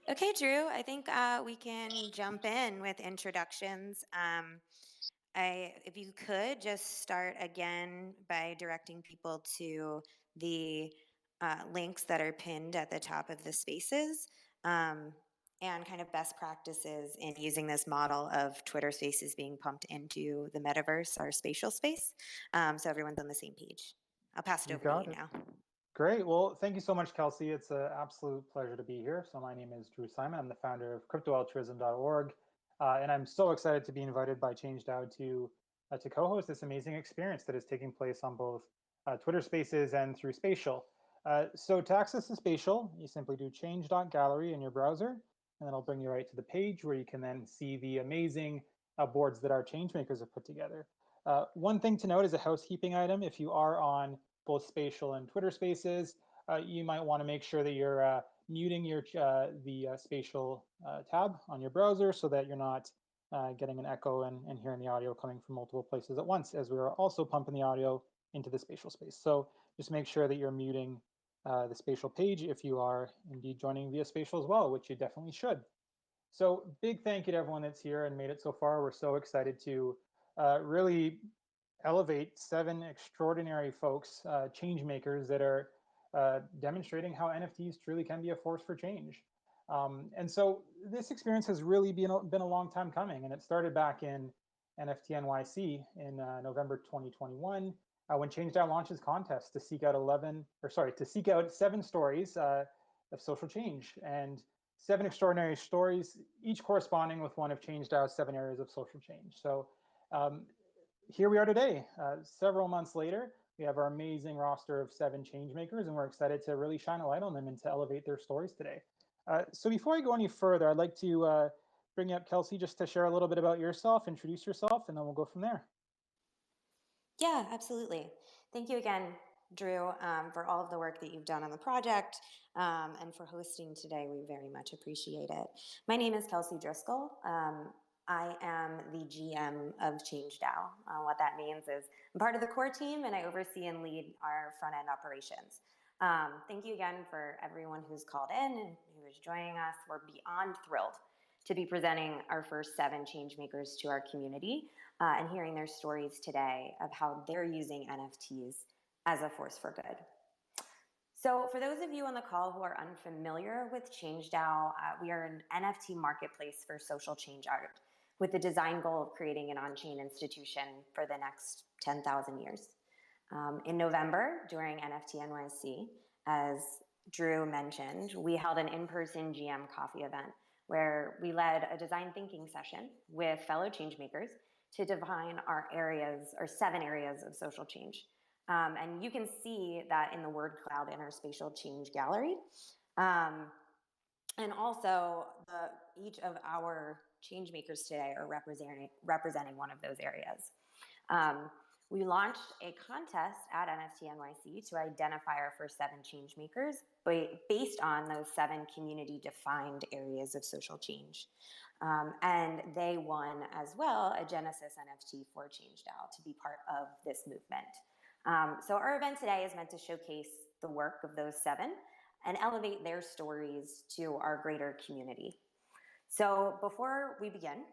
Okay, Drew, I think we can jump in with introductions. If you could just start again by directing people to the links that are pinned at the top of the spaces, um, and kind of best practices in using this model of Twitter spaces being pumped into the metaverse or spatial space, so everyone's on the same page. I'll pass it You over to you got it. now. Great. Well, thank you so much, Kelsey. It's an absolute pleasure to be here. So my name is Drew Simon. I'm the founder of cryptoaltruism.org, and I'm so excited to be invited by ChangeDAO to co-host this amazing experience that is taking place on both Twitter Spaces and through Spatial. So to access the Spatial, you simply do change.gallery in your browser, and then it'll bring you right to the page where you can then see the amazing boards that our changemakers have put together. One thing to note as a housekeeping item, if you are on both Spatial and Twitter Spaces, you might want to make sure that you're muting the Spatial tab on your browser so that you're not getting an echo and hearing the audio coming from multiple places at once, as we are also pumping the audio into the spatial space. So just make sure that you're muting the spatial page if you are indeed joining via spatial as well, which you definitely should. So big thank you to everyone that's here and made it so far. We're so excited to really elevate 7 extraordinary folks, change makers that are demonstrating how NFTs truly can be a force for change. And so this experience has really been a long time coming, and it started back in NFT NYC in November 2021 when ChangeDAO launched its contest to seek out 7 stories of social change and 7 extraordinary stories, each corresponding with one of ChangeDAO's 7 areas of social change. So here we are today, several months later. We have our amazing roster of 7 change makers, and we're excited to really shine a light on them and to elevate their stories today. So before I go any further, I'd like to bring up Kelsey just to share a little bit about yourself, introduce yourself, and then we'll go from there. Yeah, absolutely. Thank you again, Drew, for all of the work that you've done on the project, and for hosting today. We very much appreciate it. My name is Kelsey Driscoll. I am the GM of ChangeDAO. What that means is I'm part of the core team and I oversee and lead our front end operations. Thank you again for everyone who's called in and who is joining us. We're beyond thrilled to be presenting our first 7 change makers to our community and hearing their stories today of how they're using NFTs as a force for good. So for those of you on the call who are unfamiliar with ChangeDAO, we are an NFT marketplace for social change art with the design goal of creating an on-chain institution for the next 10,000 years. In November, during NFT NYC, as Drew mentioned, we held an in-person GM coffee event where we led a design thinking session with fellow changemakers to define our 7 areas of social change. And you can see that in the word cloud in our spatial change gallery. And also, each of our change makers today are representing one of those areas. We launched a contest at NFT NYC to identify our first 7 change makers based on those 7 community-defined areas of social change. And they won as well a Genesis NFT for ChangeDAO to be part of this movement. So our event today is meant to showcase the work of those 7 and elevate their stories to our greater community. So before we begin,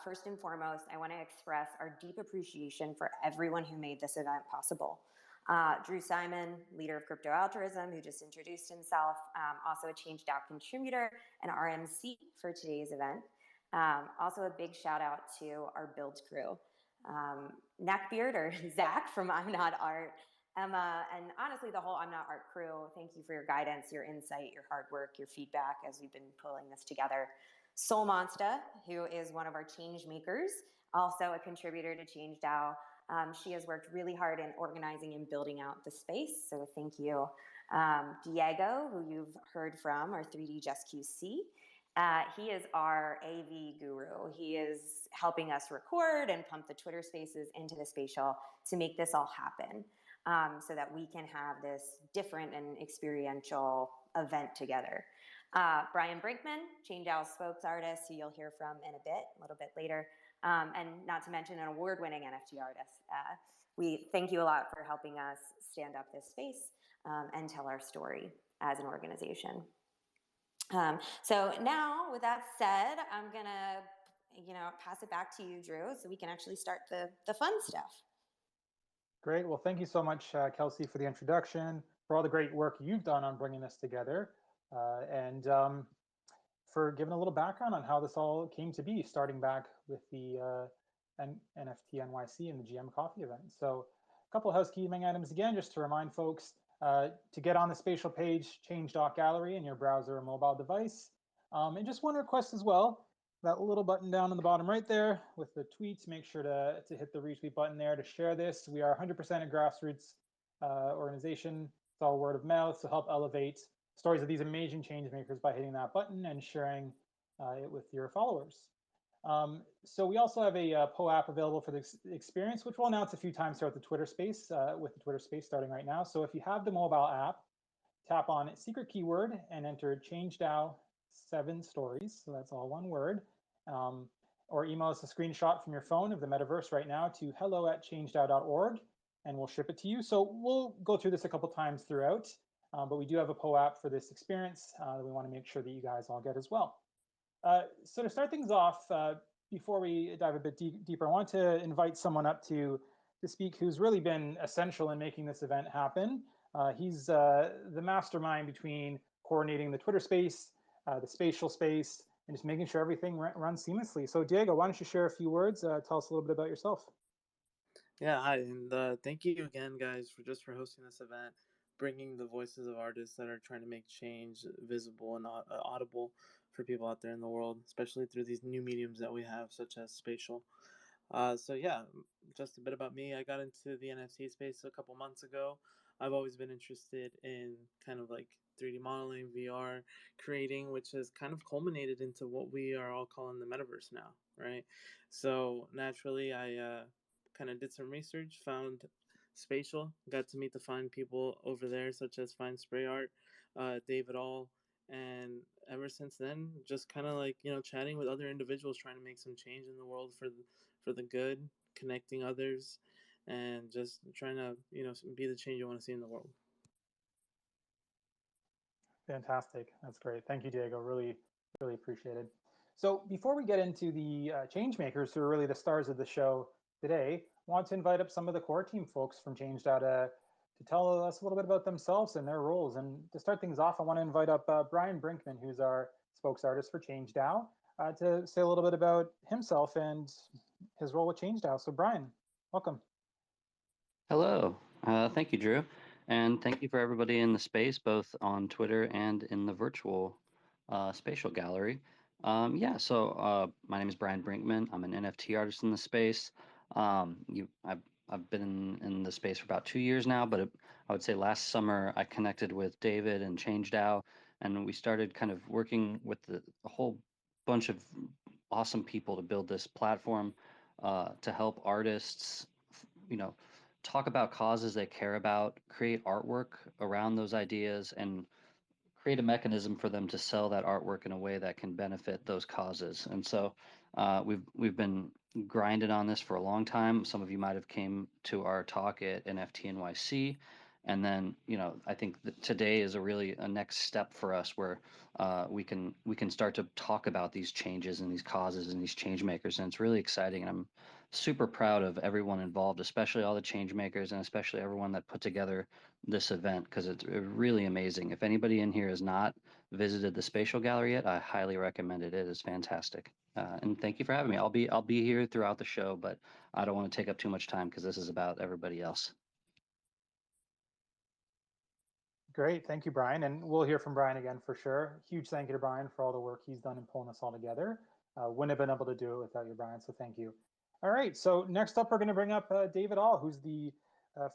first and foremost, I want to express our deep appreciation for everyone who made this event possible. Drew Simon, leader of Crypto Altruism, who just introduced himself, also a ChangeDAO contributor and RMC for today's event. Also a big shout out to our build crew. Neckbeard, or Zach from I'm Not Art, Emma, and honestly the whole I'm Not Art crew. Thank you for your guidance, your insight, your hard work, your feedback as we've been pulling this together. Soul Monsta, who is one of our change makers, also a contributor to ChangeDAO. She has worked really hard in organizing and building out the space, so thank you. Diego, who you've heard from, our 3D Just QC. He is our AV guru. He is helping us record and pump the Twitter spaces into the spatial to make this all happen, so that we can have this different and experiential event together. Brian Brinkman, ChangeDAO spokes artist, who you'll hear from in a little bit later, and not to mention an award-winning NFT artist. We thank you a lot for helping us stand up this space and tell our story as an organization. So now, with that said, I'm gonna, pass it back to you, Drew, so we can actually start the fun stuff. Great. Well, thank you so much, Kelsey, for the introduction, for all the great work you've done on bringing this together, and for giving a little background on how this all came to be, starting back with the NFT NYC and the GM Coffee event. So, a couple of housekeeping items again, just to remind folks to get on the spatial page, change.gallery in your browser or mobile device. And just one request as well, that little button down on the bottom right there with the tweets, make sure to hit the retweet button there to share this. We are 100% a grassroots organization. It's all word of mouth, so help elevate stories of these amazing change makers by hitting that button and sharing it with your followers. So we also have a PO app available for the experience, which we'll announce a few times throughout the Twitter space, with the Twitter space starting right now. So if you have the mobile app, tap on secret keyword and enter ChangeDAO 7 stories. So that's all one word. Or email us a screenshot from your phone of the metaverse right now to hello@changedao.org and we'll ship it to you. So we'll go through this a couple times throughout, but we do have a PO app for this experience that we want to make sure that you guys all get as well. So to start things off, before we dive a bit deeper, I want to invite someone up to speak who's really been essential in making this event happen. He's the mastermind between coordinating the Twitter space, the spatial space, and just making sure everything runs seamlessly. So Diego, why don't you share a few words? Tell us a little bit about yourself. Yeah, hi, and thank you again, guys, for hosting this event, bringing the voices of artists that are trying to make change visible and audible for people out there in the world, especially through these new mediums that we have, such as spatial. So yeah, just a bit about me. I got into the NFT space a couple months ago. I've always been interested in kind of like 3D modeling, VR, creating, which has kind of culminated into what we are all calling the metaverse now, right? So naturally, I kind of did some research, found Spatial, got to meet the fine people over there, such as Fine Spray Art, David All, and ever since then, just kind of like chatting with other individuals, trying to make some change in the world for the good, connecting others, and just trying to be the change you want to see in the world. Fantastic. That's great. Thank you, Diego. Really, really appreciate it. So before we get into the change makers who are really the stars of the show today, I want to invite up some of the core team folks from ChangeDAO to tell us a little bit about themselves and their roles. And to start things off, I want to invite up Brian Brinkman, who's our spokes artist for ChangeDAO, to say a little bit about himself and his role with ChangeDAO. So Brian, welcome. Hello. Thank you, Drew. And thank you for everybody in the space, both on Twitter and in the virtual spatial gallery. My name is Brian Brinkman. I'm an NFT artist in the space. I've been in the space for about 2 years now, but I would say last summer I connected with David and ChangeDAO, and we started kind of working with a whole bunch of awesome people to build this platform to help artists, you know, talk about causes they care about, create artwork around those ideas, and create a mechanism for them to sell that artwork in a way that can benefit those causes. And so we've been grinding on this for a long time. Some of you might have came to our talk at NFT NYC. And then, I think that today is a next step for us where we can start to talk about these changes and these causes and these change makers. And it's really exciting. And I'm super proud of everyone involved, especially all the change makers and especially everyone that put together this event, because it's really amazing. If anybody in here has not visited the Spatial Gallery yet, I highly recommend it. It is fantastic. And thank you for having me. I'll be here throughout the show, but I don't want to take up too much time because this is about everybody else. Great. Thank you, Brian. And we'll hear from Brian again for sure. Huge thank you to Brian for all the work he's done in pulling us all together. Wouldn't have been able to do it without you, Brian. So thank you. All right. So next up, we're going to bring up David All, who's the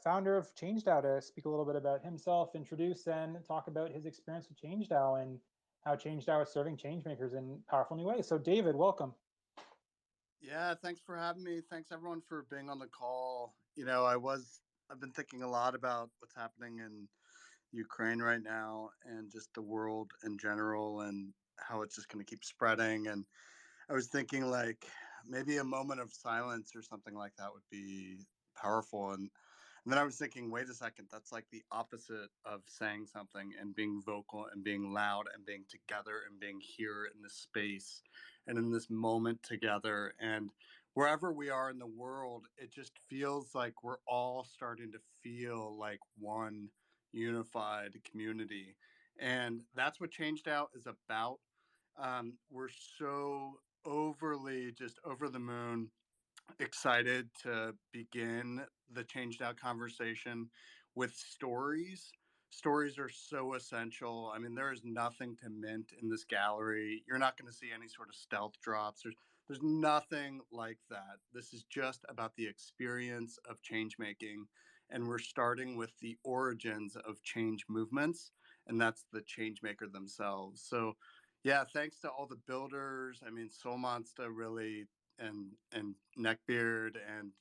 founder of ChangeDAO, to speak a little bit about himself, introduce, and talk about his experience with ChangeDAO and how ChangeDAO is serving change makers in powerful new ways. So David, welcome. Yeah, thanks for having me. Thanks everyone for being on the call. I've been thinking a lot about what's happening in Ukraine right now and just the world in general and how it's just going to keep spreading. And I was thinking like maybe a moment of silence or something like that would be powerful. And And then I was thinking, wait a second, that's like the opposite of saying something and being vocal and being loud and being together and being here in this space and in this moment together. And wherever we are in the world, it just feels like we're all starting to feel like one unified community. And that's what ChangeDAO is about. We're so overly just over the moon excited to begin the ChangeDAO conversation with stories. Stories are so essential. I mean, there is nothing to mint in this gallery. You're not going to see any sort of stealth drops. There's nothing like that. This is just about the experience of change making. And we're starting with the origins of change movements, and that's the change maker themselves. So, yeah, thanks to all the builders. I mean, Soul Monster really and Neckbeard and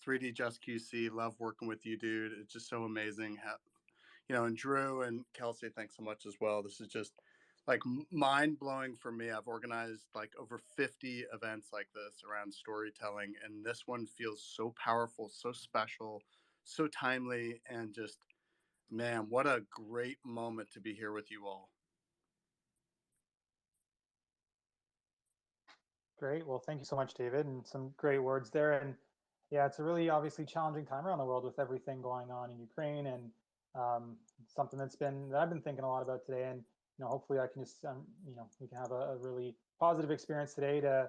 3D Just QC. Love working with you, dude. It's just so amazing how and Drew and Kelsey. Thanks so much as well. This is just like mind blowing for me. I've organized like over 50 events like this around storytelling, and this one feels so powerful, so special, so timely, and just man, what a great moment to be here with you all. Great. Well, thank you so much, David, and some great words there. And yeah, it's a really obviously challenging time around the world with everything going on in Ukraine, and something that I've been thinking a lot about today. And hopefully, I can just we can have a really positive experience today to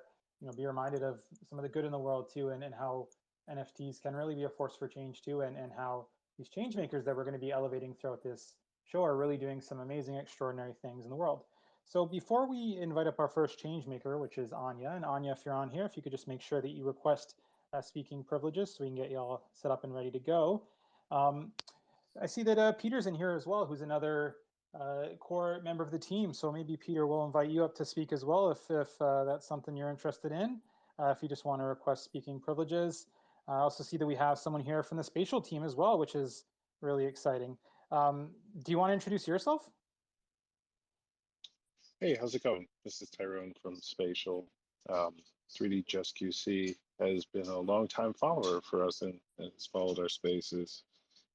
be reminded of some of the good in the world too, and how NFTs can really be a force for change too, and how these change makers that we're going to be elevating throughout this show are really doing some amazing, extraordinary things in the world. So before we invite up our first change maker, which is Anya, and Anya, if you're on here, if you could just make sure that you request speaking privileges so we can get you all set up and ready to go. I see that Peter's in here as well, who's another core member of the team. So maybe Peter, will invite you up to speak as well if that's something you're interested in, if you just want to request speaking privileges. I also see that we have someone here from the spatial team as well, which is really exciting. Do you want to introduce yourself? Hey, how's it going? This is Tyrone from Spatial. 3D Just QC has been a long time follower for us and has followed our spaces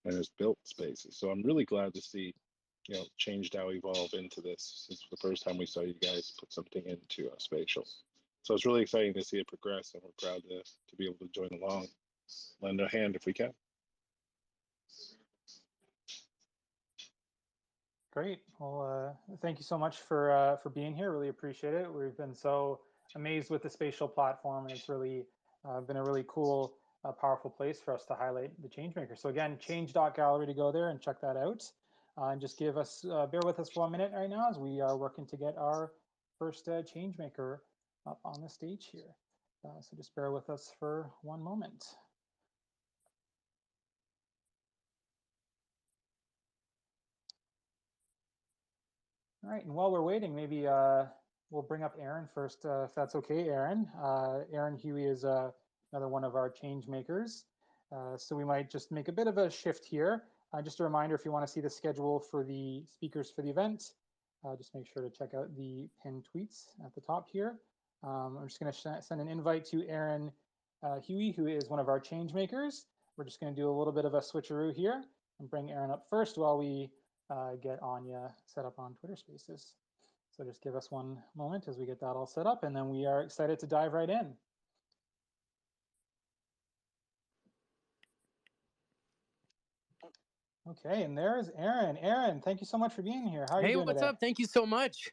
and has built spaces. So I'm really glad to see, ChangeDAO evolve into this since the first time we saw you guys put something into Spatial. So it's really exciting to see it progress, and we're proud to be able to join along, lend a hand if we can. Great. Well, thank you so much for being here. Really appreciate it. We've been so amazed with the spatial platform, and it's really been a really cool, powerful place for us to highlight the changemaker. So again, change.gallery to go there and check that out. And just bear with us for 1 minute right now as we are working to get our first changemaker up on the stage here. So just bear with us for 1 moment. All right, and while we're waiting, maybe we'll bring up Aaron first, if that's okay, Aaron. Aaron Huey is another one of our change makers. So we might just make a bit of a shift here. Just a reminder, if you want to see the schedule for the speakers for the event, just make sure to check out the pinned tweets at the top here. I'm just going to send an invite to Aaron Huey, who is one of our change makers. We're just going to do a little bit of a switcheroo here and bring Aaron up first while we get Anya set up on Twitter Spaces. So just give us 1 moment as we get that all set up, and then we are excited to dive right in. Okay, and there's Aaron. Aaron, thank you so much for being here. How are you doing what's today? up? Thank you so much.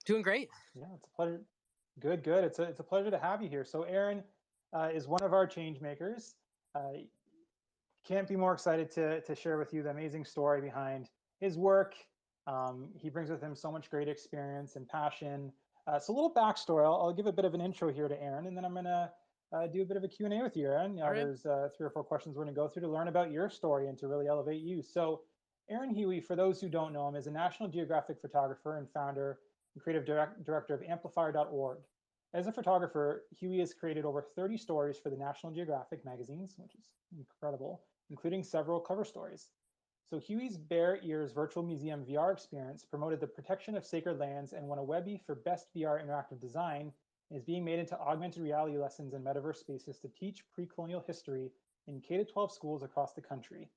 Doing great. Yeah, it's a pleasure. Good, good. It's a pleasure to have you here. So Aaron is one of our change makers. Can't be more excited to share with you the amazing story behind his work. He brings with him so much great experience and passion. So a little backstory. I'll give a bit of an intro here to Aaron, and then I'm going to do a bit of a Q&A with you, Aaron. Right. There's 3 or 4 questions we're going to go through to learn about your story and to really elevate you. So Aaron Huey, for those who don't know him, is a National Geographic photographer and founder and creative director of amplifier.org. As a photographer, Huey has created over 30 stories for the National Geographic magazines, which is incredible, including several cover stories. So Huey's Bare Ears Virtual Museum VR experience promoted the protection of sacred lands and won a Webby for Best VR Interactive Design, and is being made into augmented reality lessons in metaverse spaces to teach pre-colonial history in K-12 schools across the country.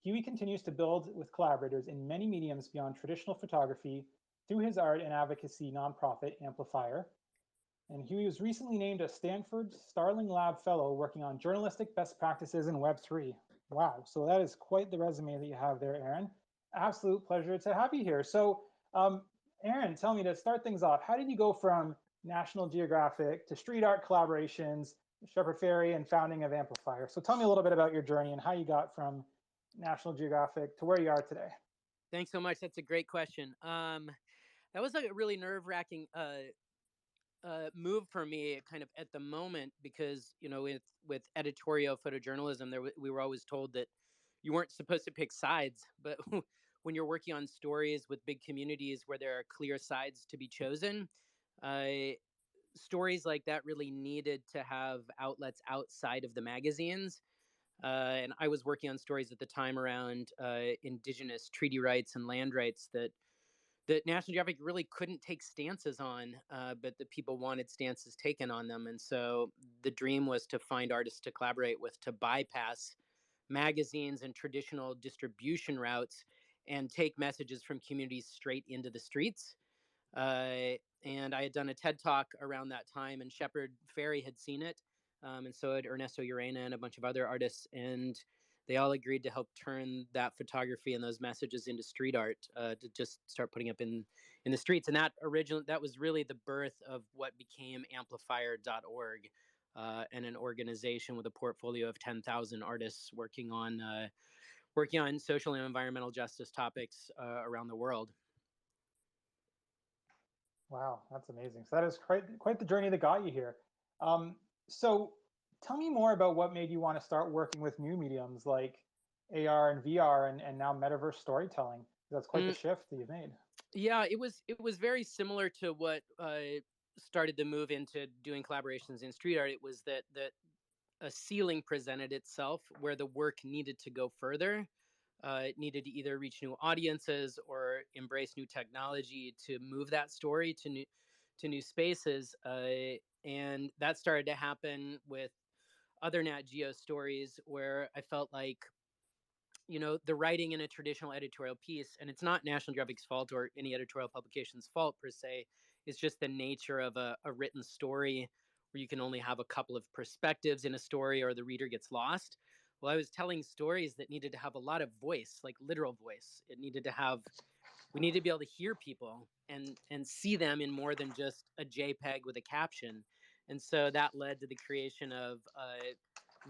Huey continues to build with collaborators in many mediums beyond traditional photography through his art and advocacy nonprofit Amplifier. And Huey was recently named a Stanford Starling Lab Fellow working on journalistic best practices in Web3. Wow, so that is quite the resume that you have there, Aaron. Absolute pleasure to have you here. So, Aaron, tell me, to start things off, how did you go from National Geographic to street art collaborations, Shepard Fairey, and founding of Amplifier? So tell me a little bit about your journey and how you got from National Geographic to where you are today. Thanks so much. That's a great question. That was a really nerve-wracking move for me, kind of at the moment, because with editorial photojournalism, we were always told that you weren't supposed to pick sides, but when you're working on stories with big communities where there are clear sides to be chosen, stories like that really needed to have outlets outside of the magazines. And I was working on stories at the time around indigenous treaty rights and land rights that National Geographic really couldn't take stances on, but the people wanted stances taken on them. And so the dream was to find artists to collaborate with, to bypass magazines and traditional distribution routes and take messages from communities straight into the streets. And I had done a TED Talk around that time, and Shepard Fairey had seen it. And so had Ernesto Urena and a bunch of other artists. And they all agreed to help turn that photography and those messages into street art, to just start putting up in the streets. And that was really the birth of what became amplifier.org, and an organization with a portfolio of 10,000 artists working on social and environmental justice topics around the world. Wow, that's amazing. So that is quite the journey that got you here. So tell me more about what made you want to start working with new mediums like AR and VR and now metaverse storytelling. That's quite the shift that you've made. Yeah, it was very similar to what started the move into doing collaborations in street art. It was that a ceiling presented itself where the work needed to go further. It needed to either reach new audiences or embrace new technology to move that story to new spaces. And that started to happen with other Nat Geo stories where I felt like, the writing in a traditional editorial piece, and it's not National Geographic's fault or any editorial publication's fault per se, it's just the nature of a written story where you can only have a couple of perspectives in a story or the reader gets lost. Well, I was telling stories that needed to have a lot of voice, like literal voice. We need to be able to hear people and see them in more than just a JPEG with a caption. And so that led to the creation of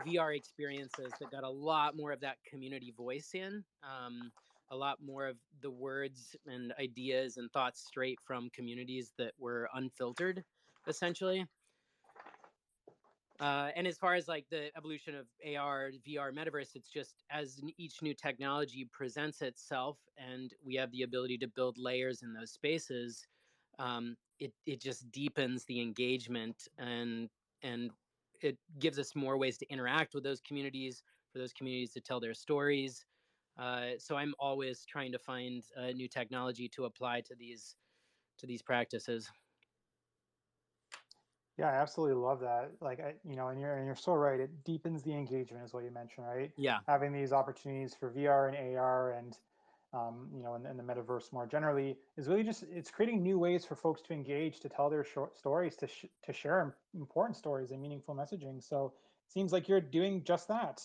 VR experiences that got a lot more of that community voice in, a lot more of the words and ideas and thoughts straight from communities that were unfiltered, essentially. And as far as like the evolution of AR, VR, metaverse, it's just as each new technology presents itself and we have the ability to build layers in those spaces, it just deepens the engagement and it gives us more ways to interact with those communities, for those communities to tell their stories. So I'm always trying to find new technology to apply to these practices. Yeah, I absolutely love that. Like, and you're so right. It deepens the engagement, is what you mentioned, right? Yeah. Having these opportunities for VR and AR, and and the metaverse more generally, is really it's creating new ways for folks to engage, to tell their short stories, to share important stories and meaningful messaging. So it seems like you're doing just that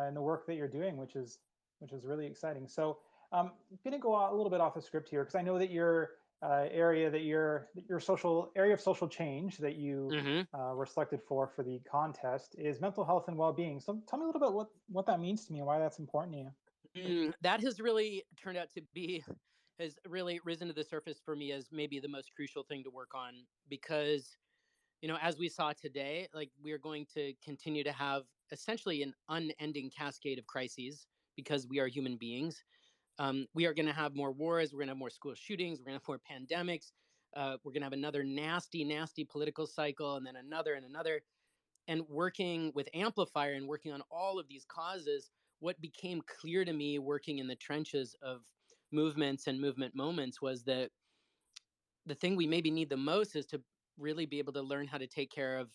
in the work that you're doing, which is really exciting. So I'm going to go a little bit off the script here because I know that your area that your social area of social change that you were selected for the contest is mental health and well-being. So tell me a little bit what that means to me and why that's important to you. That has really turned out to be, has really risen to the surface for me as maybe the most crucial thing to work on, because, as we saw today, like we are going to continue to have essentially an unending cascade of crises because we are human beings. We are going to have more wars. We're going to have more school shootings. We're going to have more pandemics. We're going to have another nasty, nasty political cycle, and then another and another. And working with Amplifier and working on all of these causes, what became clear to me working in the trenches of movements and movement moments was that the thing we maybe need the most is to really be able to learn how to take care of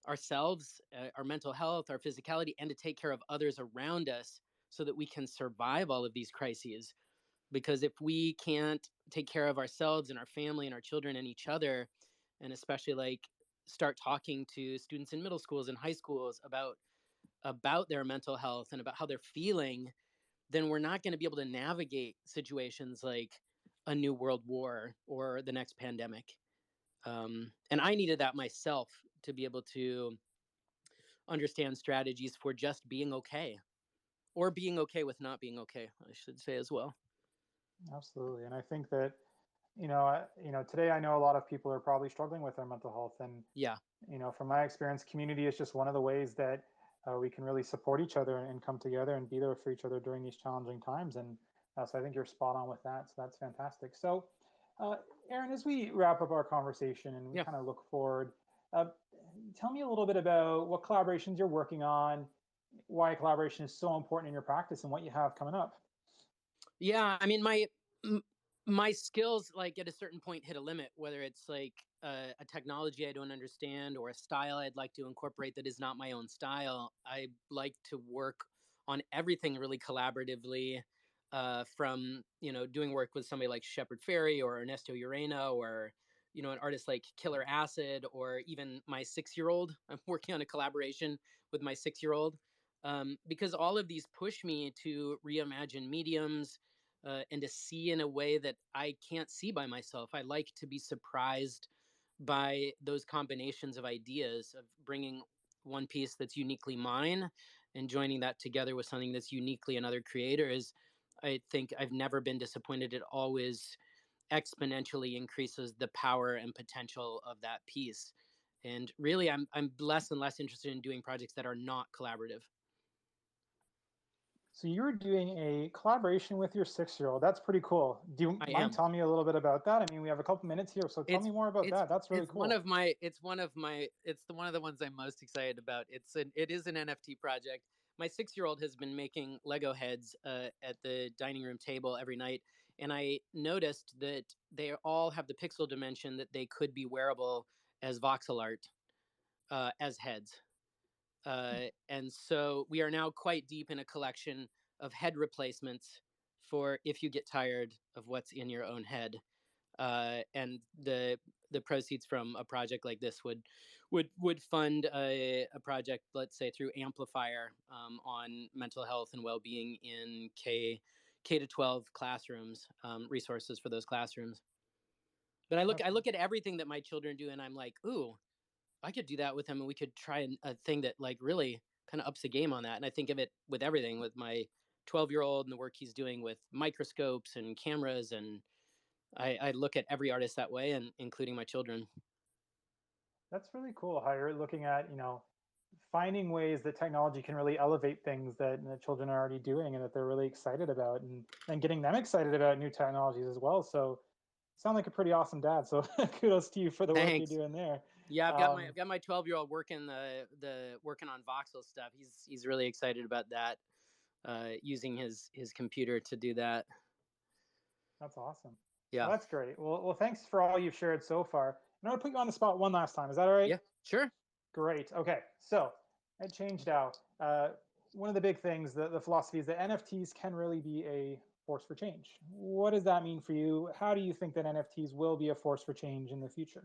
ourselves, our mental health, our physicality, and to take care of others around us so that we can survive all of these crises. Because if we can't take care of ourselves and our family and our children and each other, and especially like start talking to students in middle schools and high schools about their mental health and about how they're feeling, then we're not going to be able to navigate situations like a new world war or the next pandemic. And I needed that myself to be able to understand strategies for just being okay, or being okay with not being okay, I should say as well. Absolutely. And I think that, today I know a lot of people are probably struggling with their mental health. And, Yeah. From my experience, community is just one of the ways that we can really support each other and come together and be there for each other during these challenging times. And so I think you're spot on with that. So that's fantastic. So, uh, Aaron, as we wrap up our conversation and we Yeah. kind of look forward, tell me a little bit about what collaborations you're working on, why collaboration is so important in your practice, and what you have coming up. Yeah, I mean, my skills like at a certain point hit a limit, whether it's like a technology I don't understand or a style I'd like to incorporate that is not my own style. I like to work on everything really collaboratively, from doing work with somebody like Shepard Fairey or Ernesto Urena, or an artist like Killer Acid, or even my 6-year-old. I'm working on a collaboration with my 6-year-old, because all of these push me to reimagine mediums, and to see in a way that I can't see by myself. I like to be surprised by those combinations of ideas, of bringing one piece that's uniquely mine and joining that together with something that's uniquely another creator's. I think I've never been disappointed. It always exponentially increases the power and potential of that piece. And really, I'm less and less interested in doing projects that are not collaborative. So you're doing a collaboration with your 6-year-old. That's pretty cool. Do you I mind am. telling me a little bit about that? I mean, we have a couple minutes here, so tell me more about that. That's really It's cool. one of the ones I'm most excited about. It is an NFT project. My 6-year-old has been making Lego heads at the dining room table every night, and I noticed that they all have the pixel dimension that they could be wearable as voxel art, as heads. And so we are now quite deep in a collection of head replacements for if you get tired of what's in your own head. And the proceeds from a project like this would fund a project, let's say through Amplifier, on mental health and well-being in K to 12 classrooms, resources for those classrooms. But I look at everything that my children do, and I'm like, ooh, I could do that with them, and we could try a thing that like really kind of ups the game on that. And I think of it with everything, with my 12-year-old and the work he's doing with microscopes and cameras, and I look at every artist that way, and including my children. That's really cool how you're looking at, finding ways that technology can really elevate things that the children are already doing and that they're really excited about, and getting them excited about new technologies as well. So sound like a pretty awesome dad. So kudos to you for the work you're Thanks. doing there. Yeah, I've got my 12-year-old working the working on voxel stuff. He's really excited about that, using his computer to do that. That's awesome. Yeah. Well, that's great. Well, thanks for all you've shared so far. I'm going to put you on the spot one last time. Is that all right? Yeah, sure. Great. Okay. So at ChangeDAO, one of the big things, the philosophy is that NFTs can really be a force for change. What does that mean for you? How do you think that NFTs will be a force for change in the future?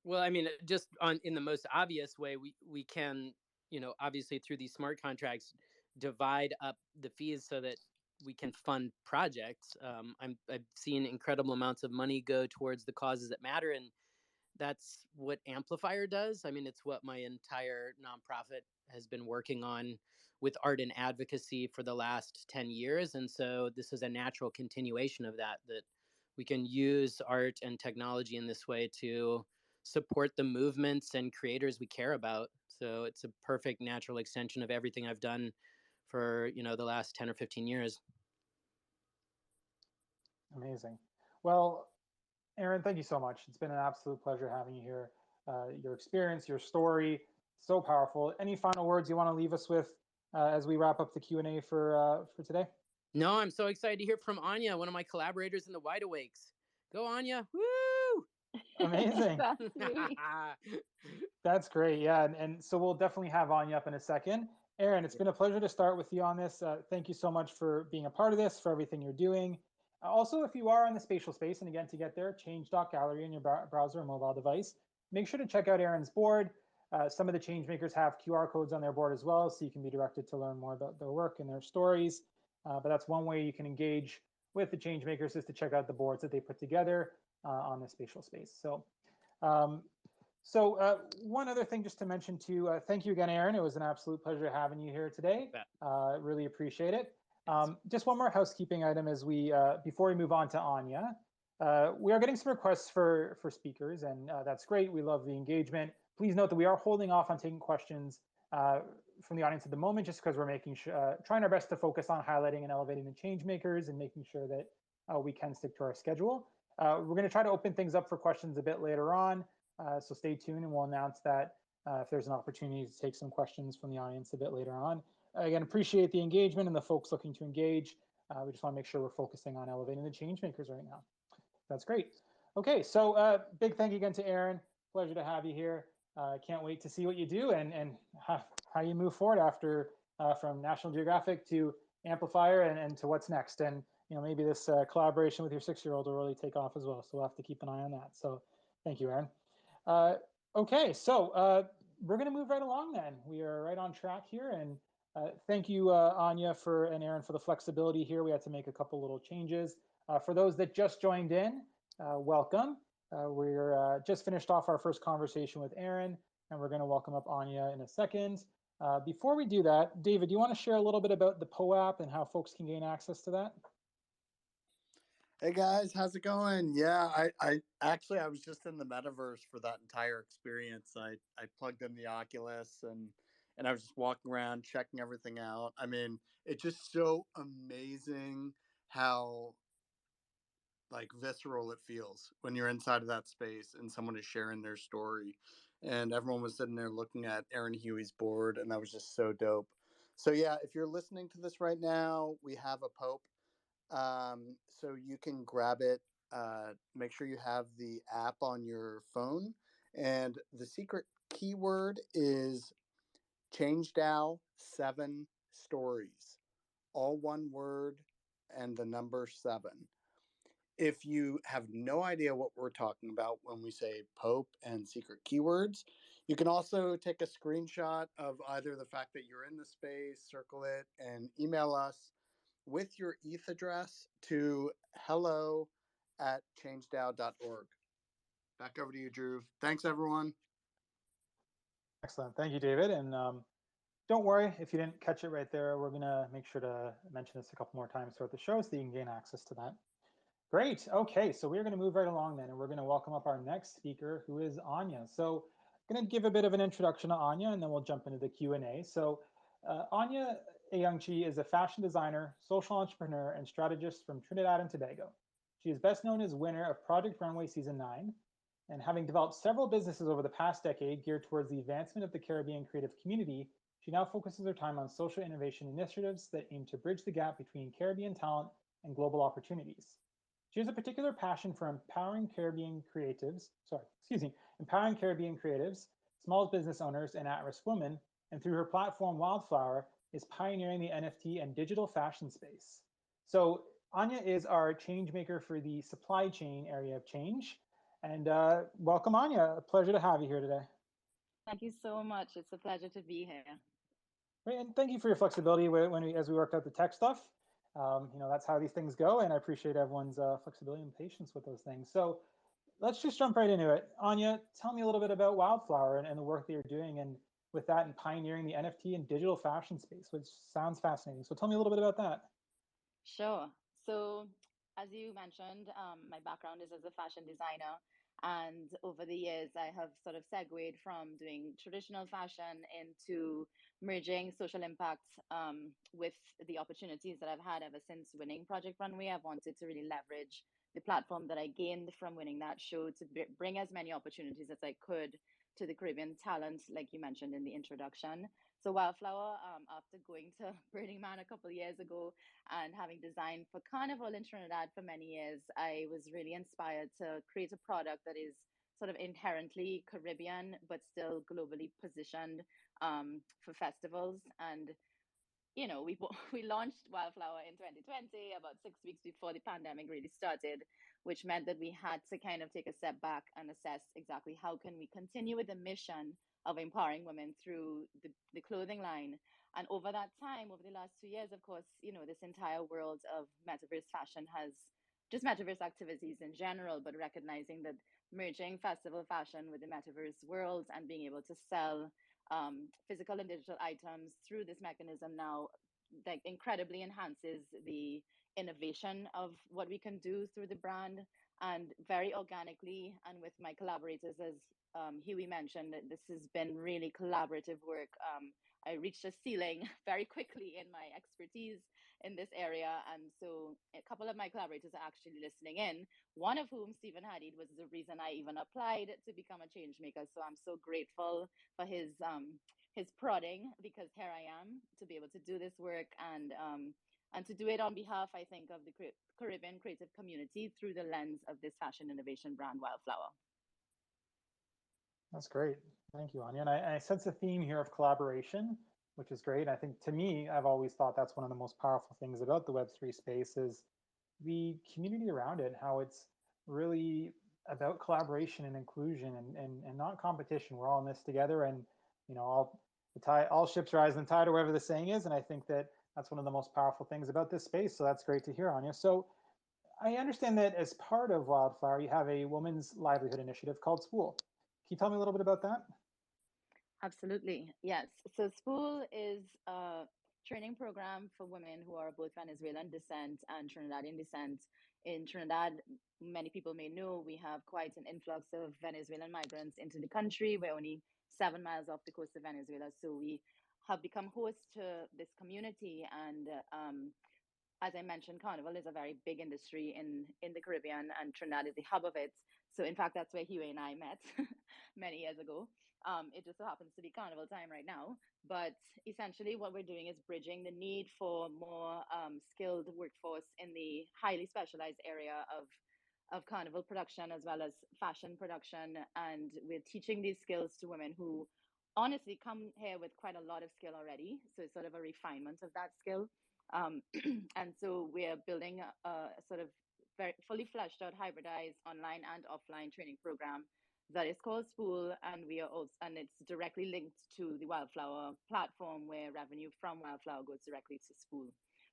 Well, I mean, just in the most obvious way, we can, obviously through these smart contracts, divide up the fees so that we can fund projects. I've seen incredible amounts of money go towards the causes that matter, and that's what Amplifier does. I mean, it's what my entire nonprofit has been working on with art and advocacy for the last 10 years. And so this is a natural continuation of that, that we can use art and technology in this way to support the movements and creators we care about. So it's a perfect natural extension of everything I've done for, the last 10 or 15 years. Amazing. Well, Aaron, thank you so much. It's been an absolute pleasure having you here. Your experience, your story, so powerful. Any final words you want to leave us with as we wrap up the Q&A for today? No, I'm so excited to hear from Anya, one of my collaborators in the Wide Awakes. Go, Anya. Woo! Amazing. Exactly. That's great. Yeah. And so we'll definitely have Anya up in a second. Aaron, it's been a pleasure to start with you on this. Thank you so much for being a part of this, for everything you're doing. Also, if you are on the spatial space, and again, to get there, change.gallery in your browser or mobile device, make sure to check out Aaron's board. Some of the change makers have QR codes on their board as well, so you can be directed to learn more about their work and their stories. But that's one way you can engage with the change makers, is to check out the boards that they put together on the spatial space. Um, one other thing just to mention too, thank you again, Aaron. It was an absolute pleasure having you here today. Really appreciate it. Just one more housekeeping item as we, before we move on to Anya. We are getting some requests for speakers, and that's great. We love the engagement. Please note that we are holding off on taking questions from the audience at the moment, just because we're making trying our best to focus on highlighting and elevating the change makers and making sure that we can stick to our schedule. We're going to try to open things up for questions a bit later on. So stay tuned, and we'll announce that if there's an opportunity to take some questions from the audience a bit later on. Again, appreciate the engagement and the folks looking to engage. We just want to make sure we're focusing on elevating the change makers right now. That's great. Okay, so big thank you again to Aaron. Pleasure to have you here. Can't wait to see what you do and how you move forward after from National Geographic to Amplifier and to what's next. And maybe this collaboration with your 6-year-old will really take off as well. So we'll have to keep an eye on that. So thank you, Aaron. Okay, so we're going to move right along then. We are right on track here. And thank you, Anya and Aaron, for the flexibility here. We had to make a couple little changes. For those that just joined in, welcome. We're just finished off our first conversation with Aaron, and we're going to welcome up Anya in a second. Before we do that, David, do you want to share a little bit about the PO app and how folks can gain access to that? Hey guys, how's it going? Yeah, I actually I was just in the metaverse for that entire experience. I plugged in the Oculus and I was just walking around checking everything out. I mean, it's just so amazing how like visceral it feels when you're inside of that space and someone is sharing their story. And everyone was sitting there looking at Aaron Huey's board, and that was just so dope. So yeah, if you're listening to this right now, we have a Pope, so you can grab it. Make sure you have the app on your phone, and the secret keyword is ChangeDAO 7 stories, all one word, and the number 7. If you have no idea what we're talking about when we say Pope and secret keywords, you can also take a screenshot of either the fact that you're in the space, circle it, and email us with your ETH address to hello@changedao.org. Back over to you, Drew. Thanks, everyone. Excellent. Thank you, David. And don't worry if you didn't catch it right there. We're going to make sure to mention this a couple more times throughout the show so you can gain access to that. Great. Okay, so we're going to move right along then, and we're going to welcome up our next speaker, who is Anya. So I'm going to give a bit of an introduction to Anya, and then we'll jump into the Q&A. So Anya Ayungchi is a fashion designer, social entrepreneur, and strategist from Trinidad and Tobago. She is best known as winner of Project Runway Season 9, and having developed several businesses over the past decade geared towards the advancement of the Caribbean creative community, she now focuses her time on social innovation initiatives that aim to bridge the gap between Caribbean talent and global opportunities. She has a particular passion for empowering Caribbean creatives, small business owners, and at-risk women, and through her platform Wildflower is pioneering the NFT and digital fashion space. So Anya is our change maker for the supply chain area of change. And welcome, Anya. A pleasure to have you here today. Thank you so much. It's a pleasure to be here. Great, and thank you for your flexibility as we worked out the tech stuff. That's how these things go, and I appreciate everyone's flexibility and patience with those things. So let's just jump right into it. Anya, tell me a little bit about Wildflower and the work that you're doing, and with that and pioneering the NFT and digital fashion space, which sounds fascinating. So tell me a little bit about that. Sure. So, as you mentioned, my background is as a fashion designer. And over the years, I have sort of segued from doing traditional fashion into merging social impact with the opportunities that I've had ever since winning Project Runway. I've wanted to really leverage the platform that I gained from winning that show to bring as many opportunities as I could to the Caribbean talent, like you mentioned in the introduction. So Wildflower, after going to Burning Man a couple of years ago and having designed for Carnival in Trinidad for many years, I was really inspired to create a product that is sort of inherently Caribbean, but still globally positioned for festivals. And we we launched Wildflower in 2020, about 6 weeks before the pandemic really started, which meant that we had to kind of take a step back and assess exactly how can we continue with the mission of empowering women through the clothing line. And over that time, over the last 2 years, of course, this entire world of metaverse fashion has just metaverse activities in general, but recognizing that merging festival fashion with the metaverse world and being able to sell physical and digital items through this mechanism now like incredibly enhances the innovation of what we can do through the brand, and very organically and with my collaborators, as Huey mentioned, this has been really collaborative work. I reached a ceiling very quickly in my expertise in this area, and so a couple of my collaborators are actually listening in, one of whom, Stephen Hadid, was the reason I even applied to become a change maker. So I'm so grateful for his prodding, because here I am to be able to do this work and to do it on behalf, I think, of the Caribbean creative community through the lens of this fashion innovation brand, Wildflower. That's great. Thank you, Anya. And I sense a theme here of collaboration, which is great. I think, to me, I've always thought that's one of the most powerful things about the Web3 space is the community around it, how it's really about collaboration and inclusion and not competition. We're all in this together, and all ships rise in the tide, or whatever the saying is. And I think that that's one of the most powerful things about this space. So that's great to hear, Anya. So I understand that as part of Wildflower, you have a women's livelihood initiative called Spool. Can you tell me a little bit about that? Absolutely. Yes. So Spool is a training program for women who are both Venezuelan descent and Trinidadian descent. In Trinidad, many people may know we have quite an influx of Venezuelan migrants into the country. We're only 7 miles off the coast of Venezuela. So we have become host to this community. And as I mentioned, Carnival is a very big industry in the Caribbean, and Trinidad is the hub of it. So in fact, that's where Huey and I met many years ago. It just so happens to be Carnival time right now. But essentially, what we're doing is bridging the need for more skilled workforce in the highly specialized area of Carnival production as well as fashion production. And we're teaching these skills to women who honestly come here with quite a lot of skill already. So it's sort of a refinement of that skill. And so we're building a sort of very fully fleshed out, hybridized online and offline training program that is called Spool, and we are also, and it's directly linked to the Wildflower platform, where revenue from Wildflower goes directly to Spool.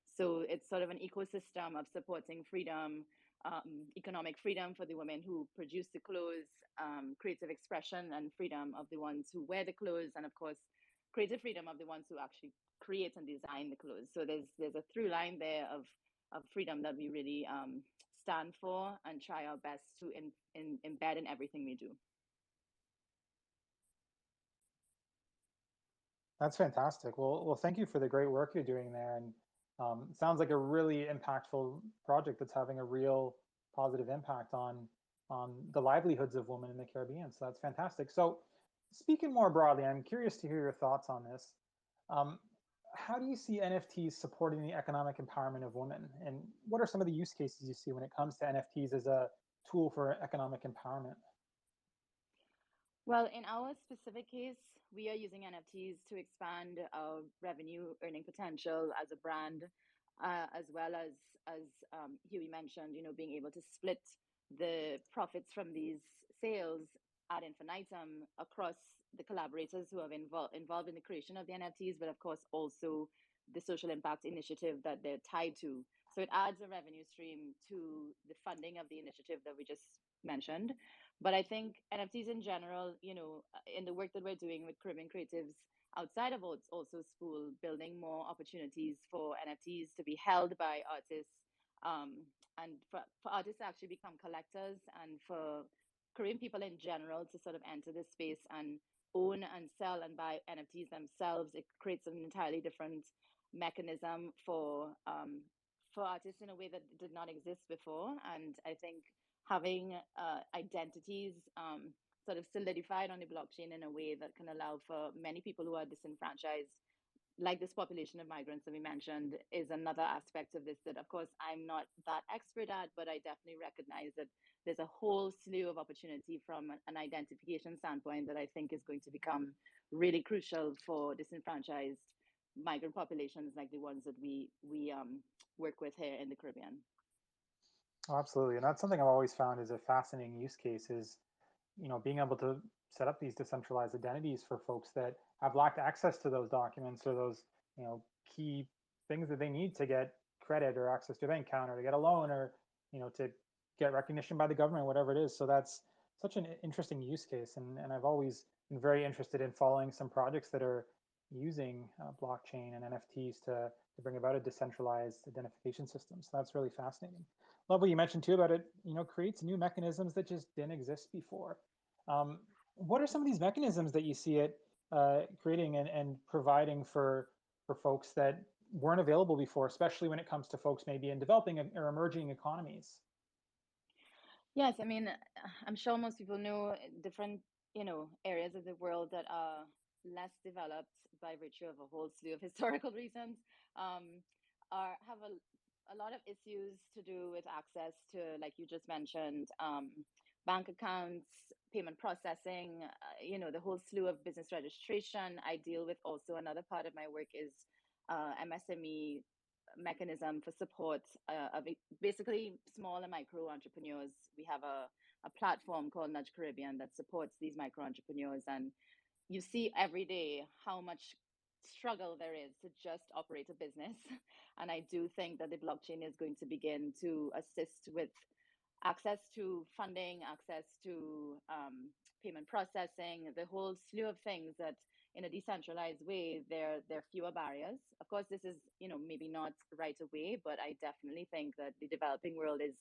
So it's sort of an ecosystem of supporting freedom, economic freedom for the women who produce the clothes, creative expression and freedom of the ones who wear the clothes, and of course, creative freedom of the ones who actually create and design the clothes. So there's a through line there of freedom that we really stand for and try our best to embed in everything we do. That's fantastic. Well, thank you for the great work you're doing there. And it sounds like a really impactful project that's having a real positive impact on the livelihoods of women in the Caribbean. So that's fantastic. So speaking more broadly, I'm curious to hear your thoughts on this. How do you see NFTs supporting the economic empowerment of women? And what are some of the use cases you see when it comes to NFTs as a tool for economic empowerment? Well, in our specific case, we are using NFTs to expand our revenue earning potential as a brand, as well as Huey mentioned, being able to split the profits from these sales ad infinitum across the collaborators who have involved in the creation of the NFTs, but of course also the social impact initiative that they're tied to. So it adds a revenue stream to the funding of the initiative that we just mentioned. But I think NFTs in general, in the work that we're doing with Caribbean creatives outside of also Spool, building more opportunities for NFTs to be held by artists, and for artists to actually become collectors, and for Korean people in general to sort of enter this space and own and sell and buy NFTs themselves. It creates an entirely different mechanism for artists in a way that did not exist before. And I think having identities sort of solidified on the blockchain in a way that can allow for many people who are disenfranchised like this population of migrants that we mentioned is another aspect of this that, of course, I'm not that expert at, but I definitely recognize that there's a whole slew of opportunity from an identification standpoint that I think is going to become really crucial for disenfranchised migrant populations like the ones that we work with here in the Caribbean. Oh, absolutely. And that's something I've always found is a fascinating use case is, being able to set up these decentralized identities for folks that have lacked access to those documents or those, key things that they need to get credit or access to a bank account or to get a loan or, to get recognition by the government, whatever it is. So that's such an interesting use case. And I've always been very interested in following some projects that are using blockchain and NFTs to bring about a decentralized identification system. So that's really fascinating. Love what you mentioned too about it, creates new mechanisms that just didn't exist before. Um, what are some of these mechanisms that you see it creating and providing for folks that weren't available before, especially when it comes to folks maybe in developing or emerging economies? Yes, I mean, I'm sure most people know different, areas of the world that are less developed by virtue of a whole slew of historical reasons, um, are have a lot of issues to do with access to, like you just mentioned, bank accounts, payment processing, the whole slew of business registration. I deal with also another part of my work is MSME mechanism for support of basically small and micro entrepreneurs. We have a platform called Nudge Caribbean that supports these micro entrepreneurs. And you see every day how much struggle there is to just operate a business. And I do think that the blockchain is going to begin to assist with access to funding, access to payment processing, the whole slew of things that in a decentralized way, there are fewer barriers. Of course, this is, maybe not right away, but I definitely think that the developing world is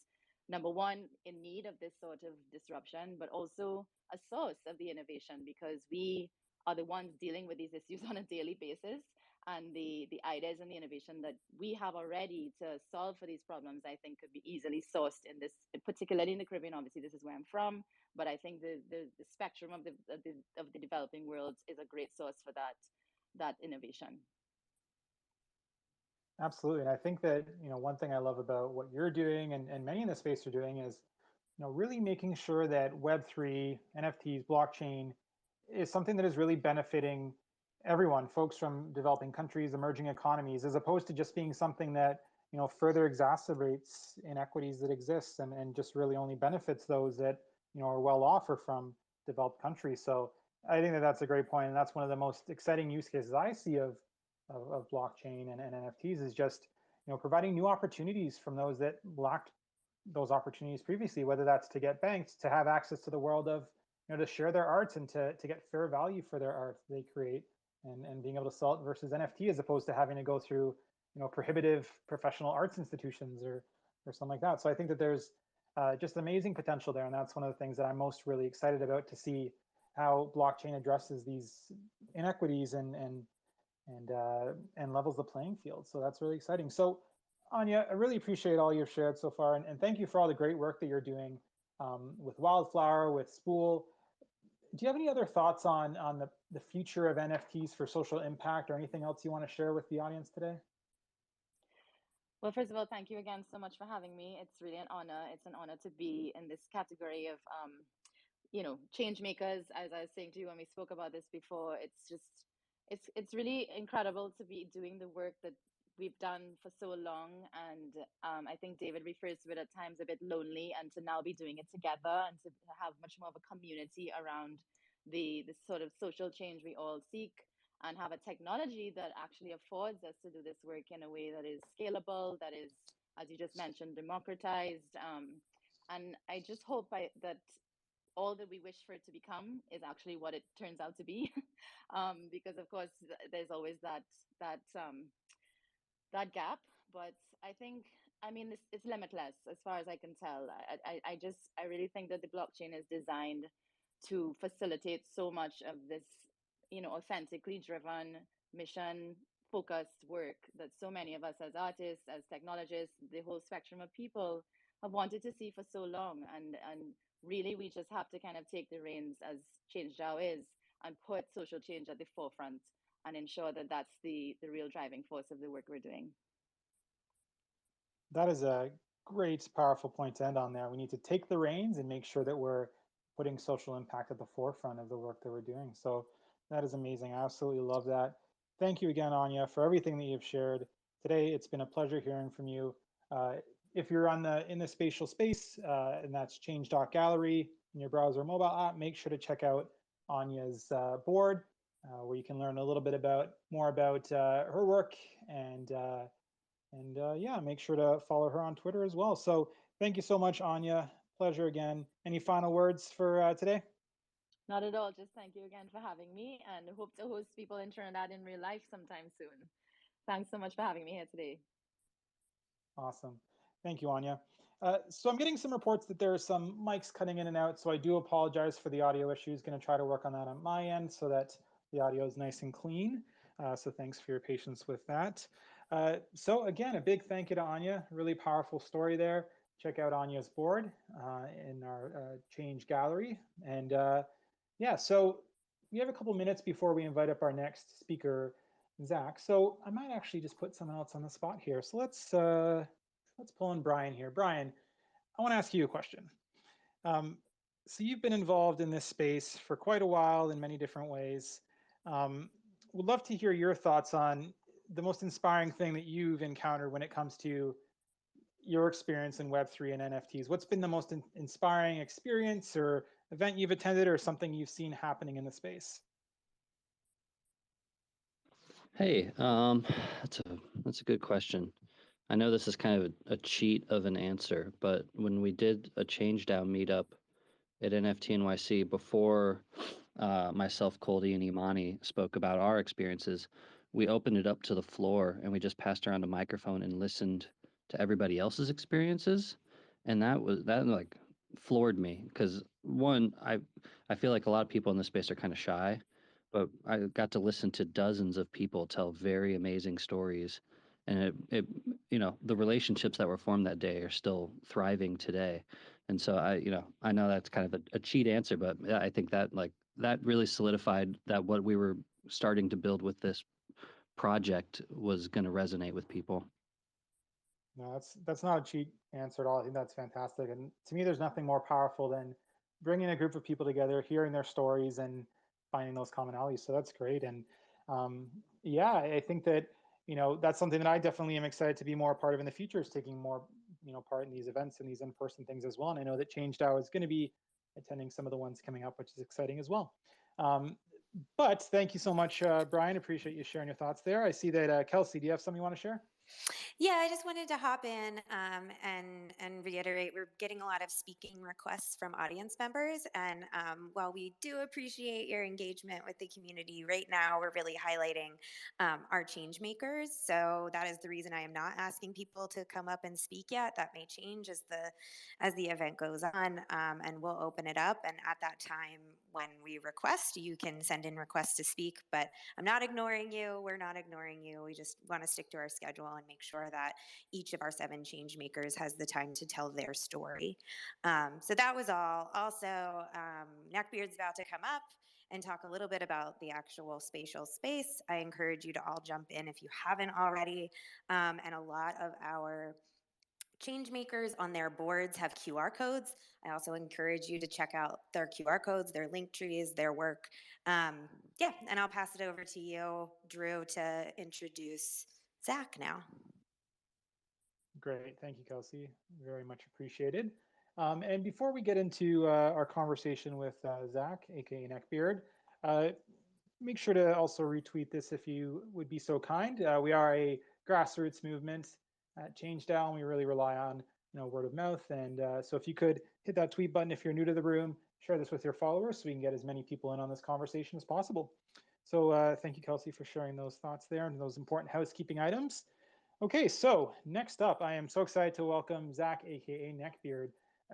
number one in need of this sort of disruption, but also a source of the innovation because we are the ones dealing with these issues on a daily basis. And the ideas and the innovation that we have already to solve for these problems, I think, could be easily sourced in this, particularly in the Caribbean. Obviously, this is where I'm from, but I think the spectrum of the developing world is a great source for that innovation. Absolutely. And I think that, one thing I love about what you're doing and many in the space are doing is, really making sure that Web3, NFTs, blockchain is something that is really benefiting everyone, folks from developing countries, emerging economies, as opposed to just being something that, further exacerbates inequities that exist and just really only benefits those that, are well off or from developed countries. So I think that that's a great point. And that's one of the most exciting use cases I see of blockchain and NFTs is just, providing new opportunities from those that lacked those opportunities previously, whether that's to get banked, to have access to the world of, to share their arts and to get fair value for their art they create and being able to sell it versus NFT as opposed to having to go through, prohibitive professional arts institutions or something like that. So I think that there's just amazing potential there. And that's one of the things that I'm most really excited about to see how blockchain addresses these inequities and levels the playing field. So that's really exciting. So Anya, I really appreciate all you've shared so far, and thank you for all the great work that you're doing with Wildflower, with Spool. Do you have any other thoughts on the future of NFTs for social impact or anything else you want to share with the audience today? Well, first of all, thank you again so much for having me. It's really an honor. It's an honor to be in this category of change makers. As I was saying to you when we spoke about this before, it's really incredible to be doing the work that we've done for so long. And I think David refers to it at times a bit lonely, and to now be doing it together and to have much more of a community around the sort of social change we all seek, and have a technology that actually affords us to do this work in a way that is scalable, that is, as you just mentioned, democratized. And I just hope that all that we wish for it to become is actually what it turns out to be, because of course there's always that gap. But I think, I mean, it's limitless as far as I can tell. I really think that the blockchain is designed to facilitate so much of this, authentically driven, mission focused work that so many of us as artists, as technologists, the whole spectrum of people have wanted to see for so long. And really, we just have to kind of take the reins, as ChangeDAO is, and put social change at the forefront and ensure that that's the real driving force of the work we're doing. That is a great, powerful point to end on there. We need to take the reins and make sure that we're putting social impact at the forefront of the work that we're doing. So that is amazing. I absolutely love that. Thank you again, Anya, for everything that you've shared today. It's been a pleasure hearing from you. If you're in the spatial space, and that's Change.Gallery in your browser or mobile app, make sure to check out Anya's board, where you can learn a little bit more about her work and yeah, make sure to follow her on Twitter as well. So thank you so much, Anya. Pleasure again. Any final words for today? Not at all. Just thank you again for having me, and hope to host people in Trinidad in real life sometime soon. Thanks so much for having me here today. Awesome. Thank you, Anya. So I'm getting some reports that there are some mics cutting in and out, so I do apologize for the audio issues. Going to try to work on that on my end so that the audio is nice and clean. So thanks for your patience with that. So again, a big thank you to Anya. Really powerful story there. Check out Anya's board in our Change Gallery. And yeah, so we have a couple minutes before we invite up our next speaker, Zach. So I might actually just put someone else on the spot here. So let's pull in Brian here. Brian, I want to ask you a question. So you've been involved in this space for quite a while in many different ways. Would love to hear your thoughts on the most inspiring thing that you've encountered when it comes to your experience in Web3 and NFTs. What's been the most inspiring experience or event you've attended or something you've seen happening in the space? Hey, that's a good question. I know this is kind of a cheat of an answer, but when we did a ChangeDAO meetup at NFT NYC before myself, Coldy, and Imani spoke about our experiences, we opened it up to the floor and we just passed around a microphone and listened to everybody else's experiences, and that like floored me because one, I feel like a lot of people in this space are kind of shy, but I got to listen to dozens of people tell very amazing stories, and it the relationships that were formed that day are still thriving today. And so I know that's kind of a cheat answer, but I think that that really solidified that what we were starting to build with this project was going to resonate with people. No, that's not a cheat answer at all. I think that's fantastic. And to me, there's nothing more powerful than bringing a group of people together, hearing their stories, and finding those commonalities. So that's great. And yeah, I think that that's something that I definitely am excited to be more a part of in the future, is taking more part in these events and these in-person things as well. And I know that ChangeDAO is going to be attending some of the ones coming up, which is exciting as well. But thank you so much, Brian. Appreciate you sharing your thoughts there. I see that Kelsey, do you have something you want to share? Yeah, I just wanted to hop in and reiterate, we're getting a lot of speaking requests from audience members. And while we do appreciate your engagement with the community, right now we're really highlighting our change makers. So that is the reason I am not asking people to come up and speak yet. That may change as the event goes on, and we'll open it up. And at that time, when we request, you can send in requests to speak. But I'm not ignoring you. We're not ignoring you. We just want to stick to our schedule and make sure that each of our 7 change makers has the time to tell their story. So that was all. Also, Neckbeard's about to come up and talk a little bit about the actual spatial space. I encourage you to all jump in if you haven't already. And a lot of our change makers on their boards have QR codes. I also encourage you to check out their QR codes, their link trees, their work. Yeah, and I'll pass it over to you, Drew, to introduce Zach now. Great. Thank you, Kelsey. Very much appreciated. And before we get into our conversation with Zach, aka Neckbeard, make sure to also retweet this if you would be so kind. We are a grassroots movement at ChangeDAO, and we really rely on word of mouth. And so if you could hit that tweet button if you're new to the room, share this with your followers so we can get as many people in on this conversation as possible. So thank you, Kelsey, for sharing those thoughts there and those important housekeeping items. Okay, so next up, I am so excited to welcome Zach, aka Neckbeard.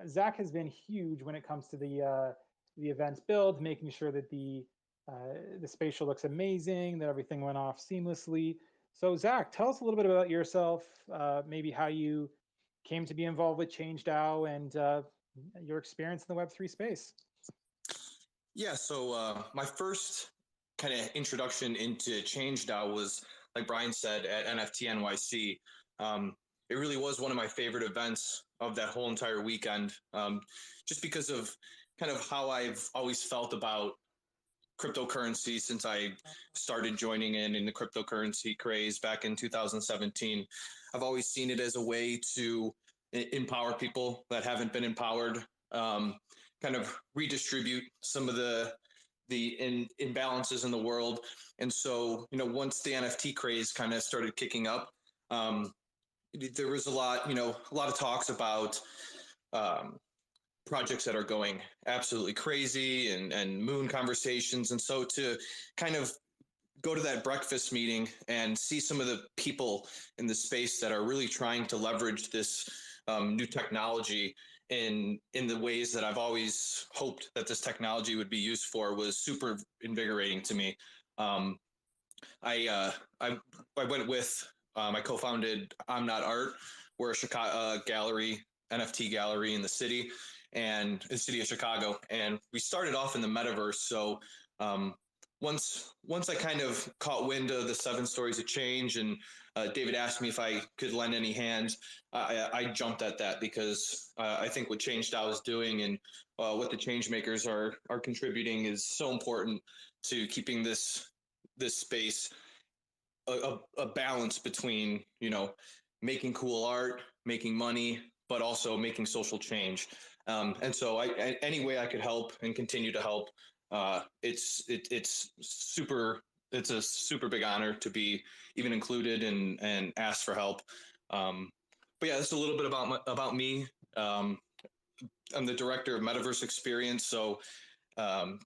Zach has been huge when it comes to the events build, making sure that the spatial looks amazing, that everything went off seamlessly. So Zach, tell us a little bit about yourself, maybe how you came to be involved with ChangeDAO and your experience in the Web3 space. Yeah, so my first kind of introduction into ChangeDAO was, like Brian said, at NFT NYC. It really was one of my favorite events of that whole entire weekend, just because of kind of how I've always felt about cryptocurrency since I started joining in the cryptocurrency craze back in 2017. I've always seen it as a way to empower people that haven't been empowered, kind of redistribute some of the imbalances in the world. And so, once the NFT craze kind of started kicking up, there was a lot of talks about um, projects that are going absolutely crazy and moon conversations. And so to kind of go to that breakfast meeting and see some of the people in the space that are really trying to leverage this new technology in the ways that I've always hoped that this technology would be used for was super invigorating to me. I went with I co-founded I'm Not Art. We're a Chicago gallery, NFT gallery in the city and the city of Chicago, and we started off in the metaverse. So once I kind of caught wind of the 7 stories of change, and David asked me if I could lend any hands, I jumped at that because I think what ChangeDAO is doing and what the change makers are contributing is so important to keeping this space a balance between making cool art, making money, but also making social change. And so any way I could help and continue to help, it's a super big honor to be even included and asked for help. But yeah, that's a little bit about me. I'm the director of Metaverse Experience, so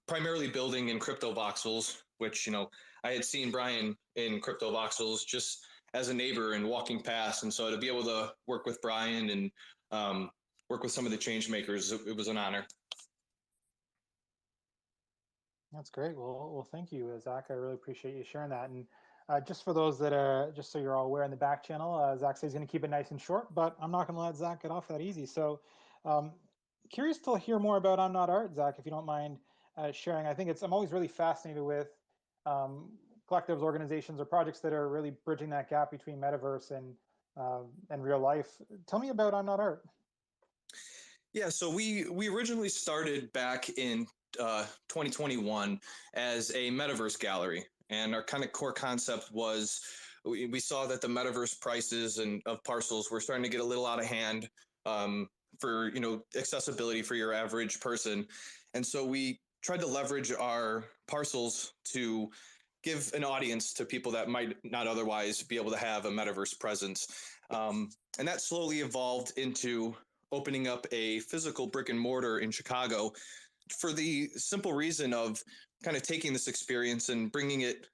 primarily building in crypto voxels, which I had seen Brian in crypto voxels just as a neighbor and walking past, and so to be able to work with Brian and work with some of the change makers, it was an honor. That's great. Well, thank you, Zach. I really appreciate you sharing that. And just for those that just so you're all aware in the back channel, Zach says he's going to keep it nice and short, but I'm not going to let Zach get off that easy. So curious to hear more about I'm Not Art, Zach, if you don't mind sharing. I'm always really fascinated with collectives, organizations, or projects that are really bridging that gap between metaverse and real life. Tell me about I'm Not Art. Yeah, so we originally started back in 2021 as a metaverse gallery, and our kind of core concept was we saw that the metaverse prices and of parcels were starting to get a little out of hand for accessibility for your average person, and so we tried to leverage our parcels to give an audience to people that might not otherwise be able to have a metaverse presence. And that slowly evolved into opening up a physical brick and mortar in Chicago for the simple reason of kind of taking this experience and bringing it,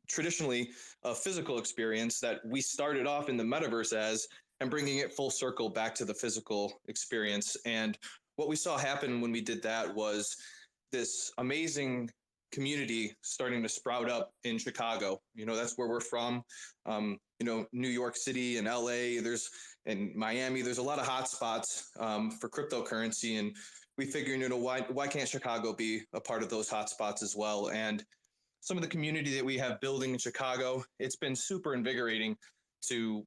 traditionally a physical experience that we started off in the metaverse as, and bringing it full circle back to the physical experience. And what we saw happen when we did that was this amazing community starting to sprout up in Chicago. That's where we're from. New York City and LA, and Miami, there's a lot of hotspots for cryptocurrency. And we figured, why can't Chicago be a part of those hotspots as well? And some of the community that we have building in Chicago, it's been super invigorating to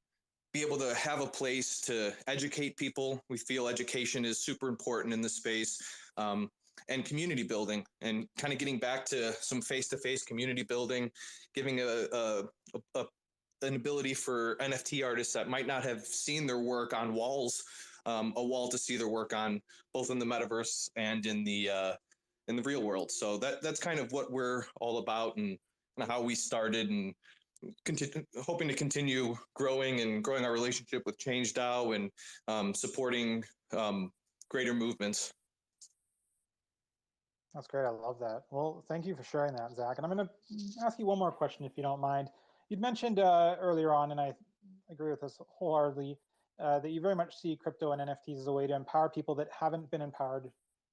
be able to have a place to educate people. We feel education is super important in this space. And community building, and kind of getting back to some face-to-face community building, giving an ability for NFT artists that might not have seen their work on walls, a wall to see their work on, both in the metaverse and in the real world. So that's kind of what we're all about, and how we started, and hoping to continue growing our relationship with ChangeDAO and supporting greater movements. That's great. I love that. Well, thank you for sharing that, Zach. And I'm going to ask you one more question, if you don't mind. You'd mentioned earlier on, and I agree with this wholeheartedly, that you very much see crypto and NFTs as a way to empower people that haven't been empowered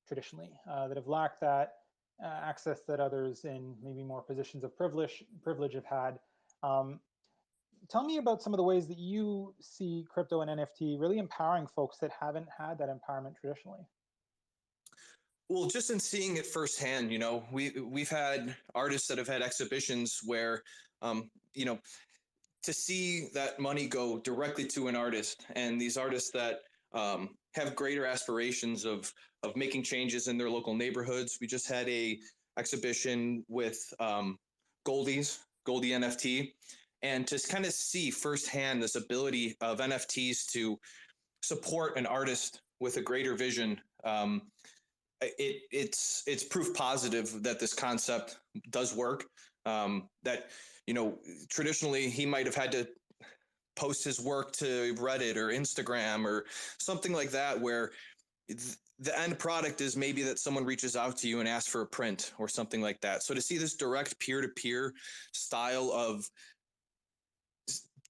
traditionally, that have lacked that access that others in maybe more positions of privilege have had. Tell me about some of the ways that you see crypto and NFT really empowering folks that haven't had that empowerment traditionally. Well, just in seeing it firsthand, we've had artists that have had exhibitions where, you know, to see that money go directly to an artist, and these artists that have greater aspirations of making changes in their local neighborhoods. We just had a exhibition with Goldie NFT, and to kind of see firsthand this ability of NFTs to support an artist with a greater vision. It's proof positive that this concept does work. That traditionally he might have had to post his work to Reddit or Instagram or something like that, where the end product is maybe that someone reaches out to you and asks for a print or something like that. So to see this direct peer-to-peer style of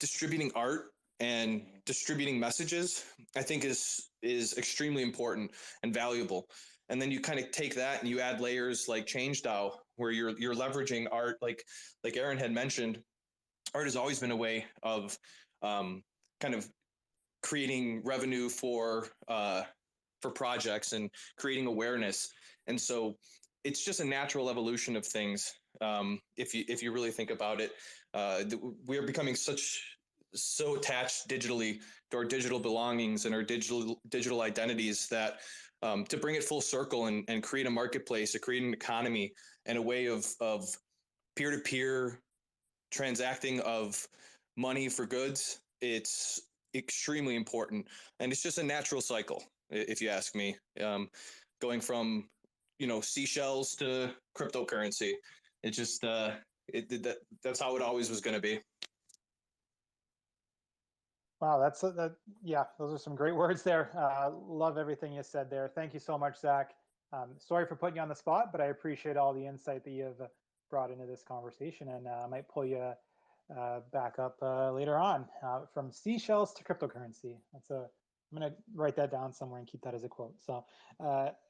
distributing art and distributing messages, I think is extremely important and valuable. And then you kind of take that and you add layers like ChangeDAO, where you're leveraging art, like Aaron had mentioned. Art has always been a way of kind of creating revenue for projects and creating awareness. And so it's just a natural evolution of things. If you really think about it, we are becoming so attached digitally to our digital belongings and our digital identities that to bring it full circle and create a marketplace, to create an economy and a way of peer-to-peer transacting of money for goods, it's extremely important. And it's just a natural cycle, if you ask me, going from seashells to cryptocurrency. It just that's how it always was going to be. Wow, yeah, those are some great words there. Love everything you said there. Thank you so much, Zach. Sorry for putting you on the spot, but I appreciate all the insight that you've brought into this conversation, and I might pull you back up later on. From seashells to cryptocurrency. I'm going to write that down somewhere and keep that as a quote. So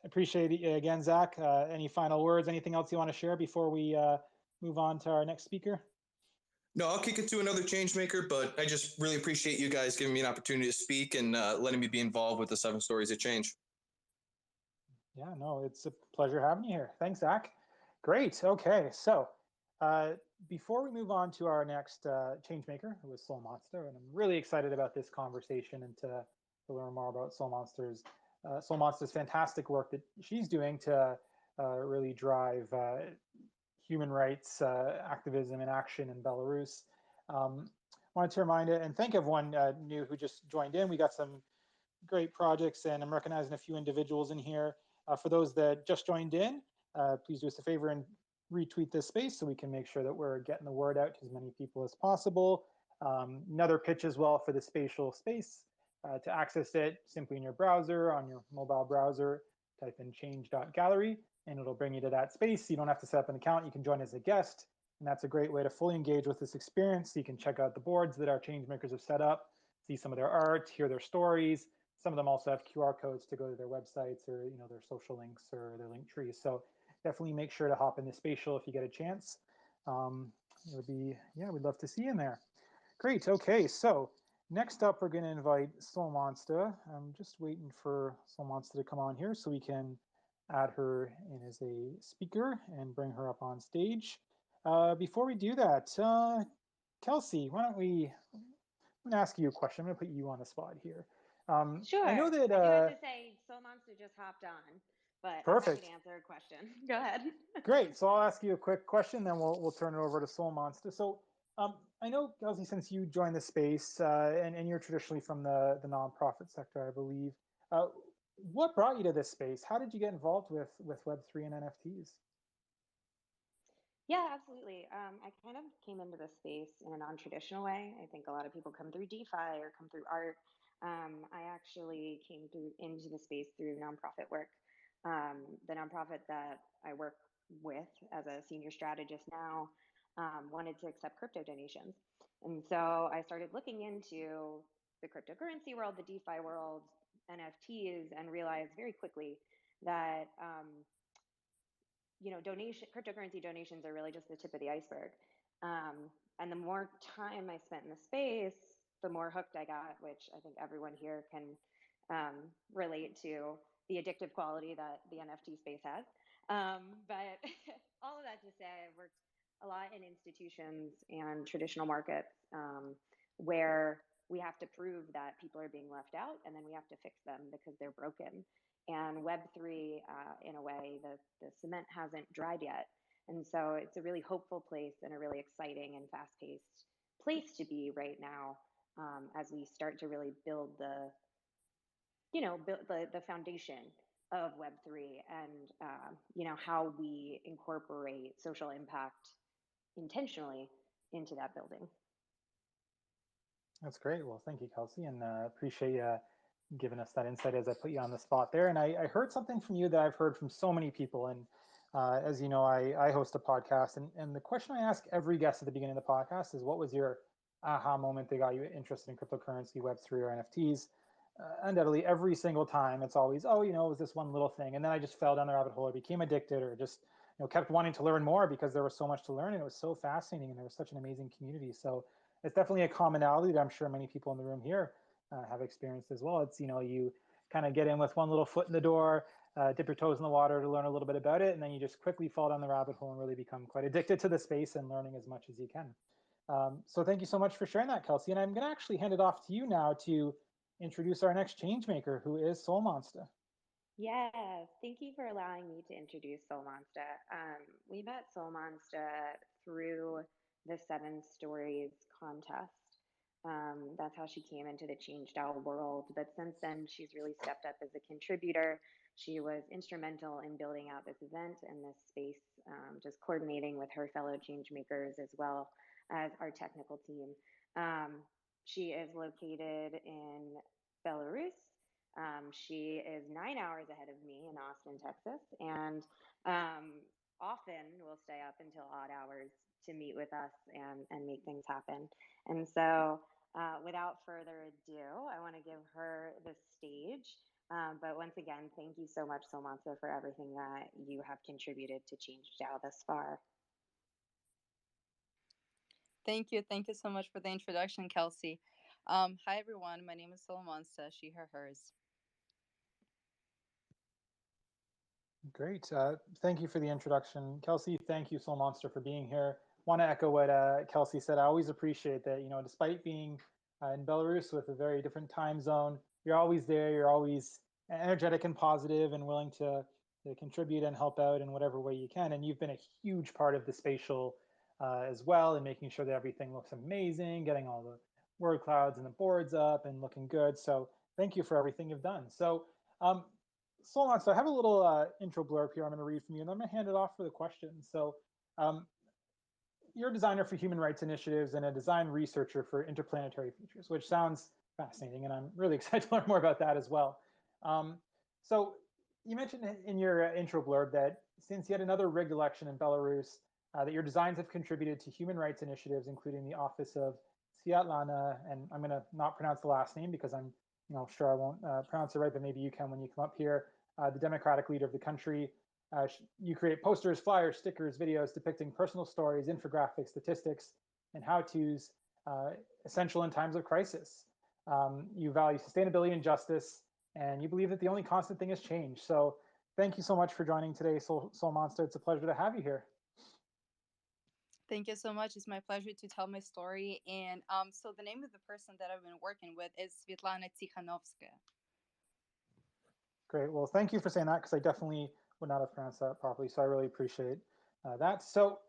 appreciate it again, Zach. Any final words, anything else you want to share before we move on to our next speaker? No, I'll kick it to another change maker, but I just really appreciate you guys giving me an opportunity to speak and letting me be involved with the 7 Stories of Change. Yeah, no, it's a pleasure having you here. Thanks, Zach. Great. Okay, so before we move on to our next change maker, who is Soul Monster, and I'm really excited about this conversation and to learn more about Soul Monster's fantastic work that she's doing to really drive human rights activism and action in Belarus. Wanted to remind it and thank everyone new who just joined in. We got some great projects, and I'm recognizing a few individuals in here. For those that just joined in, please do us a favor and retweet this space so we can make sure that we're getting the word out to as many people as possible. Another pitch as well for the spatial space. To access it, simply in your browser, on your mobile browser, type in change.gallery, and it'll bring you to that space. You don't have to set up an account. You can join as a guest, and that's a great way to fully engage with this experience. So you can check out the boards that our change makers have set up, see some of their art, hear their stories. Some of them also have QR codes to go to their websites or their social links or their link trees. So definitely make sure to hop in the spatial if you get a chance. It would be, yeah, we'd love to see you in there. Great. Okay, so next up, we're going to invite Soul Monster. I'm just waiting for Soul Monster to come on here so we can add her in as a speaker and bring her up on stage. Before we do that, Kelsey, why don't I'm going to ask you a question. I'm going to put you on the spot here. Sure. I know that. I do have to say, Soul Monster just hopped on, but perfect. I'm happy to answer a question. Go ahead. Great. So I'll ask you a quick question, then we'll turn it over to Soul Monster. So I know, Kelsey, since you joined the space and you're traditionally from the nonprofit sector, I believe. What brought you to this space? How did you get involved with Web3 and NFTs? Yeah, absolutely. I kind of came into this space in a non-traditional way. I think a lot of people come through DeFi or come through art. I actually came into the space through nonprofit work. The nonprofit that I work with as a senior strategist now wanted to accept crypto donations. And so I started looking into the cryptocurrency world, the DeFi world, NFTs, and realized very quickly that cryptocurrency donations are really just the tip of the iceberg. And the more time I spent in the space, the more hooked I got, which I think everyone here can relate to. the addictive quality that the NFT space has. But all of that to say, I've worked a lot in institutions and traditional markets where we have to prove that people are being left out, and then we have to fix them because they're broken. And Web3, in a way, the cement hasn't dried yet. And so it's a really hopeful place and a really exciting and fast paced place to be right now, as we start to really build build the foundation of Web3 and, how we incorporate social impact intentionally into that building. That's great. Well, thank you, Kelsey, and appreciate you giving us that insight as I put you on the spot there. And I heard something from you that I've heard from so many people. And as you know, I host a podcast, and the question I ask every guest at the beginning of the podcast is, what was your aha moment that got you interested in cryptocurrency, Web3, or NFTs? Undoubtedly, every single time, it's always, oh, it was this one little thing, and then I just fell down the rabbit hole, or became addicted, or just kept wanting to learn more because there was so much to learn, and it was so fascinating, and there was such an amazing community. So it's definitely a commonality that I'm sure many people in the room here have experienced as well. It's you kind of get in with one little foot in the door, dip your toes in the water to learn a little bit about it, and then you just quickly fall down the rabbit hole and really become quite addicted to the space and learning as much as you can. So thank you so much for sharing that, Kelsey. And I'm going to actually hand it off to you now to introduce our next change maker, who is Soul Monster. Yes, thank you for allowing me to introduce Soul Monster. We met Soul Monster through the Seven Stories contest. That's how she came into the ChangeDAO world. But since then, she's really stepped up as a contributor. She was instrumental in building out this event and this space, just coordinating with her fellow change makers as well as our technical team. She is located in Belarus. She is 9 hours ahead of me in Austin, Texas, and often will stay up until odd hours to meet with us and make things happen. And so, without further ado, I want to give her the stage. But once again, thank you so much, Solmansa, for everything that you have contributed to ChangeDAO thus far. Thank you. Thank you so much for the introduction, Kelsey. Hi, everyone. My name is Solmansa, she, her, hers. Great. Thank you for the introduction, Kelsey. Thank you, Soul Monster, for being here. Want to echo what Kelsey said. I always appreciate that, despite being in Belarus with a very different time zone, you're always there. You're always energetic and positive and willing to contribute and help out in whatever way you can. And you've been a huge part of the spatial as well, and making sure that everything looks amazing, getting all the word clouds and the boards up and looking good. So thank you for everything you've done. So Solon, so I have a little intro blurb here I'm going to read from you, and then I'm going to hand it off for the questions. So you're a designer for human rights initiatives and a design researcher for interplanetary futures, which sounds fascinating, and I'm really excited to learn more about that as well. So you mentioned in your intro blurb that since yet another rigged election in Belarus, that your designs have contributed to human rights initiatives, including the Office of Sviatlana, and I'm going to not pronounce the last name because I'm sure I won't pronounce it right, but maybe you can when you come up here, the Democratic leader of the country. You create posters, flyers, stickers, videos depicting personal stories, infographics, statistics, and how-tos essential in times of crisis. You value sustainability and justice, and you believe that the only constant thing is change. So thank you so much for joining today, Soul Monster. It's a pleasure to have you here. Thank you so much. It's my pleasure to tell my story. And so the name of the person that I've been working with is Svetlana Tikhanovskaya. Great. Well, thank you for saying that, because I definitely would not have pronounced that properly. So I really appreciate that. So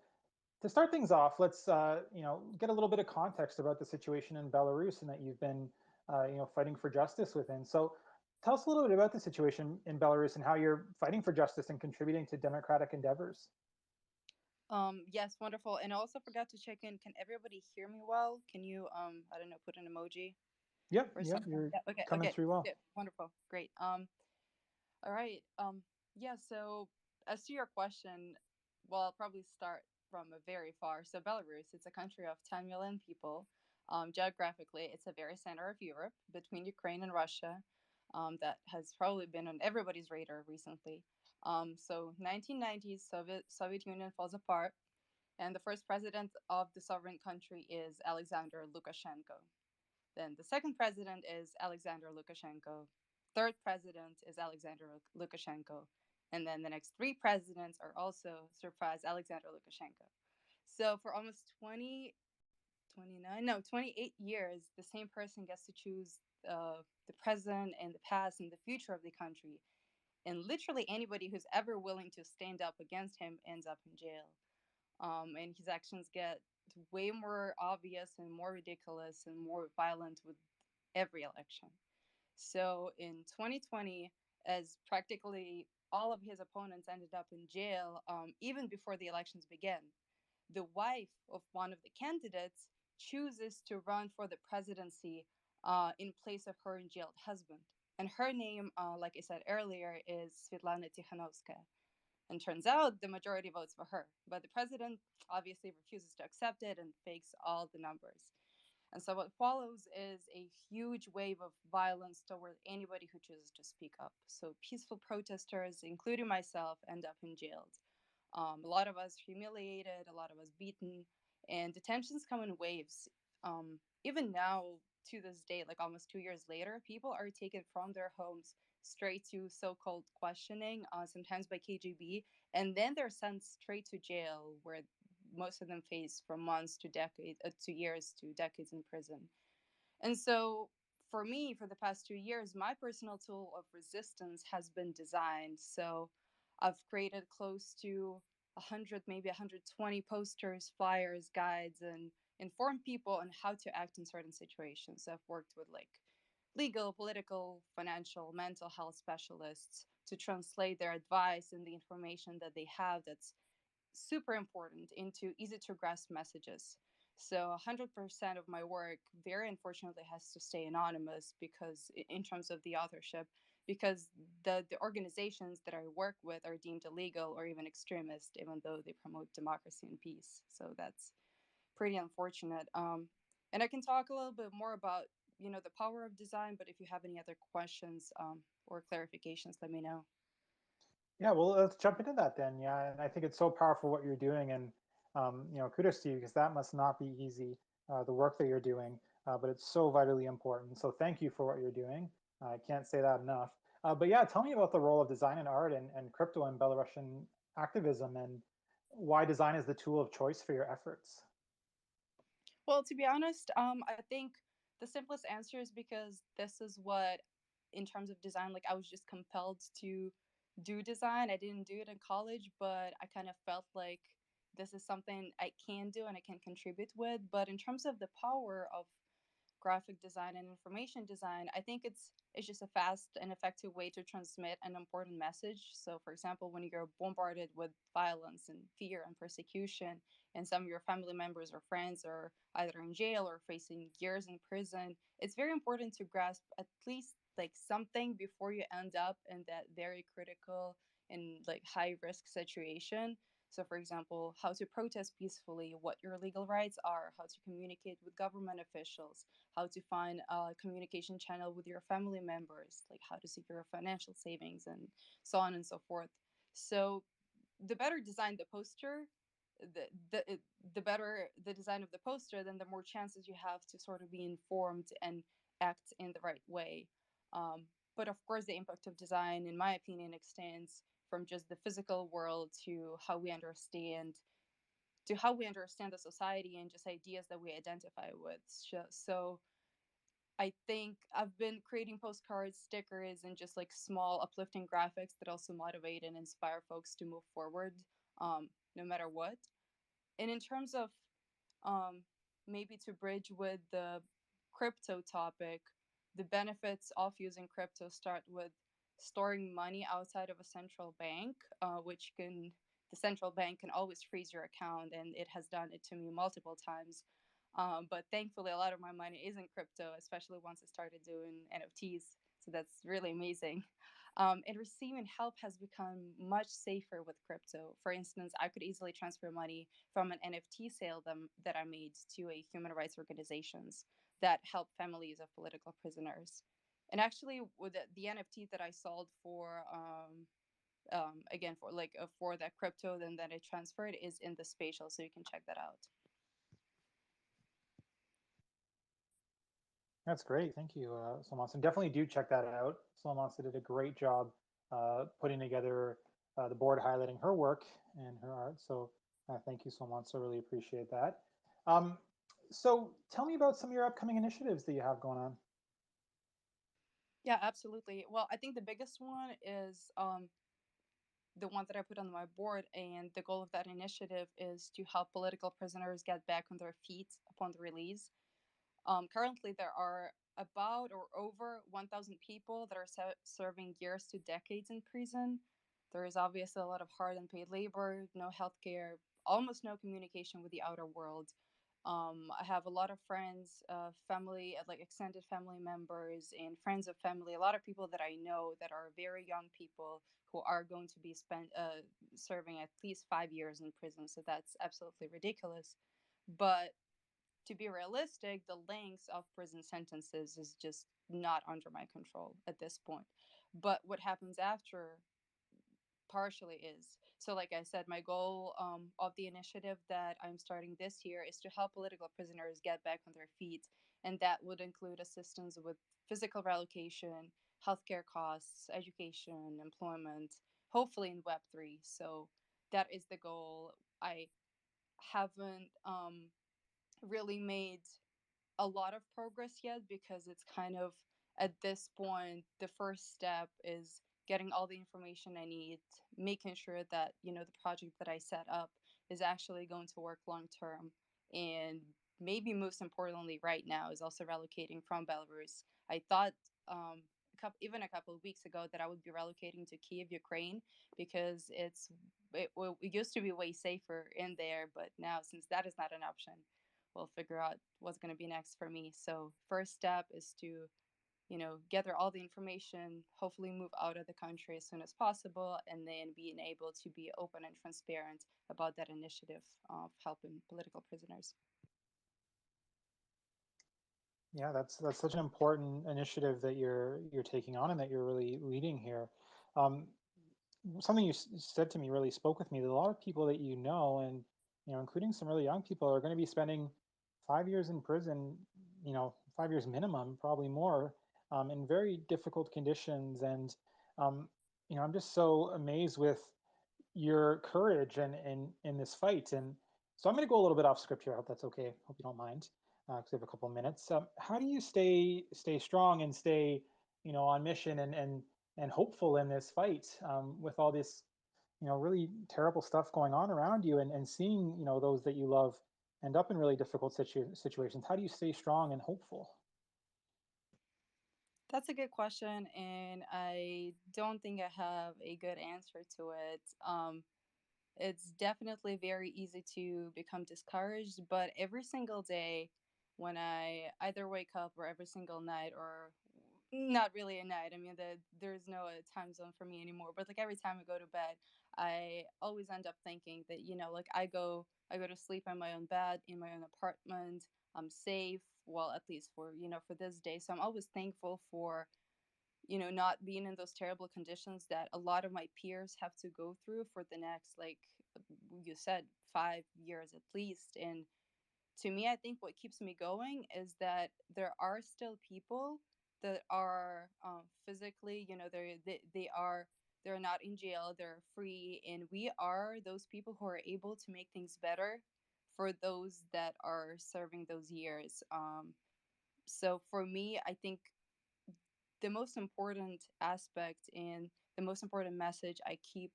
to start things off, let's get a little bit of context about the situation in Belarus and that you've been fighting for justice within. So tell us a little bit about the situation in Belarus and how you're fighting for justice and contributing to democratic endeavors. Yes, wonderful. And I also forgot to check in. Can everybody hear me well? Can you I don't know, put an emoji? Yep, you're coming through well. Yeah, wonderful. Great. All right. Yeah, so as to your question, well, I'll probably start from a very far. So Belarus, it's a country of 10 million people. Geographically, it's a very center of Europe between Ukraine and Russia. That has probably been on everybody's radar recently. So 1990s, Soviet Union falls apart, and the first president of the sovereign country is Alexander Lukashenko. Then the second president is Alexander Lukashenko. third president is Alexander Lukashenko. And then the next three presidents are also surpass Alexander Lukashenko. So for almost 28 years, the same person gets to choose the present and the past and the future of the country. And literally anybody who's ever willing to stand up against him ends up in jail. And his actions get way more obvious and more ridiculous and more violent with every election. So in 2020, as practically all of his opponents ended up in jail, even before the elections began, the wife of one of the candidates chooses to run for the presidency in place of her jailed husband. And her name, like I said earlier, is Svetlana Tikhanovskaya. And turns out the majority votes for her. But the president obviously refuses to accept it and fakes all the numbers. And so what follows is a huge wave of violence toward anybody who chooses to speak up. So peaceful protesters, including myself, end up in jails. A lot of us humiliated, a lot of us beaten, and detentions come in waves. Even now, to this day, like almost 2 years later, people are taken from their homes straight to so-called questioning, sometimes by KGB, and then they're sent straight to jail, where most of them face from months to decades, to years to decades in prison. And so for me, for the past 2 years, my personal tool of resistance has been designed. So I've created close to 100, maybe 120 posters, flyers, guides, and inform people on how to act in certain situations. So I've worked with like legal, political, financial, mental health specialists to translate their advice and the information that they have that's super important into easy to grasp messages. So 100% of my work, very unfortunately, has to stay anonymous because, in terms of the authorship, because the organizations that I work with are deemed illegal or even extremist, even though they promote democracy and peace. So that's pretty unfortunate. And I can talk a little bit more about the power of design, but if you have any other questions or clarifications, let me know. Yeah, well, let's jump into that then. Yeah, and I think it's so powerful what you're doing, and kudos to you because that must not be easy, the work that you're doing, but it's so vitally important. So thank you for what you're doing. I can't say that enough. But yeah, tell me about the role of design and art and crypto and Belarusian activism, and why design is the tool of choice for your efforts. Well, to be honest, I think the simplest answer is because this is what, in terms of design, like I was just compelled to do design. I didn't do it in college, but I kind of felt like this is something I can do and I can contribute with. But in terms of the power of graphic design and information design, I think it's just a fast and effective way to transmit an important message. So for example, when you're bombarded with violence and fear and persecution, and some of your family members or friends are either in jail or facing years in prison, it's very important to grasp at least like something before you end up in that very critical and like high risk situation. So, for example, how to protest peacefully, what your legal rights are, how to communicate with government officials, how to find a communication channel with your family members, like how to secure financial savings, and so on and so forth. So, the better design the poster, the, the the better the design of the poster, then the more chances you have to sort of be informed and act in the right way. But of course, the impact of design, in my opinion, extends from just the physical world to how we understand the society and just ideas that we identify with. So I think I've been creating postcards, stickers, and just like small uplifting graphics that also motivate and inspire folks to move forward, no matter what. And in terms of um, maybe to bridge with the crypto topic, the benefits of using crypto start with storing money outside of a central bank, which can the central bank can always freeze your account, and it has done it to me multiple times. But thankfully, a lot of my money is in crypto, especially once I started doing NFTs. So that's really amazing. And receiving help has become much safer with crypto. For instance, I could easily transfer money from an NFT sale that I made to a human rights organizations that help families of political prisoners. And actually, with the NFT that I sold for, again for that crypto, then that I transferred is in the spatial, so you can check that out. That's great. Thank you, Solmonsa. And definitely do check that out. Solmonsa did a great job putting together the board, highlighting her work and her art. So thank you, Solmonsa. Really appreciate that. So tell me about some of your upcoming initiatives that you have going on. Yeah, absolutely. Well, I think the biggest one is the one that I put on my board, and the goal of that initiative is to help political prisoners get back on their feet upon the release. Currently, there are about or over 1,000 people that are serving years to decades in prison. There is obviously a lot of hard and paid labor, no healthcare, almost no communication with the outer world. I have a lot of friends, family, like extended family members, and friends of family. A lot of people that I know that are very young people who are going to be serving at least 5 years in prison. So that's absolutely ridiculous. But to be realistic, the lengths of prison sentences is just not under my control at this point. But what happens after partially is. So, like I said, my goal of the initiative that I'm starting this year is to help political prisoners get back on their feet. And that would include assistance with physical relocation, healthcare costs, education, employment, hopefully in Web3. So, that is the goal. I haven't really made a lot of progress yet because it's kind of at this point the first step is getting all the information I need, making sure that the project that I set up is actually going to work long term, and maybe most importantly right now is also relocating from Belarus. I thought even a couple of weeks ago that I would be relocating to Kiev, Ukraine, because it used to be way safer in there, but now since that is not an option, we'll figure out what's going to be next for me. So first step is to gather all the information, hopefully move out of the country as soon as possible, and then being able to be open and transparent about that initiative of helping political prisoners. Yeah, that's such an important initiative that you're taking on and that you're really leading here. Um, Something you said to me really spoke with me. That a lot of people that you know, and including some really young people, are going to be spending 5 years in prison. 5 years minimum, probably more, in very difficult conditions. And um, I'm just so amazed with your courage and in this fight. And so I'm going to go a little bit off script here. I hope that's okay. Hope you don't mind, because we have a couple of minutes. How do you stay strong and stay, on mission and hopeful in this fight, with all this, really terrible stuff going on around you, and seeing, those that you love end up in really difficult situations? How do you stay strong and hopeful? That's a good question, and I don't think I have a good answer to it. It's definitely very easy to become discouraged, but every single day when I either wake up or every single night, or not really a night, I mean, there's no time zone for me anymore, but like every time I go to bed, I always end up thinking that, like I go to sleep in my own bed, in my own apartment. I'm safe, well, at least for this day. So I'm always thankful for not being in those terrible conditions that a lot of my peers have to go through for the next, like you said, 5 years at least. And to me, I think what keeps me going is that there are still people that are physically, they're not in jail, they're free, and we are those people who are able to make things better for those that are serving those years. So for me, I think the most important aspect and the most important message I keep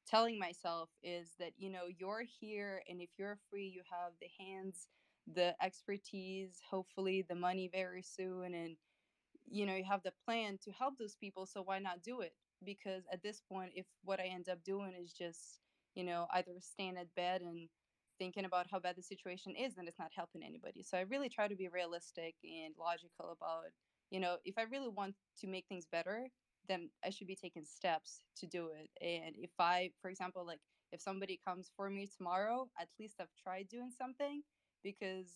telling myself is that you're here, and if you're free, you have the hands, the expertise, hopefully the money very soon, and you have the plan to help those people, so why not do it? Because at this point, if what I end up doing is just either staying at bed and thinking about how bad the situation is, then it's not helping anybody. So I really try to be realistic and logical about if I really want to make things better, then I should be taking steps to do it. And if I, for example, like if somebody comes for me tomorrow, at least I've tried doing something. Because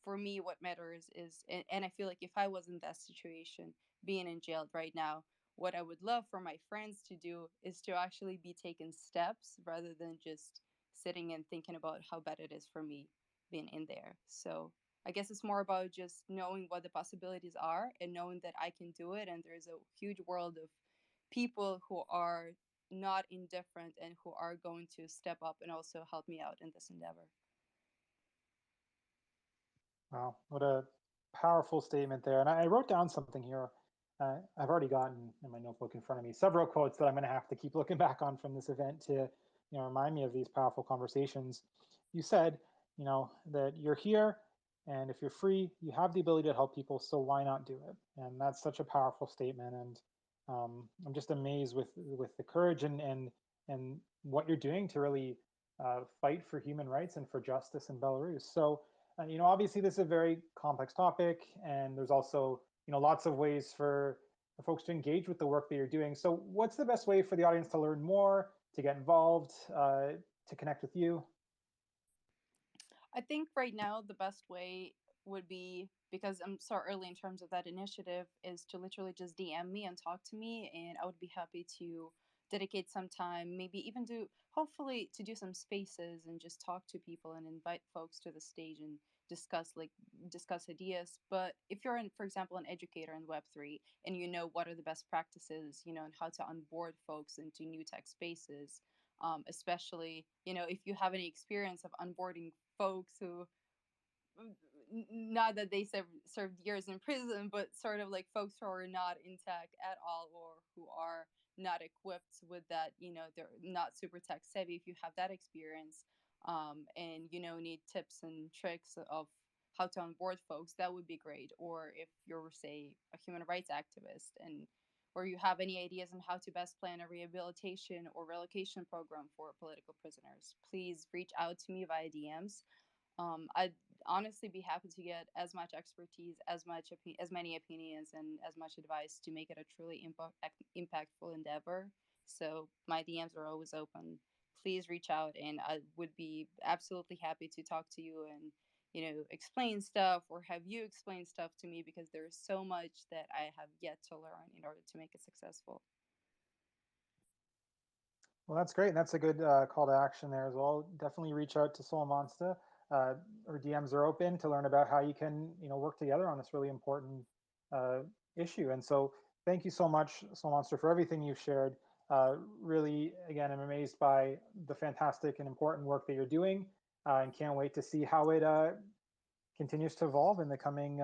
for me, what matters is, and I feel like if I was in that situation, being in jail right now, what I would love for my friends to do is to actually be taking steps rather than just sitting and thinking about how bad it is for me being in there. So I guess it's more about just knowing what the possibilities are and knowing that I can do it. And there's a huge world of people who are not indifferent and who are going to step up and also help me out in this endeavor. Wow, what a powerful statement there. And I wrote down something here. I've already gotten in my notebook in front of me several quotes that I'm going to have to keep looking back on from this event to, remind me of these powerful conversations. You said, that you're here, and if you're free, you have the ability to help people. So why not do it? And that's such a powerful statement. And I'm just amazed with the courage and what you're doing to really fight for human rights and for justice in Belarus. So obviously this is a very complex topic, and there's also, lots of ways for folks to engage with the work that you're doing. So what's the best way for the audience to learn more, to get involved, to connect with you? I think right now the best way would be, because I'm so early in terms of that initiative, is to literally just DM me and talk to me, and I would be happy to dedicate some time, maybe even hopefully to do some spaces and just talk to people and invite folks to the stage and discuss ideas. But if you're for example, an educator in Web3, and you know what are the best practices, and how to onboard folks into new tech spaces, especially if you have any experience of onboarding folks who, not that they served years in prison, but sort of like folks who are not in tech at all, or who are not equipped with that, they're not super tech savvy. If you have that experience, and need tips and tricks of how to onboard folks, that would be great. Or if you're, say, a human rights activist, and or you have any ideas on how to best plan a rehabilitation or relocation program for political prisoners, please reach out to me via DMs. I'd honestly be happy to get as much expertise, as many opinions, and as much advice to make it a truly impactful endeavor. So my DMs are always open. Please reach out, and I would be absolutely happy to talk to you and explain stuff, or have you explain stuff to me, because there is so much that I have yet to learn in order to make it successful. Well, that's great. That's a good call to action there as well. Definitely reach out to Sol Monsta. Our DMs are open to learn about how you can, work together on this really important issue. And so, thank you so much, Sol Monster, for everything you've shared. Really, again, I'm amazed by the fantastic and important work that you're doing, and can't wait to see how it continues to evolve in the coming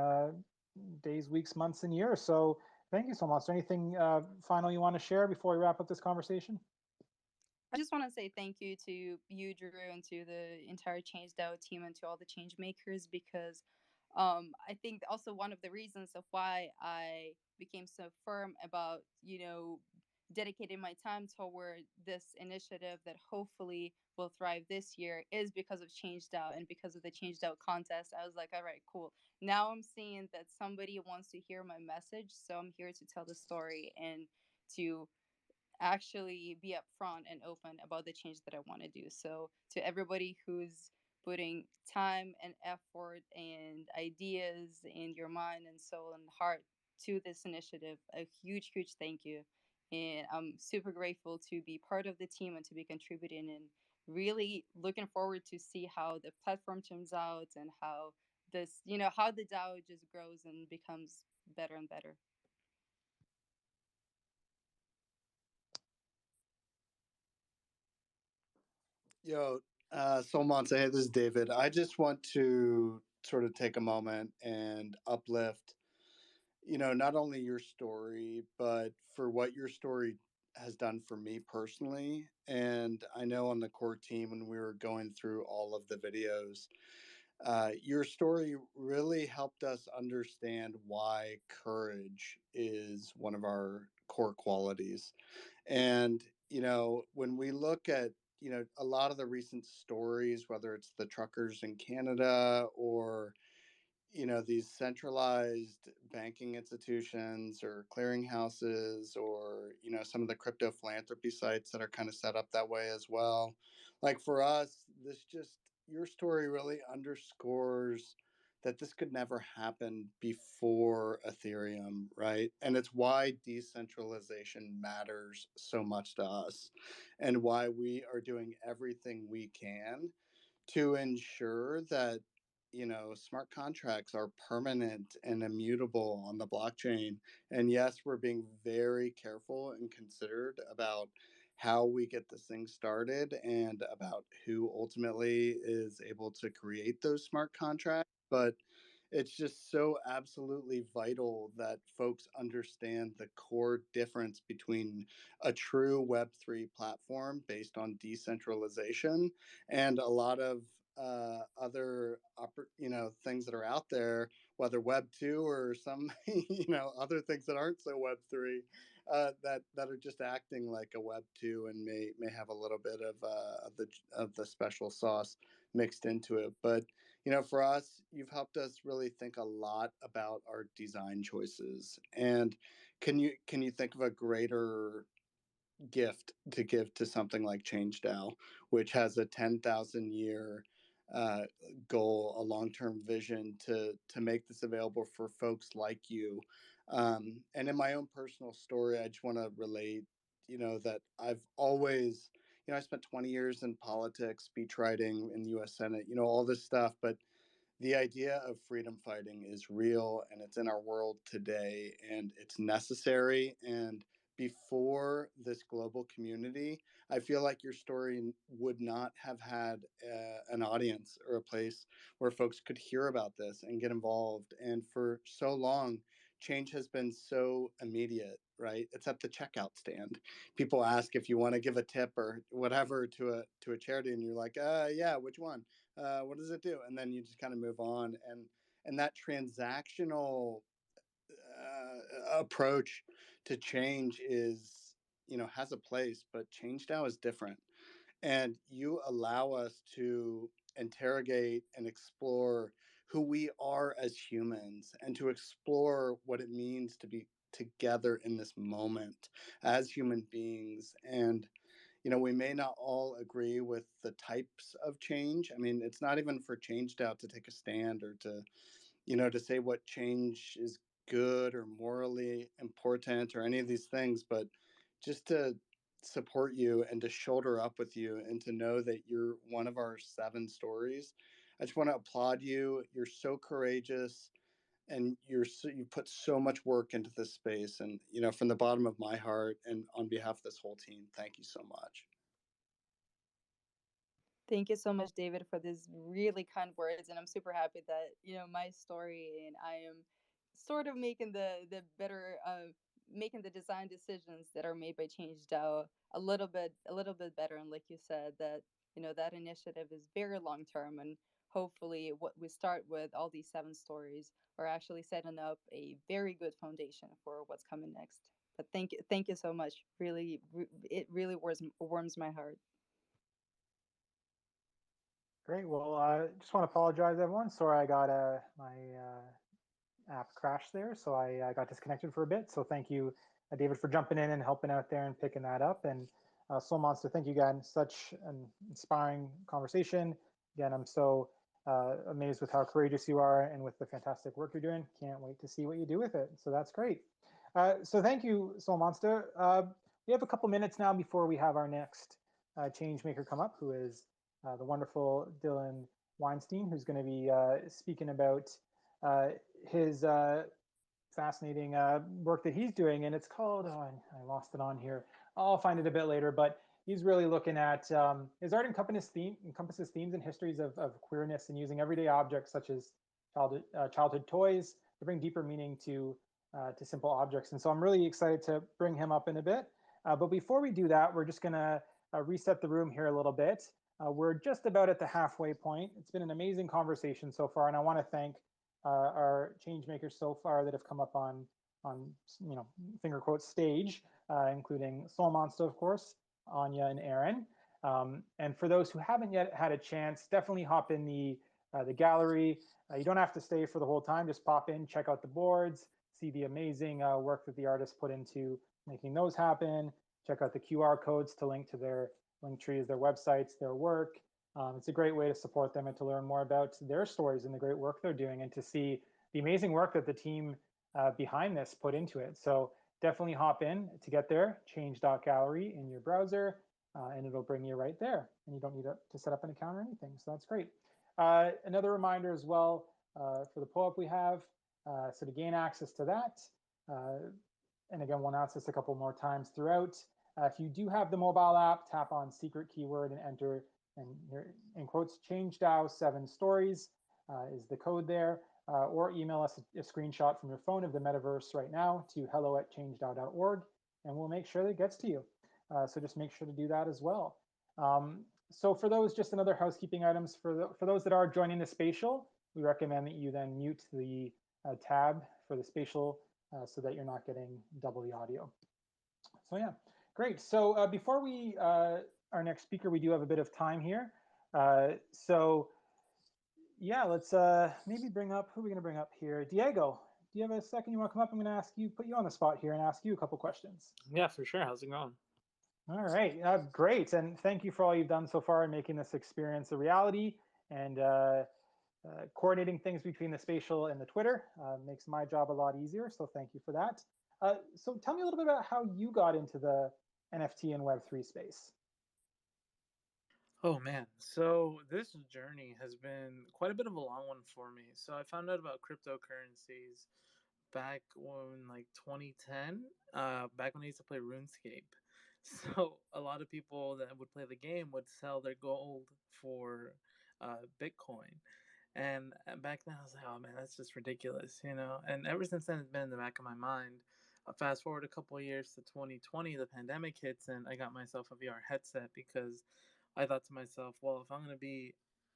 days, weeks, months, and years. So, thank you so much. Anything final you want to share before we wrap up this conversation? I just want to say thank you to you, Drew, and to the entire ChangeDAO team, and to all the change makers, because I think also one of the reasons of why I became so firm about, dedicating my time toward this initiative that hopefully will thrive this year, is because of ChangeDAO and because of the ChangeDAO contest. I was like, all right, cool. Now I'm seeing that somebody wants to hear my message, so I'm here to tell the story and to actually be upfront and open about the change that I want to do. So, to everybody who's putting time and effort and ideas in your mind and soul and heart to this initiative, a huge, huge thank you. And I'm super grateful to be part of the team and to be contributing, and really looking forward to see how the platform turns out, and how how the DAO just grows and becomes better and better. Yo, Solmon, say, hey, this is David. I just want to sort of take a moment and uplift, not only your story, but for what your story has done for me personally. And I know on the core team, when we were going through all of the videos, your story really helped us understand why courage is one of our core qualities. And, when we look at, a lot of the recent stories, whether it's the truckers in Canada, or these centralized banking institutions or clearinghouses, or some of the crypto philanthropy sites that are kind of set up that way as well. Like, for us, this just, your story really underscores that this could never happen before Ethereum, right? And it's why decentralization matters so much to us, and why we are doing everything we can to ensure that smart contracts are permanent and immutable on the blockchain. And yes, we're being very careful and considered about how we get this thing started and about who ultimately is able to create those smart contracts. But it's just so absolutely vital that folks understand the core difference between a true Web3 platform based on decentralization and a lot of other things that are out there, whether Web 2 or some other things that aren't so Web 3, that are just acting like a Web 2 and may have a little bit of the special sauce mixed into it. But for us, you've helped us really think a lot about our design choices. And can you think of a greater gift to give to something like ChangeDAO, which has a 10,000 year uh, goal, a long-term vision to make this available for folks like you. And in my own personal story, I just want to relate, that I've always, I spent 20 years in politics, speech writing in the U.S. Senate, all this stuff, but the idea of freedom fighting is real and it's in our world today and it's necessary. And before this global community, I feel like your story would not have had an audience or a place where folks could hear about this and get involved. And for so long, change has been so immediate, right? It's at the checkout stand. People ask if you want to give a tip or whatever to a charity, and you're like, yeah, which one? What does it do? And then you just kind of move on. And that transactional approach to change is, has a place, but change now is different. And you allow us to interrogate and explore who we are as humans and to explore what it means to be together in this moment as human beings. And we may not all agree with the types of change. I mean, it's not even for ChangeDAO to take a stand or to say what change is good or morally important or any of these things, but just to support you and to shoulder up with you and to know that you're one of our 7 stories. I just want to applaud you. You're so courageous and you put so much work into this space. And, from the bottom of my heart and on behalf of this whole team, thank you so much. Thank you so much, David, for these really kind words, and I'm super happy that my story and I am sort of making the better making the design decisions that are made by ChangeDAO a little bit better. And like you said, that that initiative is very long term, and hopefully, what we start with all these 7 stories are actually setting up a very good foundation for what's coming next. But thank you so much. Really, it really warms my heart. Great. Well, I just want to apologize, everyone. Sorry, I got my app crashed there, so I got disconnected for a bit. So thank you, David, for jumping in and helping out there and picking that up. And Soul Monster, thank you again. Such an inspiring conversation. Again, I'm so amazed with how courageous you are and with the fantastic work you're doing. Can't wait to see what you do with it. So that's great. So thank you, Soul Monster. We have a couple minutes now before we have our next change maker come up, who is the wonderful Dylan Weinstein, who's going to be speaking about his fascinating work that he's doing. And it's called, oh, I lost it on here. I'll find it a bit later, but he's really looking at, his art encompasses themes and histories of queerness and using everyday objects such as childhood toys to bring deeper meaning to simple objects. And so I'm really excited to bring him up in a bit. But before we do that, we're just going to reset the room here a little bit. We're just about at the halfway point. It's been an amazing conversation so far, and I want to thank our change makers so far that have come up on finger quotes stage, including Soul Monster, of course, Anya and Aaron. And for those who haven't yet had a chance, definitely hop in the gallery. You don't have to stay for the whole time. Just pop in, check out the boards, see the amazing work that the artists put into making those happen. Check out the QR codes to link to their link trees, their websites, their work. It's a great way to support them and to learn more about their stories and the great work they're doing and to see the amazing work that the team behind this put into it. So definitely hop in to get there, change.gallery in your browser, and it'll bring you right there. And you don't need to set up an account or anything. So that's great. Another reminder as well for the pull-up we have. So to gain access to that, and again, we'll announce this a couple more times throughout. If you do have the mobile app, tap on secret keyword and enter, and here in quotes, ChangeDAO 7 stories is the code there. Or email us a screenshot from your phone of the metaverse right now to hello@changedao.org, and we'll make sure that it gets to you. So just make sure to do that as well. So for those, just another housekeeping items, for those that are joining the spatial, we recommend that you then mute the tab for the spatial so that you're not getting double the audio. So yeah, great. So before we, our next speaker, we do have a bit of time here. So yeah, let's maybe bring up, who are we gonna bring up here? Diego, do you have a second you wanna come up? I'm gonna ask you, put you on the spot here and ask you a couple questions. Yeah, for sure. How's it going? All right, great. And thank you for all you've done so far in making this experience a reality, and coordinating things between the spatial and the Twitter makes my job a lot easier. So thank you for that. So tell me a little bit about how you got into the NFT and Web3 space. Oh man, so this journey has been quite a bit of a long one for me. So I found out about cryptocurrencies back when like 2010, back when I used to play RuneScape. So a lot of people that would play the game would sell their gold for Bitcoin. And back then I was like, oh man, that's just ridiculous, you know? And ever since then, it's been in the back of my mind. Fast forward a couple of years to 2020, the pandemic hits, and I got myself a VR headset because I thought to myself, well, if I'm going to be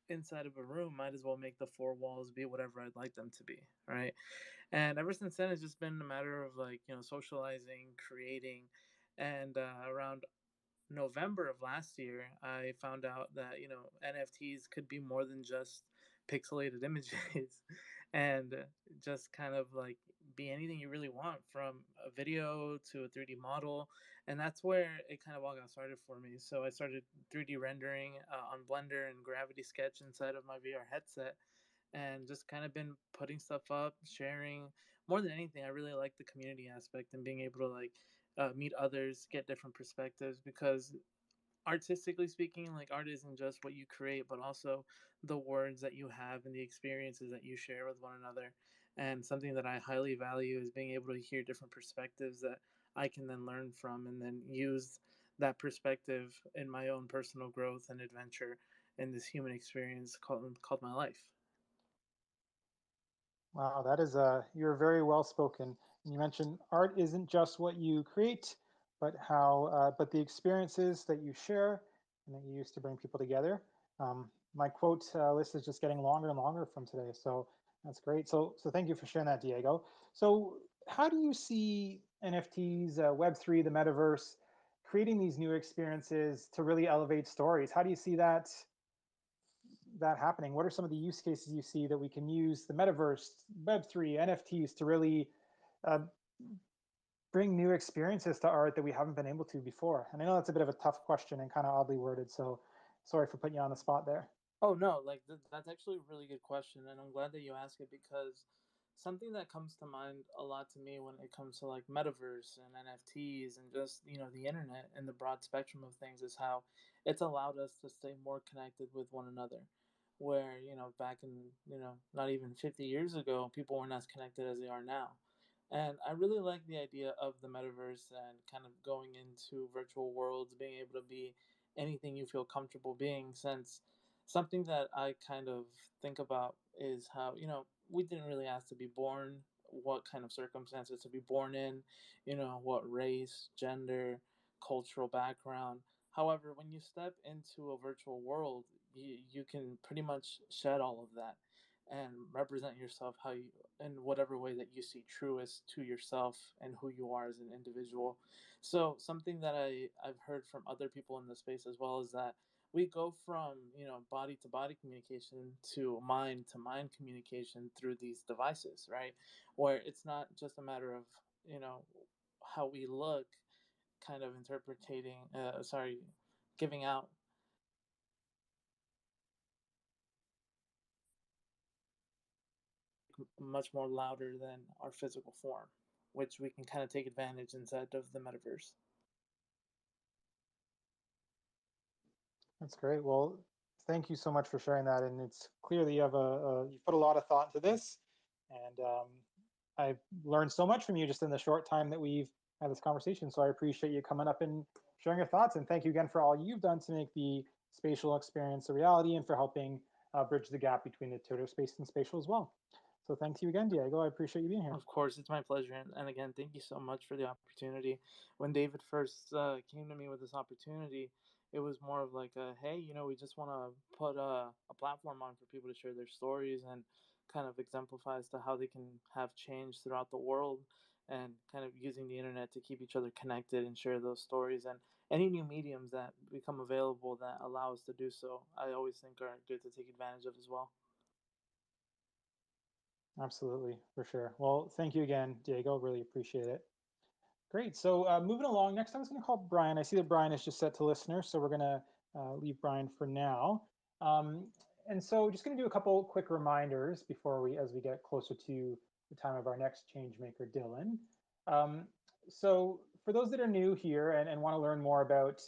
inside of a room, might as well make the four walls be whatever I'd like them to be, right? And ever since then, it's just been a matter of like, you know, socializing, creating. And around November of last year, I found out that, you know, NFTs could be more than just pixelated images and just kind of like be anything you really want, from a video to a 3D model. And that's where it kind of all got started for me. So I started 3D rendering on Blender and Gravity Sketch inside of my VR headset, and just kind of been putting stuff up, sharing. More than anything, I really like the community aspect and being able to like meet others, get different perspectives, because artistically speaking, like art isn't just what you create, but also the words that you have and the experiences that you share with one another. And something that I highly value is being able to hear different perspectives that I can then learn from and then use that perspective in my own personal growth and adventure in this human experience called my life. Wow, that is you're very well spoken. And you mentioned art isn't just what you create, but but the experiences that you share and that you use to bring people together. My quote list is just getting longer and longer from today, so that's great. So thank you for sharing that, Diego. So how do you see NFTs, Web3, the metaverse, creating these new experiences to really elevate stories? How do you see that happening? What are some of the use cases you see that we can use the metaverse, Web3, NFTs to really uh, bring new experiences to art that we haven't been able to before? And I know that's a bit of a tough question and kind of oddly worded, so sorry for putting you on the spot there. Oh no, like that's actually a really good question, and I'm glad that you asked it, because something that comes to mind a lot to me when it comes to like metaverse and NFTs and just, you know, the internet and the broad spectrum of things is how it's allowed us to stay more connected with one another. Where, you know, back in, you know, not even 50 years ago, people weren't as connected as they are now. And I really like the idea of the metaverse and kind of going into virtual worlds, being able to be anything you feel comfortable being, since something that I kind of think about is how, you know, we didn't really ask to be born, what kind of circumstances to be born in, you know, what race, gender, cultural background. However, when you step into a virtual world, you can pretty much shed all of that and represent yourself how you, in whatever way that you see truest to yourself and who you are as an individual. So something that I've heard from other people in the space as well is that we go from, you know, body to body communication to mind communication through these devices, right? Where it's not just a matter of, you know, how we look, kind of interpreting, giving out much more louder than our physical form, which we can kind of take advantage inside of the metaverse. That's great. Well, Thank you so much for sharing that. And it's clear that you have you put a lot of thought into this. And I've learned so much from you just in the short time that we've had this conversation. So I appreciate you coming up and sharing your thoughts. And thank you again for all you've done to make the spatial experience a reality and for helping bridge the gap between the Toto space and spatial as well. So thanks you again, Diego. I appreciate you being here. Of course, it's my pleasure. And again, thank you so much for the opportunity. When David first came to me with this opportunity, it was more of like, hey, we just want to put a platform on for people to share their stories and kind of exemplify as to how they can have change throughout the world and kind of using the internet to keep each other connected and share those stories and any new mediums that become available that allow us to do so, I always think are good to take advantage of as well. Absolutely, for sure. Well, thank you again, Diego. Really appreciate it. Great. So moving along, next I was going to call Brian. I see that Brian is just set to listener, so we're going to leave Brian for now. And so just going to do a couple quick reminders as we get closer to the time of our next changemaker, Dylan. So for those that are new here and want to learn more about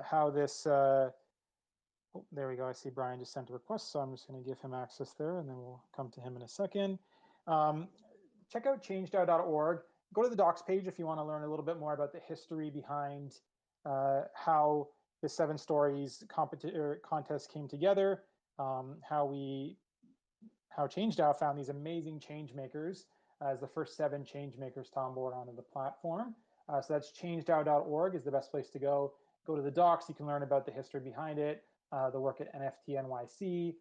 how this, oh, there we go. I see Brian just sent a request, so I'm just going to give him access there, and then we'll come to him in a second. Check out ChangeDAO.org. Go to the docs page if you want to learn a little bit more about the history behind how the 7 Stories contest came together, how ChangeDAO found these amazing change makers as the first 7 change makers to onboard onto the platform. So that's ChangeDAO.org is the best place to go. Go to the docs. You can learn about the history behind it, the work at NFT NYC,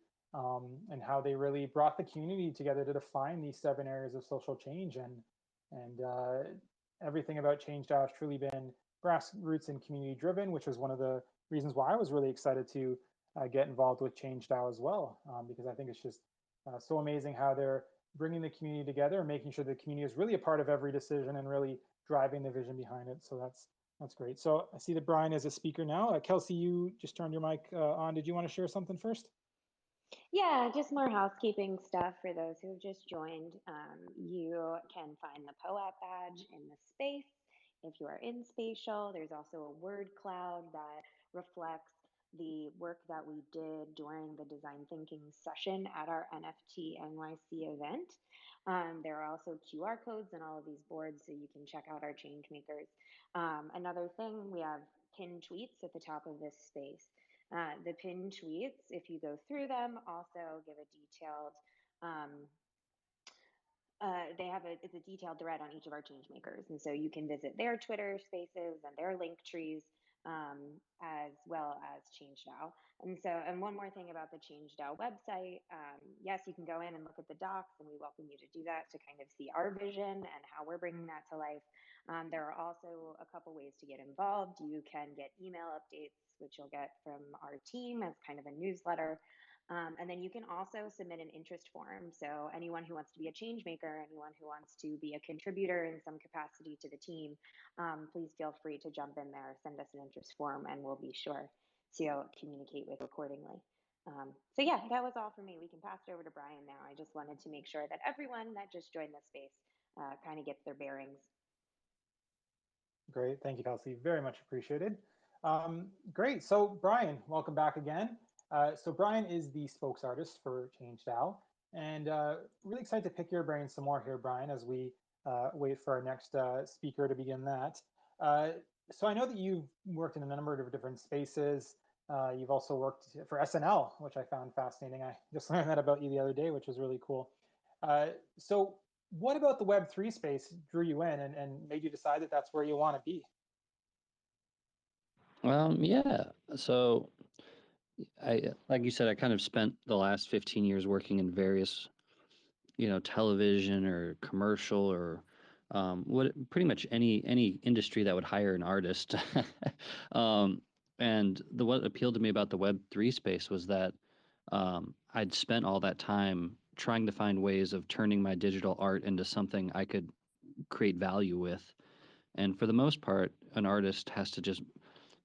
and how they really brought the community together to define these 7 areas of social change. And everything about ChangeDAO has truly been grassroots and community driven, which was one of the reasons why I was really excited to get involved with ChangeDAO as well, because I think it's just so amazing how they're bringing the community together and making sure the community is really a part of every decision and really driving the vision behind it. So that's great. So I see that Brian is a speaker now. Kelsey, you just turned your mic on. Did you want to share something first? Yeah, just more housekeeping stuff for those who have just joined. You can find the POAP badge in the space. If you are in Spatial, there's also a word cloud that reflects the work that we did during the design thinking session at our NFT NYC event. There are also QR codes in all of these boards so you can check out our change makers. Another thing, we have pinned tweets at the top of this space. The pinned tweets, if you go through them, also give a detailed, it's a detailed thread on each of our change makers. And so you can visit their Twitter spaces and their link trees, as well as ChangeDAO. And one more thing about the ChangeDAO website. Yes, you can go in and look at the docs, and we welcome you to do that to kind of see our vision and how we're bringing that to life. There are also a couple ways to get involved. You can get email updates, which you'll get from our team as kind of a newsletter. And then you can also submit an interest form. So anyone who wants to be a change maker, anyone who wants to be a contributor in some capacity to the team, please feel free to jump in there, send us an interest form, and we'll be sure to communicate with accordingly. So yeah, that was all for me. We can pass it over to Brian now. I just wanted to make sure that everyone that just joined this space kind of gets their bearings. Great, thank you, Kelsey. Very much appreciated. Great, so Brian, welcome back again. So Brian is the spokes artist for ChangeDAO, and really excited to pick your brain some more here, Brian, as we wait for our next speaker to begin that. So I know that you've worked in a number of different spaces. You've also worked for SNL, which I found fascinating. I just learned that about you the other day, which was really cool. So what about the Web3 space drew you in and made you decide that that's where you want to be? Yeah. So like you said, I kind of spent the last 15 years working in various, television or commercial or pretty much any industry that would hire an artist. And what appealed to me about the Web3 space was that I'd spent all that time trying to find ways of turning my digital art into something I could create value with. And for the most part, an artist has to just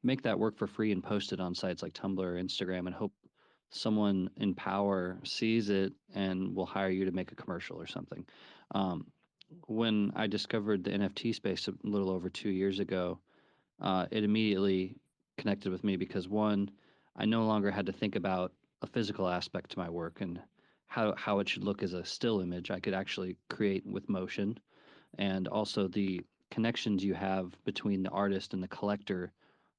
make that work for free and post it on sites like Tumblr or Instagram and hope someone in power sees it and will hire you to make a commercial or something. When I discovered the NFT space a little over 2 years ago, it immediately connected with me because one, I no longer had to think about a physical aspect to my work and how it should look as a still image. I could actually create with motion, and also the connections you have between the artist and the collector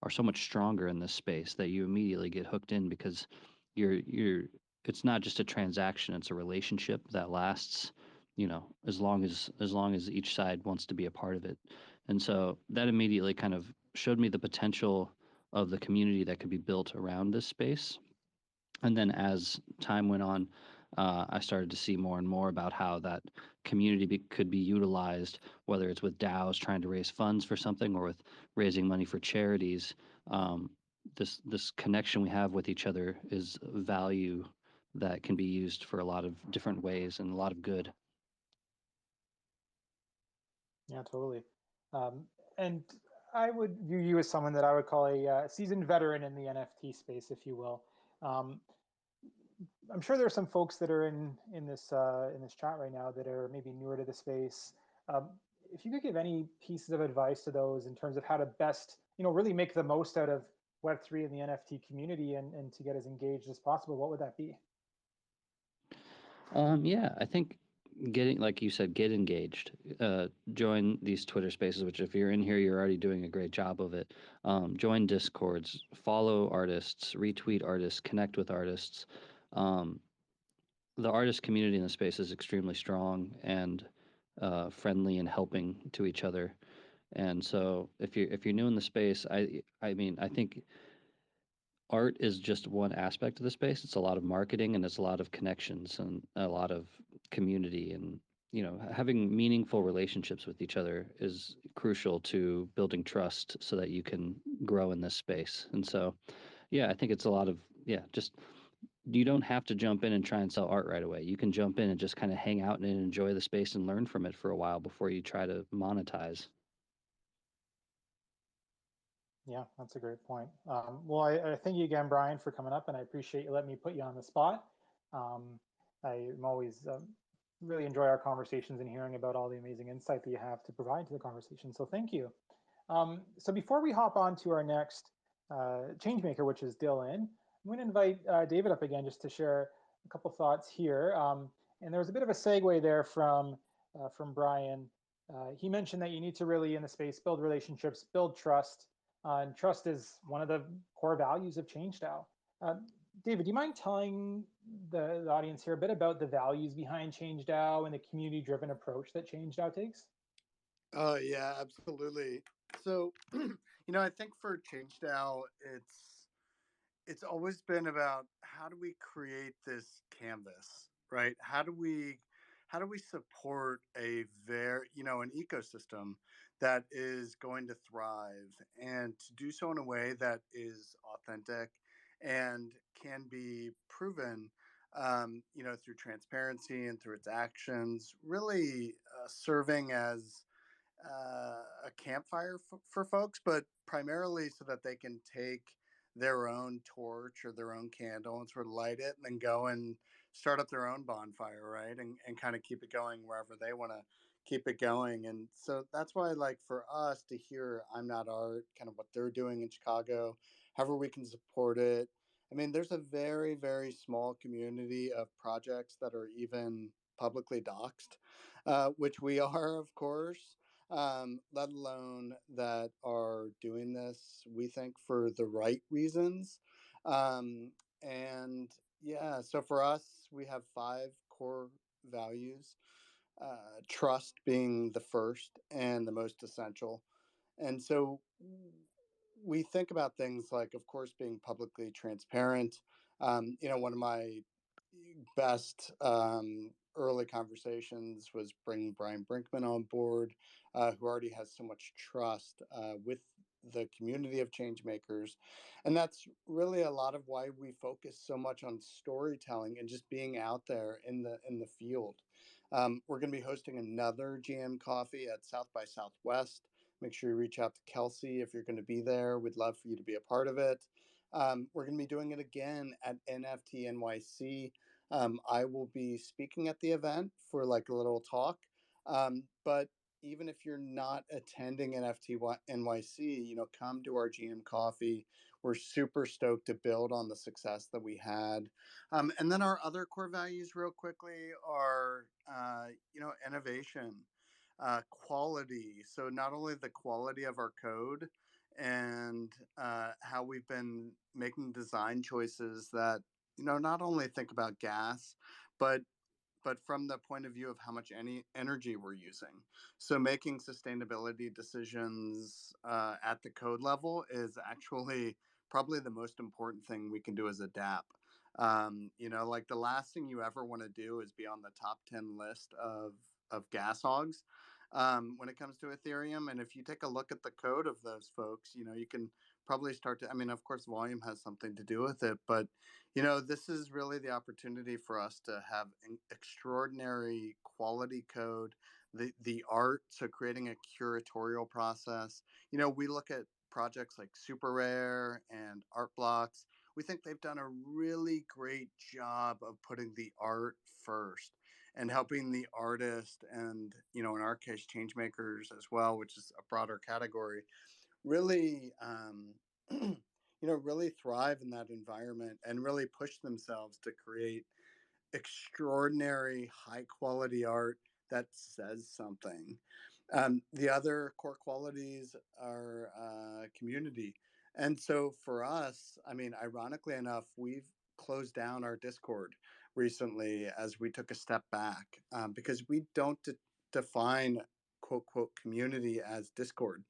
are so much stronger in this space that you immediately get hooked in because you're it's not just a transaction, it's a relationship that lasts, you know, as long as each side wants to be a part of it. And so that immediately kind of showed me the potential of the community that could be built around this space. And then as time went on, I started to see more and more about how that could be utilized, whether it's with DAOs trying to raise funds for something or with raising money for charities. Um, this connection we have with each other is value that can be used for a lot of different ways and a lot of good. Yeah, totally. Um, and I would view you as someone that I would call a seasoned veteran in the NFT space, if you will. Um, I'm sure there are some folks that are in this chat right now that are maybe newer to the space. Um, if you could give any pieces of advice to those in terms of how to best, really make the most out of Web3 and the NFT community and to get as engaged as possible, what would that be? Yeah, I think getting, like you said, get engaged. Join these Twitter spaces, which if you're in here, you're already doing a great job of it. Join Discords, follow artists, retweet artists, connect with artists. Um, the artist community in the space is extremely strong and friendly and helping to each other. And so if you're new in the space, I mean I think art is just one aspect of the space. It's a lot of marketing and it's a lot of connections and a lot of community, and having meaningful relationships with each other is crucial to building trust so that you can grow in this space. And so yeah, I think it's a lot of, yeah, just you don't have to jump in and try and sell art right away. You can jump in and just kind of hang out and enjoy the space and learn from it for a while before you try to monetize. Yeah, that's a great point. Well, I thank you again, Brian, for coming up, and I appreciate you letting me put you on the spot. Um, I'm always really enjoy our conversations and hearing about all the amazing insight that you have to provide to the conversation. So thank you. So before we hop on to our next changemaker, which is Dylan, I'm going to invite David up again just to share a couple thoughts here. And there was a bit of a segue there from Brian. He mentioned that you need to really, in the space, build relationships, build trust. And trust is one of the core values of ChangeDAO. Uh, David, do you mind telling the audience here a bit about the values behind ChangeDAO and the community-driven approach that ChangeDAO takes? Oh yeah, absolutely. So, I think for ChangeDAO, it's always been about how do we create this canvas, right? How do we support a an ecosystem that is going to thrive, and to do so in a way that is authentic and can be proven, through transparency and through its actions, really serving as a campfire for folks, but primarily so that they can take their own torch or their own candle and sort of light it and then go and start up their own bonfire, right? And kind of keep it going wherever they want to keep it going. And so that's why, like, for us to hear I'm Not Art, kind of what they're doing in Chicago, however we can support it. I mean, there's a very, very small community of projects that are even publicly doxed, which we are, of course, let alone that are doing this, we think, for the right reasons. And yeah, so for us, we have 5 core values, trust being the first and the most essential. And so we think about things like, of course, being publicly transparent. One of my best early conversations was bringing Brian Brinkman on board, who already has so much trust with the community of change makers. And that's really a lot of why we focus so much on storytelling and just being out there in the field. We're going to be hosting another GM coffee at South by Southwest. Make sure you reach out to Kelsey if you're going to be there. We'd love for you to be a part of it. We're going to be doing it again at NFT NYC. I will be speaking at the event for like a little talk. But even if you're not attending NFT NYC, come to our GM coffee. we're super stoked to build on the success that we had. And then our other core values, real quickly, are innovation, quality. So not only the quality of our code and how we've been making design choices that not only think about gas, but from the point of view of how much energy we're using. So making sustainability decisions at the code level is actually probably the most important thing we can do as a DApp. Like the last thing you ever want to do is be on the top 10 list of gas hogs when it comes to Ethereum. And if you take a look at the code of those folks, you can probably start to, I mean, of course, volume has something to do with it, but this is really the opportunity for us to have an extraordinary quality code, the art, so creating a curatorial process. We look at projects like Super Rare and Art Blocks. We think they've done a really great job of putting the art first and helping the artist and, in our case, change makers as well, which is a broader category, really really thrive in that environment and really push themselves to create extraordinary high quality art that says something. The other core qualities are community. And so for us, I mean, ironically enough, we've closed down our Discord recently as we took a step back because we don't define quote quote community as Discord.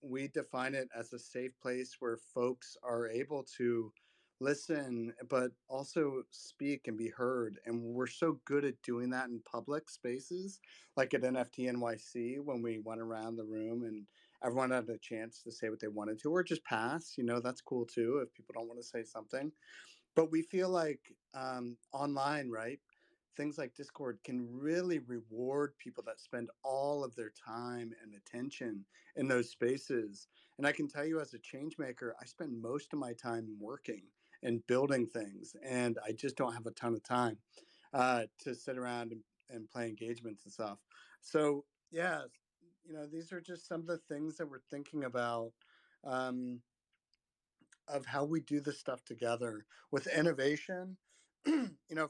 We define it as a safe place where folks are able to listen, but also speak and be heard. And we're so good at doing that in public spaces, like at NFT NYC when we went around the room and everyone had a chance to say what they wanted to, or just pass. That's cool too if people don't want to say something. But we feel like online, right? Things like Discord can really reward people that spend all of their time and attention in those spaces. And I can tell you, as a change maker, I spend most of my time working and building things, and I just don't have a ton of time to sit around and play engagements and stuff. So, yeah, these are just some of the things that we're thinking about. Um, of how we do this stuff together with innovation.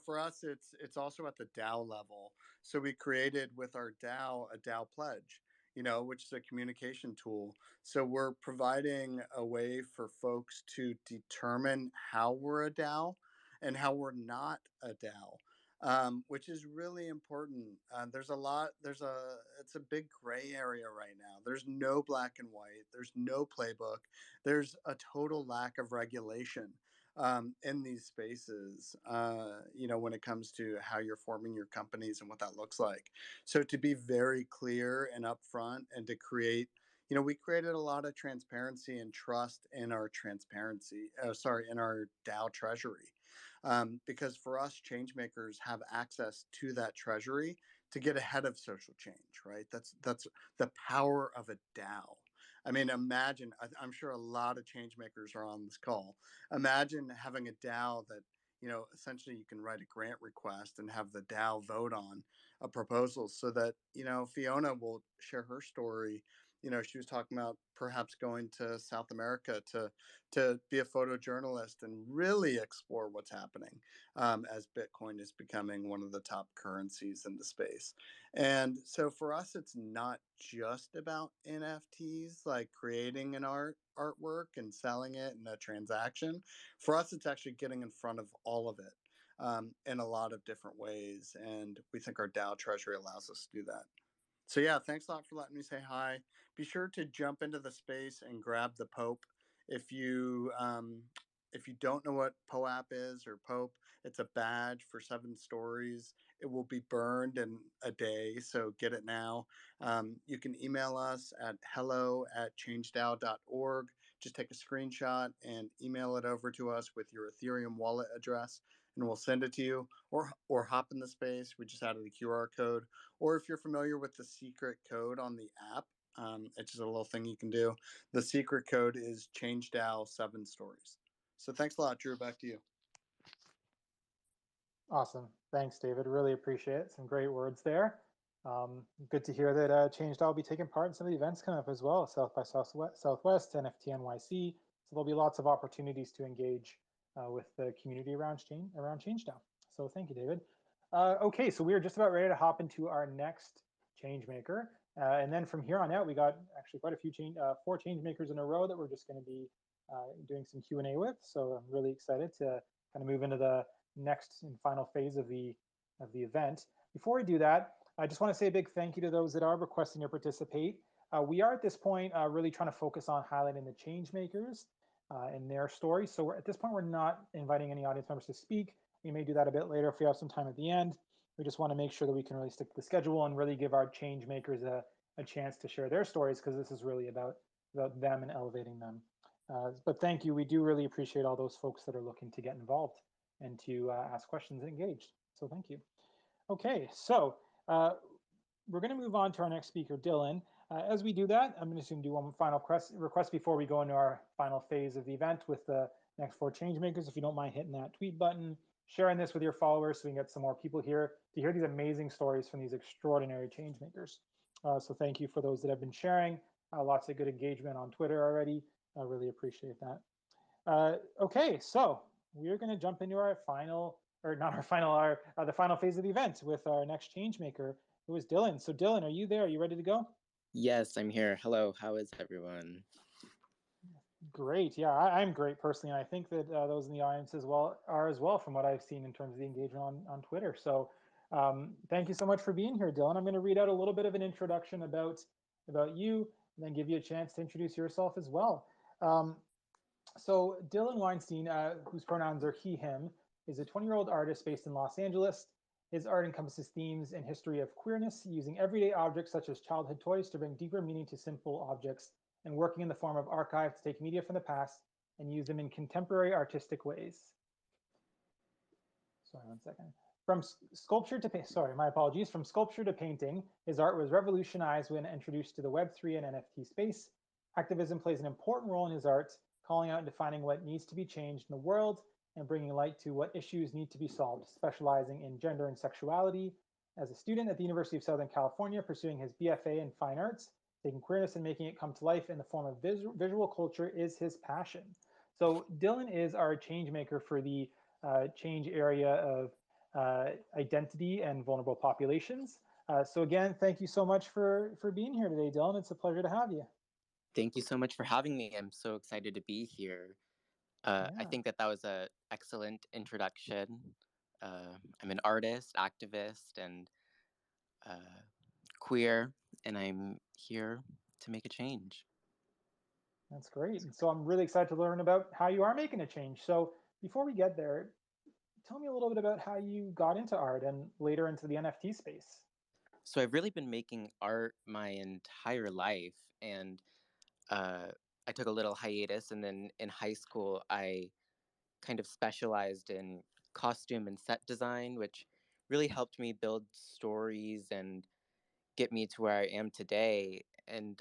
For us, it's also at the DAO level. So we created with our DAO a DAO pledge, which is a communication tool. So we're providing a way for folks to determine how we're a DAO and how we're not a DAO. Which is really important. It's a big gray area right now. There's no black and white. There's no playbook. There's a total lack of regulation in these spaces, when it comes to how you're forming your companies and what that looks like. So to be very clear and upfront and to create, we created a lot of transparency and trust in our in our DAO treasury. Because for us, change makers have access to that treasury to get ahead of social change, right? That's the power of a DAO. I mean, imagine, I'm sure a lot of change makers are on this call. Imagine having a DAO that, essentially you can write a grant request and have the DAO vote on a proposal so that, Fiona will share her story. She was talking about perhaps going to South America to be a photojournalist and really explore what's happening as Bitcoin is becoming one of the top currencies in the space. And so for us, it's not just about NFTs, like creating an artwork and selling it in a transaction. For us, it's actually getting in front of all of it in a lot of different ways. And we think our DAO treasury allows us to do that. So yeah, thanks a lot for letting me say hi. Be sure to jump into the space and grab the Pope. If you don't know what POAP is or Pope, it's a badge for 7 stories. It will be burned in a day, so get it now. You can email us at hello@changedao.org. Just take a screenshot and email it over to us with your Ethereum wallet address, and we'll send it to you. Or hop in the space. We just added a QR code. Or if you're familiar with the secret code on the app, it's just a little thing you can do. The secret code is ChangeDAO 7 stories. So thanks a lot, Drew. Back to you. Awesome. Thanks, David. Really appreciate it. Some great words there. Good to hear that ChangeDAO will be taking part in some of the events coming up as well. South by Southwest, NFT NYC, So there'll be lots of opportunities to engage with the community around ChangeDAO. So thank you, David. Okay, so we are just about ready to hop into our next changemaker. And then from here on out, we got actually quite a few 4 changemakers in a row that we're just going to be doing some Q&A with. So I'm really excited to kind of move into the next and final phase of the event. Before we do that, I just want to say a big thank you to those that are requesting to participate. We are at this point really trying to focus on highlighting the change makers and their stories. So at this point, we're not inviting any audience members to speak. We may do that a bit later if we have some time at the end. We just want to make sure that we can really stick to the schedule and really give our change makers a chance to share their stories, because this is really about them and elevating them. But thank you. We do really appreciate all those folks that are looking to get involved and to ask questions and engage. So thank you. Okay, so we're going to move on to our next speaker, Dylan. As we do that, I'm just going to do one final request before we go into our final phase of the event with the next 4 changemakers. If you don't mind hitting that tweet button, sharing this with your followers so we can get some more people here to hear these amazing stories from these extraordinary changemakers. So thank you for those that have been sharing. Lots of good engagement on Twitter already. I really appreciate that. Okay, so we're going to jump into our final, or not our final, the final phase of the event with our next changemaker, who is Dylan. So Dylan, are you there? Are you ready to go? Yes, I'm here. Hello, how is everyone? Great. Yeah, I'm great personally, and I think that those in the audience are as well from what I've seen in terms of the engagement on Twitter. So thank you so much for being here, Dylan. I'm going to read out a little bit of an introduction about you, and then give you a chance to introduce yourself as well. So Dylan Weinstein, whose pronouns are he, him, is a 20-year-old artist based in Los Angeles. His art encompasses themes and history of queerness, using everyday objects such as childhood toys to bring deeper meaning to simple objects, and working in the form of archive to take media from the past and use them in contemporary artistic ways. Sorry, one second. From sculpture to sorry, my apologies. From sculpture to painting, his art was revolutionized when introduced to the Web3 and NFT space. Activism plays an important role in his art, calling out and defining what needs to be changed in the world and bringing light to what issues need to be solved, specializing in gender and sexuality. As a student at the University of Southern California, pursuing his BFA in fine arts, taking queerness and making it come to life in the form of visual culture is his passion. So Dylan is our change maker for the change area of identity and vulnerable populations. So again, thank you so much for being here today, Dylan. It's a pleasure to have you. Thank you so much for having me. I'm so excited to be here. I think that was an excellent introduction. I'm an artist, activist, and queer, and I'm here to make a change. That's great. And so I'm really excited to learn about how you are making a change. So before we get there, tell me a little bit about how you got into art and later into the NFT space. So I've really been making art my entire life, and I took a little hiatus, and then in high school, I kind of specialized in costume and set design, which really helped me build stories and get me to where I am today. And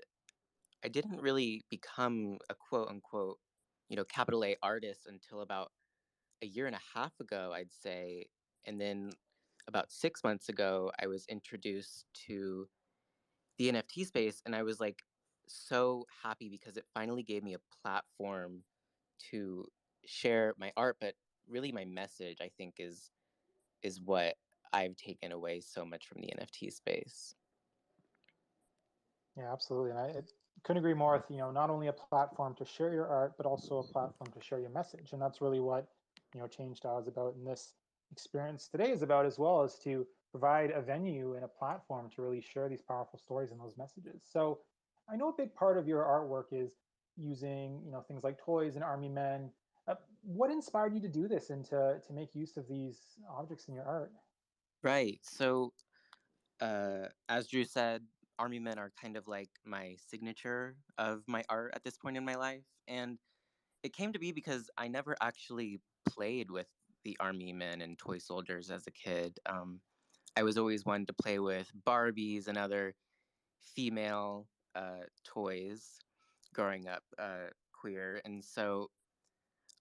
I didn't really become a quote unquote, capital A artist until about a year and a half ago, I'd say. And then about 6 months ago, I was introduced to the NFT space, and I was like so happy because it finally gave me a platform to share my art, but really my message, I think, is what I've taken away so much from the NFT space. Yeah, absolutely. And I couldn't agree more with, not only a platform to share your art, but also a platform to share your message. And that's really what, ChangeDAO is about. And this experience today is about as well, as to provide a venue and a platform to really share these powerful stories and those messages. So I know a big part of your artwork is using, things like toys and army men. What inspired you to do this and to make use of these objects in your art? Right. So, as Drew said, army men are kind of like my signature of my art at this point in my life. And it came to be because I never actually played with the army men and toy soldiers as a kid. I was always one to play with Barbies and other female toys growing up queer. And so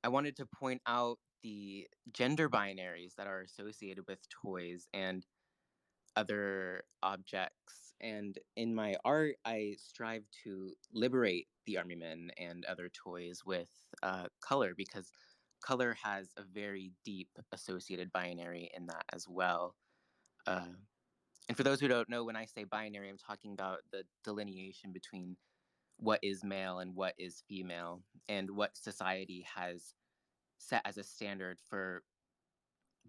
I wanted to point out the gender binaries that are associated with toys and other objects And in my art, I strive to liberate the army men and other toys with color, because color has a very deep associated binary in that as well. And for those who don't know, when I say binary, I'm talking about the delineation between what is male and what is female, and what society has set as a standard for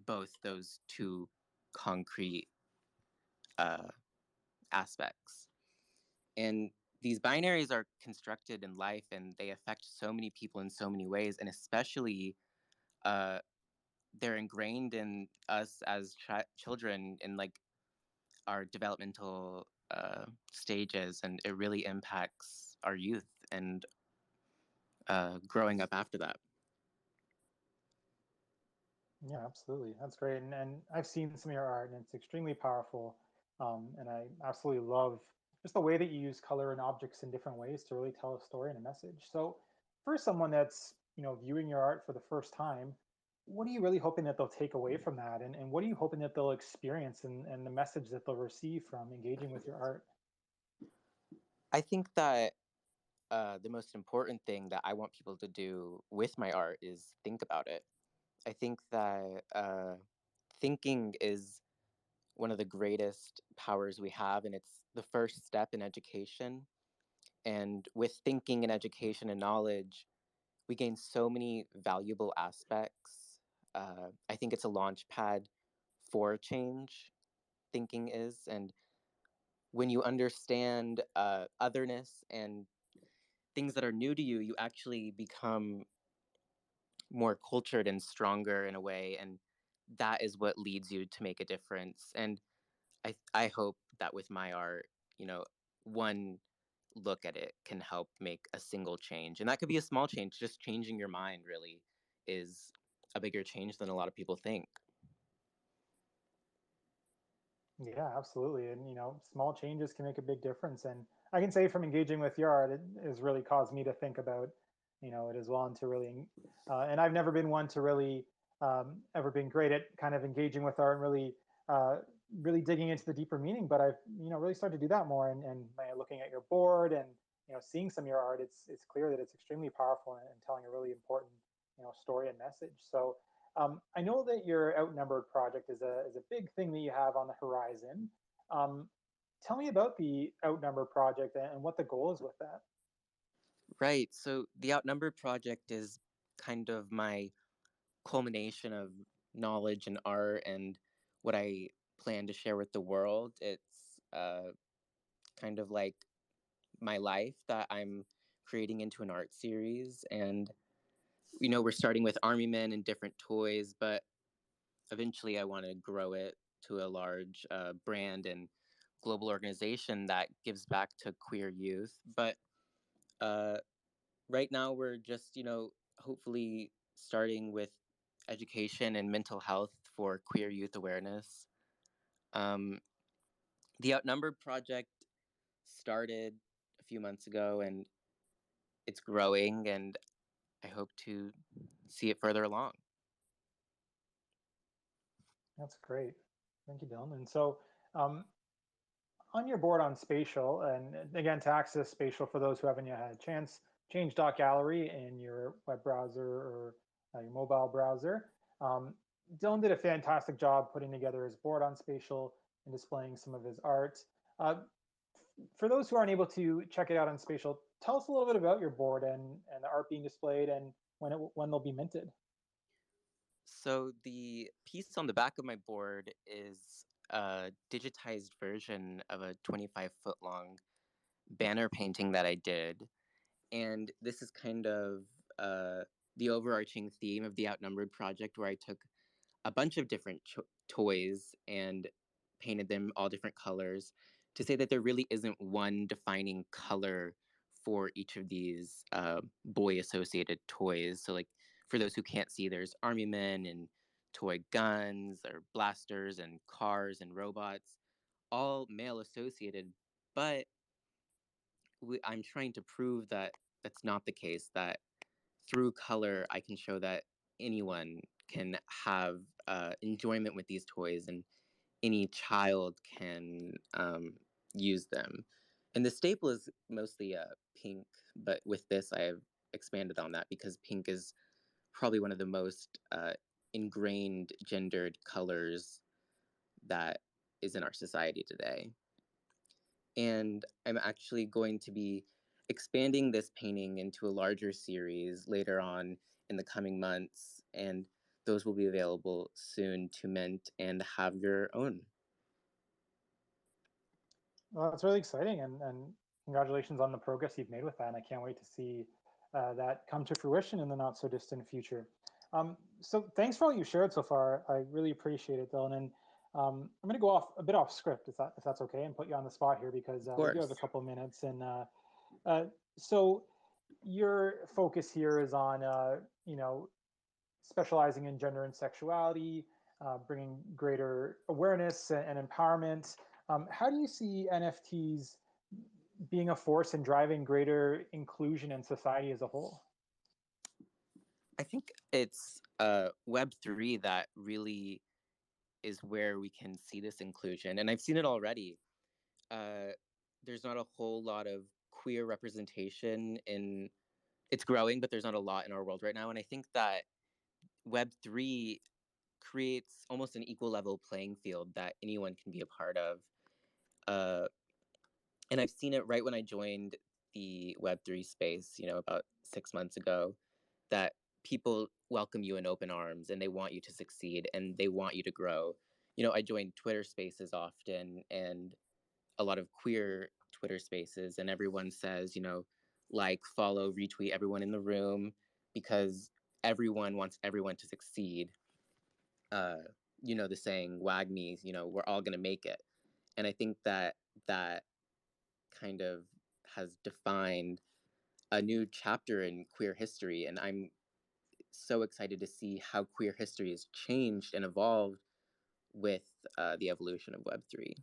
both those two concrete aspects. And these binaries are constructed in life, and they affect so many people in so many ways, and especially uh, they're ingrained in us as children in like our developmental stages, and it really impacts our youth and growing up after that. Yeah, absolutely. That's great. And I've seen some of your art, and it's extremely powerful. And I absolutely love just the way that you use color and objects in different ways to really tell a story and a message. So, for someone that's viewing your art for the first time, what are you really hoping that they'll take away from that? And what are you hoping that they'll experience and the message that they'll receive from engaging with your art? I think that the most important thing that I want people to do with my art is think about it. I think that thinking is one of the greatest powers we have, and it's the first step in education. And with thinking and education and knowledge, we gain so many valuable aspects. I think it's a launch pad for change, thinking is. And when you understand otherness and things that are new to you, you actually become more cultured and stronger in a way. And that is what leads you to make a difference. And I hope that with my art, one look at it can help make a single change. And that could be a small change. Just changing your mind really is a bigger change than a lot of people think. Yeah, absolutely. And small changes can make a big difference. And I can say from engaging with your art, it has really caused me to think about, it as well, and to really, and I've never been one to really ever been great at kind of engaging with art and really, really digging into the deeper meaning. But I've, really started to do that more. And by looking at your board and seeing some of your art, it's clear that it's extremely powerful and telling a really important, story and message. So I know that your Outnumbered project is a big thing that you have on the horizon. Um, Tell me about the Outnumbered project and what the goal is with that. Right. So the Outnumbered project is kind of my culmination of knowledge and art and what I plan to share with the world. It's kind of like my life that I'm creating into an art series. And, we're starting with army men and different toys, but eventually I want to grow it to a large brand and global organization that gives back to queer youth. But uh, right now we're just, hopefully starting with education and mental health for queer youth awareness. Um, the Outnumbered project started a few months ago, and it's growing, and I hope to see it further along. That's great. Thank you, Dylan. And so, um, on your board on Spatial, and again, to access Spatial for those who haven't yet had a chance, change.gallery in your web browser or your mobile browser. Um, Dylan did a fantastic job putting together his board on Spatial and displaying some of his art. Uh, for those who aren't able to check it out on Spatial, tell us a little bit about your board and the art being displayed and when they'll be minted. So the piece on the back of my board is a digitized version of a 25-foot long banner painting that I did. And this is kind of the overarching theme of the Outnumbered project, where I took a bunch of different toys and painted them all different colors to say that there really isn't one defining color for each of these boy associated toys. So, like, for those who can't see, there's army men and toy guns or blasters and cars and robots, all male associated. But I'm trying to prove that that's not the case, that through color, I can show that anyone can have enjoyment with these toys, and any child can use them. And the staple is mostly pink, but with this I have expanded on that because pink is probably one of the most ingrained gendered colors that is in our society today. And I'm actually going to be expanding this painting into a larger series later on in the coming months, and those will be available soon to mint and have your own. Well, that's really exciting, and congratulations on the progress you've made with that. And I can't wait to see that come to fruition in the not so distant future. So thanks for all you shared so far. I really appreciate it, Dylan. And I'm going to go off a bit off script, if that's okay, and put you on the spot here because we do have a couple minutes. And so your focus here is on specializing in gender and sexuality, bringing greater awareness and empowerment. How do you see NFTs being a force in driving greater inclusion in society as a whole? I think it's Web3 that really is where we can see this inclusion. And I've seen it already. There's not a whole lot of queer representation in, it's growing, but there's not a lot in our world right now. And I think that Web3 creates almost an equal level playing field that anyone can be a part of. And I've seen it right when I joined the Web3 space, about 6 months ago, that people welcome you in open arms and they want you to succeed and they want you to grow. I joined Twitter spaces often and a lot of queer Twitter spaces, and everyone says, like, follow, retweet everyone in the room because everyone wants everyone to succeed. The saying, WAGMI, we're all going to make it. And I think that that kind of has defined a new chapter in queer history. And I'm so excited to see how queer history has changed and evolved with the evolution of Web3.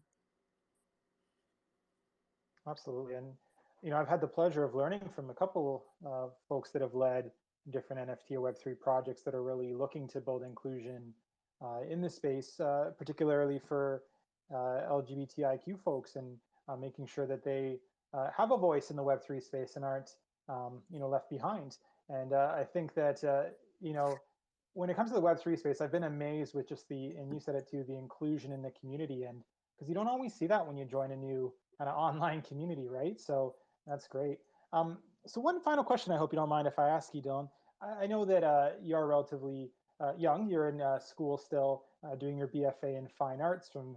Absolutely. And, I've had the pleasure of learning from a couple of folks that have led different NFT or Web3 projects that are really looking to build inclusion in this space, particularly for LGBTIQ folks, and making sure that they have a voice in the Web3 space and aren't, left behind. And I think that, when it comes to the Web3 space, I've been amazed with just and you said it too, the inclusion in the community. And because you don't always see that when you join a new kind of online community, right? So that's great. So one final question, I hope you don't mind if I ask you, Dylan. I know that you're relatively young. You're in school still, doing your BFA in Fine Arts from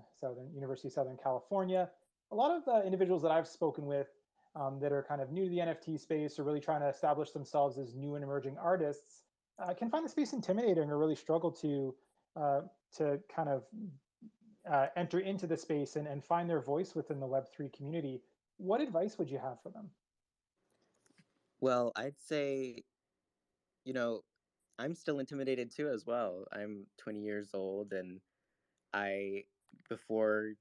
University of Southern California. A lot of individuals that I've spoken with that are kind of new to the NFT space or really trying to establish themselves as new and emerging artists can find the space intimidating or really struggle to kind of enter into the space and find their voice within the Web3 community. What advice would you have for them? Well, I'd say, I'm still intimidated too as well. I'm 20 years old, and before,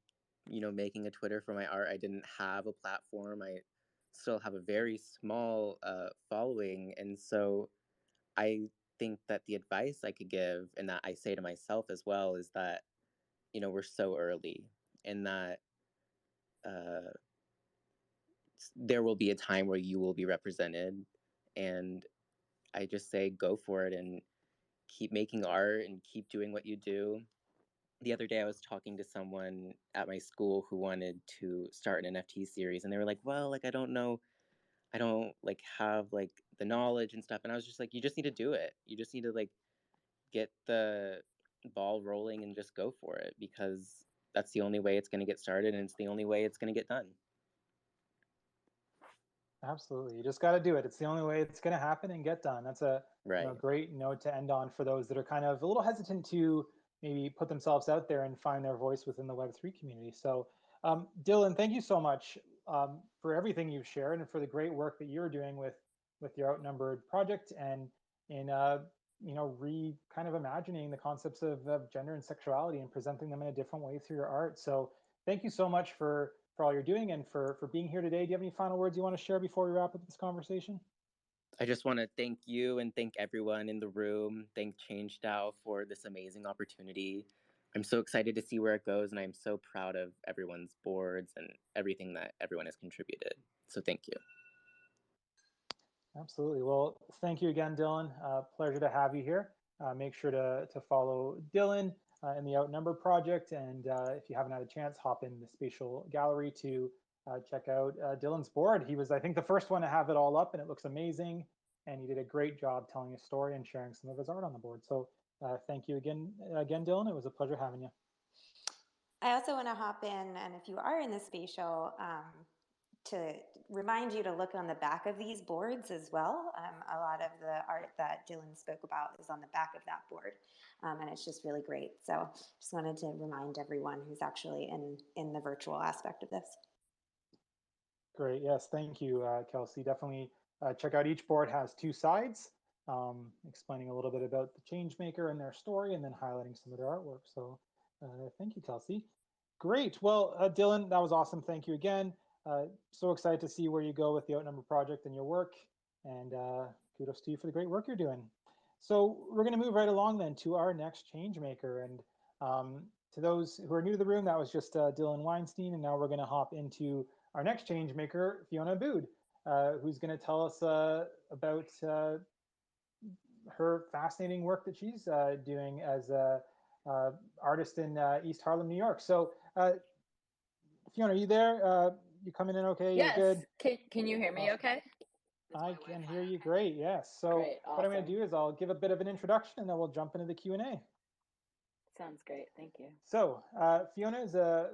making a Twitter for my art, I didn't have a platform. I still have a very small following. And so I think that the advice I could give, and that I say to myself as well, is that, we're so early, and that there will be a time where you will be represented. And I just say go for it and keep making art and keep doing what you do. The other day I was talking to someone at my school who wanted to start an NFT series, and they were like, well, like, I don't know, I don't like have like the knowledge and stuff. And I was just like, you just need to do it. You just need to like get the ball rolling and just go for it, because that's the only way it's going to get started, and it's the only way it's going to get done. Absolutely. You just got to do it. It's the only way it's going to happen and get done. That's a great note to end on for those that are kind of a little hesitant to maybe put themselves out there and find their voice within the Web3 community. So, Dylan, thank you so much for everything you've shared and for the great work that you're doing with your Outnumbered project and in kind of imagining the concepts of gender and sexuality and presenting them in a different way through your art. So, thank you so much for all you're doing and for being here today. Do you have any final words you want to share before we wrap up this conversation? I just want to thank you and thank everyone in the room. Thank ChangeDAO for this amazing opportunity. I'm so excited to see where it goes, and I'm so proud of everyone's boards and everything that everyone has contributed. So thank you. Absolutely. Well, thank you again, Dylan. Pleasure to have you here. Make sure to follow Dylan in the Outnumber project. And if you haven't had a chance, hop in the Spatial Gallery to check out Dylan's board. He was, I think, the first one to have it all up, and it looks amazing. And he did a great job telling his story and sharing some of his art on the board. So thank you again, Dylan. It was a pleasure having you. I also want to hop in, and if you are in the spatial, to remind you to look on the back of these boards as well. A lot of the art that Dylan spoke about is on the back of that board, and it's just really great. So just wanted to remind everyone who's actually in the virtual aspect of this. Great. Yes, thank you, Kelsey. Definitely check out each board has two sides, explaining a little bit about the changemaker and their story, and then highlighting some of their artwork. So thank you, Kelsey. Great. Well, Dylan, that was awesome. Thank you again. So excited to see where you go with the Outnumber project and your work. And kudos to you for the great work you're doing. So we're going to move right along then to our next changemaker. And to those who are new to the room, that was just Dylan Weinstein. And now we're going to hop into our next changemaker, Fiona Abood, who's going to tell us about her fascinating work that she's doing as a artist in East Harlem, New York. So Fiona, are you there? You coming in okay? Yes. You're good? Can you hear me awesome. okay? I can hear you great, yes. So Great, awesome. What I'm going to do is I'll give a bit of an introduction and then we'll jump into the Q&A. Sounds great, thank you. So Fiona is a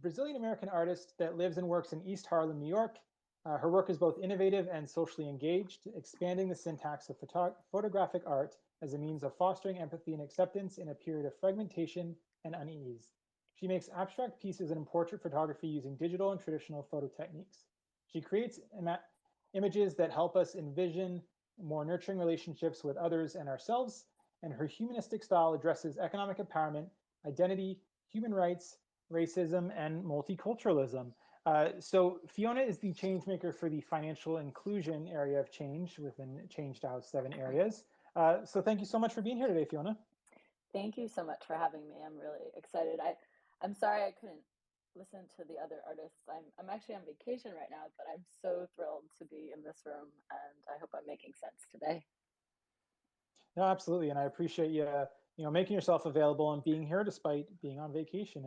Brazilian-American artist that lives and works in East Harlem, New York. Her work is both innovative and socially engaged, expanding the syntax of photographic art as a means of fostering empathy and acceptance in a period of fragmentation and unease. She makes abstract pieces in portrait photography using digital and traditional photo techniques. She creates images that help us envision more nurturing relationships with others and ourselves, and her humanistic style addresses economic empowerment, identity, human rights, racism, and multiculturalism. So Fiona is the changemaker for the financial inclusion area of change within ChangeDAO's 7 areas. So thank you so much for being here today, Fiona. Thank you so much for having me. I'm really excited. I'm sorry I couldn't listen to the other artists. I'm actually on vacation right now, but I'm so thrilled to be in this room, and I hope I'm making sense today. No, absolutely, and I appreciate you, making yourself available and being here despite being on vacation.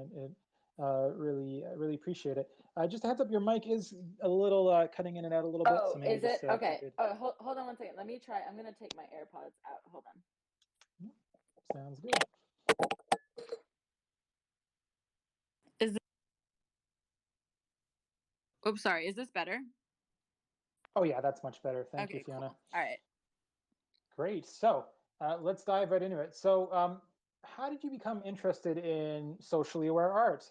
Really appreciate it. Just a heads up, your mic is a little cutting in and out a little bit. Oh, so maybe is it? just, okay. Hold on one second. Let me try. I'm going to take my AirPods out. Hold on. Sounds good. Oops, sorry. Is this better? Oh yeah, that's much better. Thank you, Okay, Fiona. cool. All right. Great. So let's dive right into it. So how did you become interested in socially aware art?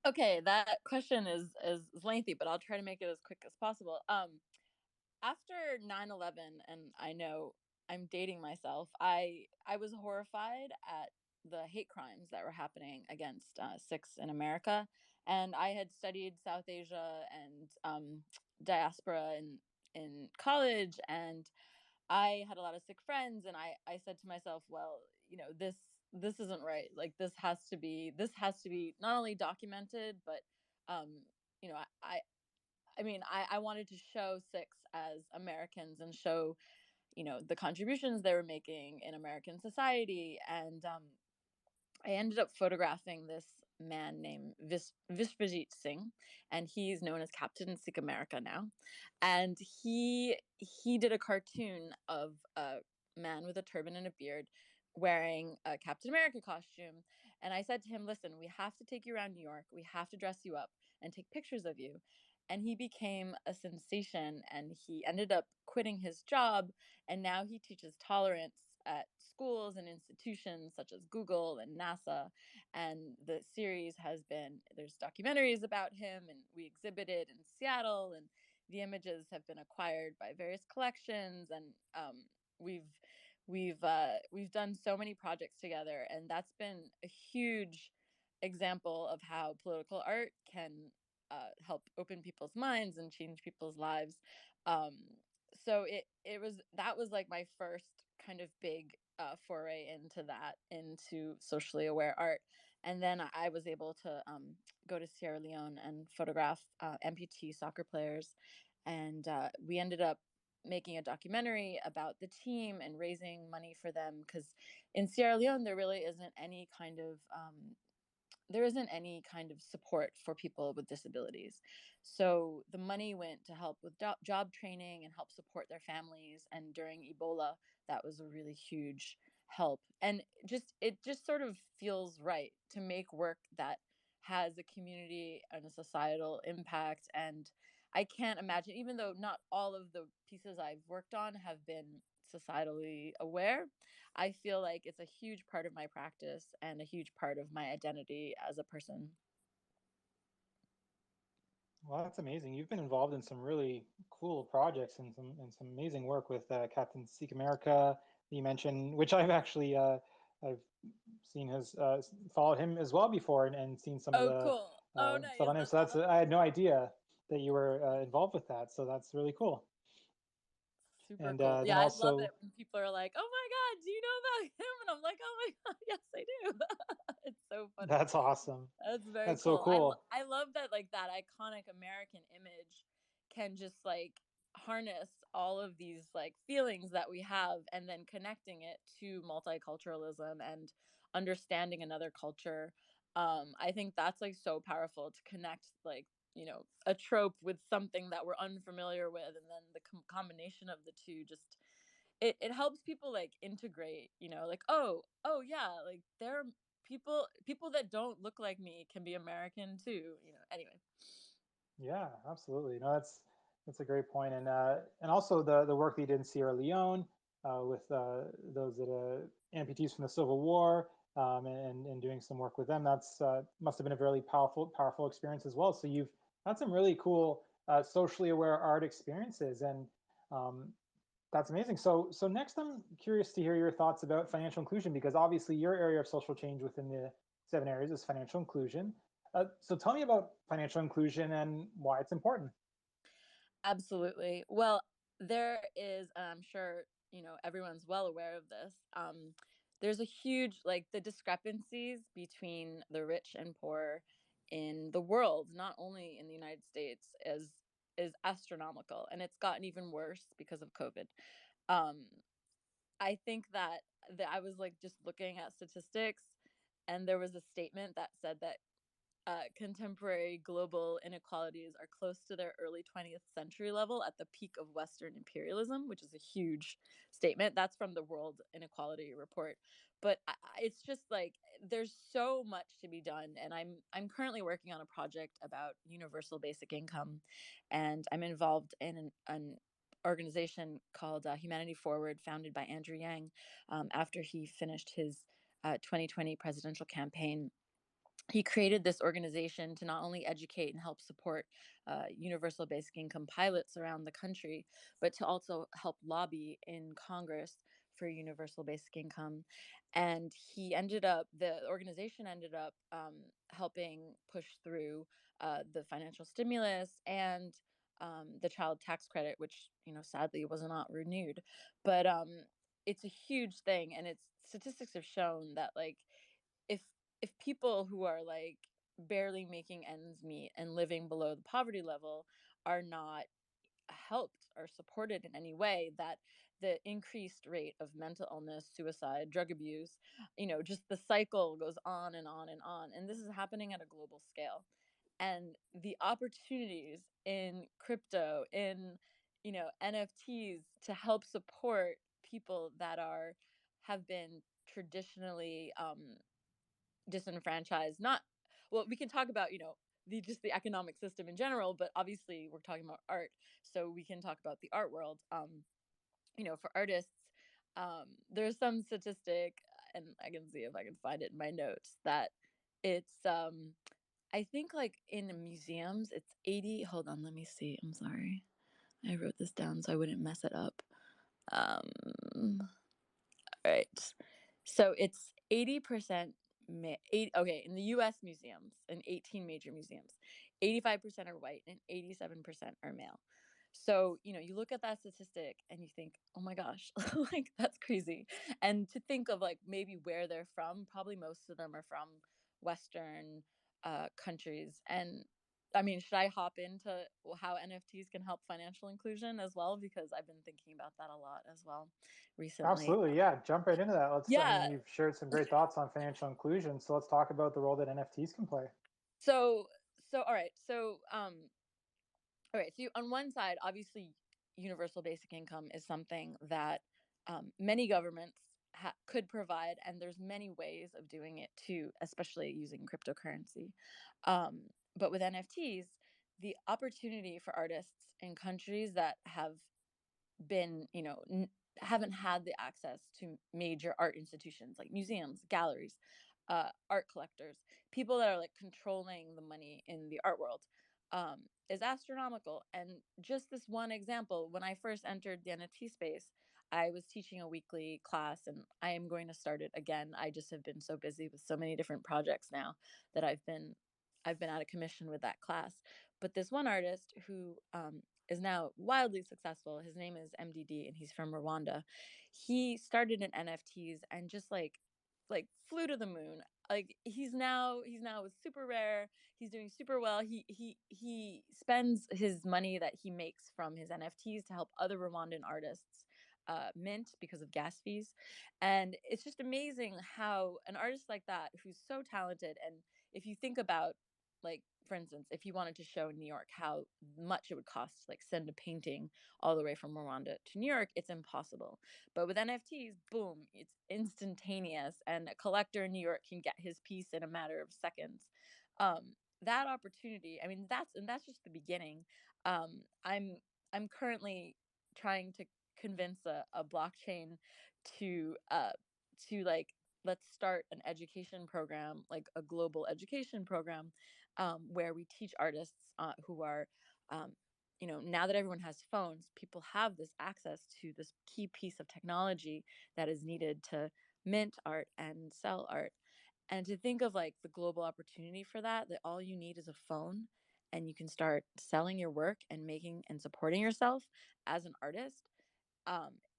Okay, that question is lengthy, but I'll try to make it as quick as possible. After 9/11, and I know I'm dating myself, I was horrified at the hate crimes that were happening against Sikhs in America, and I had studied South Asia and diaspora in college, and I had a lot of Sikh friends, and I said to myself, well, this isn't right. Like this has to be not only documented, but um, you know, I mean, I wanted to show Sikhs as Americans and show, the contributions they were making in American society. And I ended up photographing this man named Vishwajit Singh, and he's known as Captain Sikh America now. And he did a cartoon of a man with a turban and a beard wearing a Captain America costume. And I said to him, listen, we have to take you around New York. We have to dress you up and take pictures of you. And he became a sensation, and he ended up quitting his job, and now he teaches tolerance at schools and institutions such as Google and NASA. And the series there's documentaries about him, and we exhibited in Seattle, and the images have been acquired by various collections, and we've done so many projects together, and that's been a huge example of how political art can help open people's minds and change people's lives. So that was like my first kind of big foray into socially aware art. And then I was able to go to Sierra Leone and photograph amputee soccer players. And we ended up making a documentary about the team and raising money for them, because in Sierra Leone there really isn't any kind of support for people with disabilities. So the money went to help with job training and help support their families. And during Ebola, that was a really huge help. And it just sort of feels right to make work that has a community and a societal impact. And I can't imagine, even though not all of the pieces I've worked on have been societally aware, I feel like it's a huge part of my practice and a huge part of my identity as a person. Well, that's amazing. You've been involved in some really cool projects and some amazing work with Captain Seek America that you mentioned, which I've actually I've seen his followed him as well before, and seen some of Oh, the cool. Oh, nice. stuff on him. So that's I had no idea that you were involved with that. So that's really cool. Super And cool. then Yeah, I love also, it when people are like, "Oh my God, do you know about him?" And I'm like, "Oh my God, yes, I do." It's so funny. that's awesome. That's very That's so cool. cool. I love that, like, that iconic American image can just like harness all of these like feelings that we have, and then connecting it to multiculturalism and understanding another culture. I think that's like so powerful to connect, like, a trope with something that we're unfamiliar with, and then the combination of the two just it helps people like integrate, like, oh yeah, like there are people that don't look like me can be American too, anyway. Yeah, absolutely. No, that's a great point. And also the work that you did in Sierra Leone with those that amputees from the Civil War, and doing some work with them. That's must have been a really powerful experience as well. So you've had some really cool socially aware art experiences, and um, that's amazing. So next, I'm curious to hear your thoughts about financial inclusion, because obviously your area of social change within the 7 areas is financial inclusion. So tell me about financial inclusion and why it's important. Absolutely. Well, there is, I'm sure, everyone's well aware of this. There's a huge, like, the discrepancies between the rich and poor in the world, not only in the United States, is astronomical, and it's gotten even worse because of COVID. Um, I think that I was like just looking at statistics, and there was a statement that said that contemporary global inequalities are close to their early 20th century level at the peak of Western imperialism, which is a huge statement. That's from the World Inequality Report. But it's just like there's so much to be done, and I'm currently working on a project about universal basic income, and I'm involved in an organization called Humanity Forward, founded by Andrew Yang, after he finished his 2020 presidential campaign. He created this organization to not only educate and help support universal basic income pilots around the country, but to also help lobby in Congress for universal basic income. And the organization ended up helping push through the financial stimulus and the child tax credit, which, sadly was not renewed. But it's a huge thing. And it's statistics have shown that, like, if if people who are like barely making ends meet and living below the poverty level are not helped or supported in any way, that the increased rate of mental illness, suicide, drug abuse, just the cycle goes on and on and on. And this is happening at a global scale. And the opportunities in crypto, in, NFTs, to help support people that have been traditionally disenfranchised, not, well, we can talk about, the economic system in general, but obviously we're talking about art, so we can talk about the art world. For artists, there's some statistic, and I can see if I can find it in my notes, that it's I think, like, in museums it's 80, hold on, let me see, I'm sorry, I wrote this down so I wouldn't mess it up. Right. So it's 80% okay, in the US museums, in 18 major museums, 85% are white and 87% are male. So, you look at that statistic and you think, oh my gosh, like that's crazy. And to think of like maybe where they're from, probably most of them are from Western countries. And I mean, should I hop into how NFTs can help financial inclusion as well? Because I've been thinking about that a lot as well recently. Absolutely, yeah. Jump right into that. I Yeah. mean, you've shared some great thoughts on financial inclusion, so let's talk about the role that NFTs can play. So all right. All right. So on one side, obviously, universal basic income is something that many governments could provide, and there's many ways of doing it too, especially using cryptocurrency. But with NFTs, the opportunity for artists in countries that have been, haven't had the access to major art institutions like museums, galleries, art collectors, people that are like controlling the money in the art world, is astronomical. And just this one example, when I first entered the NFT space, I was teaching a weekly class, and I am going to start it again. I just have been so busy with so many different projects now that I've been out of commission with that class. But this one artist who is now wildly successful. His name is MDD, and he's from Rwanda. He started in NFTs and just like flew to the moon. Like he's now super rare. He's doing super well. He spends his money that he makes from his NFTs to help other Rwandan artists mint because of gas fees. And it's just amazing how an artist like that, who's so talented, and if you think about, like, for instance, if you wanted to show in New York how much it would cost to like send a painting all the way from Rwanda to New York, it's impossible. But with NFTs, boom, it's instantaneous, and a collector in New York can get his piece in a matter of seconds. That opportunity, I mean, that's just the beginning. I'm currently trying to convince a blockchain to like, let's start an education program, like a global education program, where we teach artists who are, um, now that everyone has phones, people have this access to this key piece of technology that is needed to mint art and sell art. And to think of like the global opportunity for that, that all you need is a phone, and you can start selling your work and making and supporting yourself as an artist,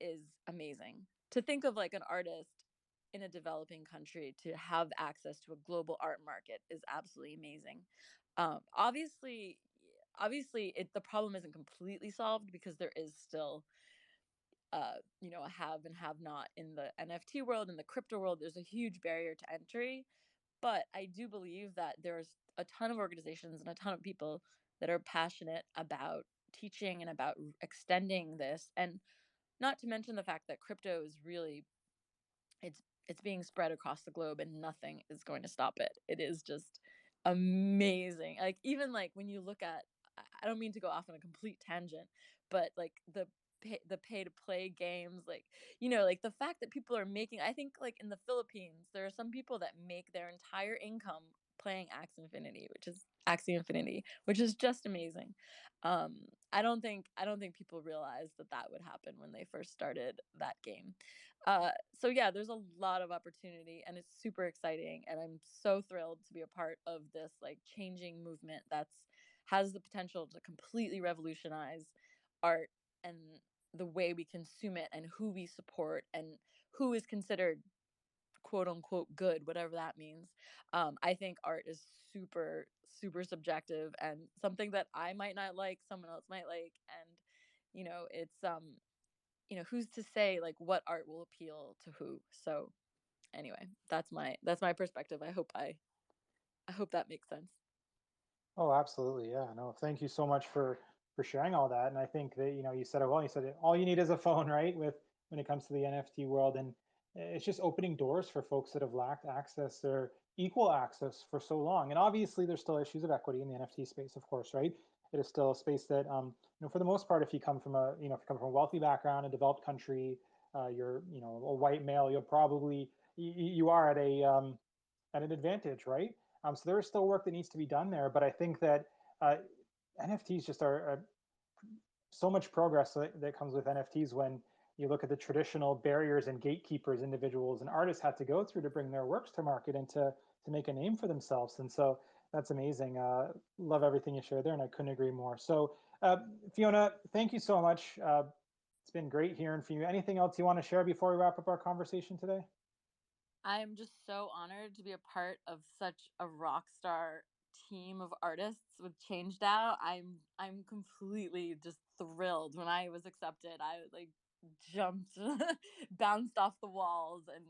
is amazing. To think of like an artist in a developing country to have access to a global art market is absolutely amazing. Obviously, the problem isn't completely solved, because there is still a have and have not in the NFT world. In the crypto world, there's a huge barrier to entry. But I do believe that there's a ton of organizations and a ton of people that are passionate about teaching and about extending this. And not to mention the fact that crypto is really, it's being spread across the globe, and nothing is going to stop it. It is just amazing. Like, even like when you look at, I don't mean to go off on a complete tangent, but like the pay to play games, like, like the fact that people are making, I think, like in the Philippines, there are some people that make their entire income playing Axie Infinity, which is just amazing. um I don't think people realized that that would happen when they first started that game. So yeah, there's a lot of opportunity, and it's super exciting, and I'm so thrilled to be a part of this like changing movement that's has the potential to completely revolutionize art, and the way we consume it, and who we support, and who is considered quote unquote good, whatever that means. I think art is super, super subjective, and something that I might not like, someone else might like. And it's who's to say like what art will appeal to who. So anyway, that's my perspective. I hope that makes sense. Oh, absolutely. Yeah. No, thank you so much for sharing all that. And I think that, you said it well. You said it, all you need is a phone, right? With when it comes to the NFT world, and it's just opening doors for folks that have lacked access or equal access for so long. And obviously, there's still issues of equity in the NFT space, of course, right? It is still a space that, for the most part, if you come from if you come from a wealthy background, a developed country, you're, a white male, you'll probably, you are at an advantage, right? So there is still work that needs to be done there, but I think that uh, NFTs just are so much progress that comes with NFTs when you look at the traditional barriers and gatekeepers individuals and artists had to go through to bring their works to market and to make a name for themselves. And so That's amazing. Love everything you shared there, and I couldn't agree more. So, Fiona, thank you so much. It's been great hearing from you. Anything else you want to share before we wrap up our conversation today? I'm just so honored to be a part of such a rock star team of artists with ChangeDAO. I'm completely just thrilled. When I was accepted, I like jumped, bounced off the walls, and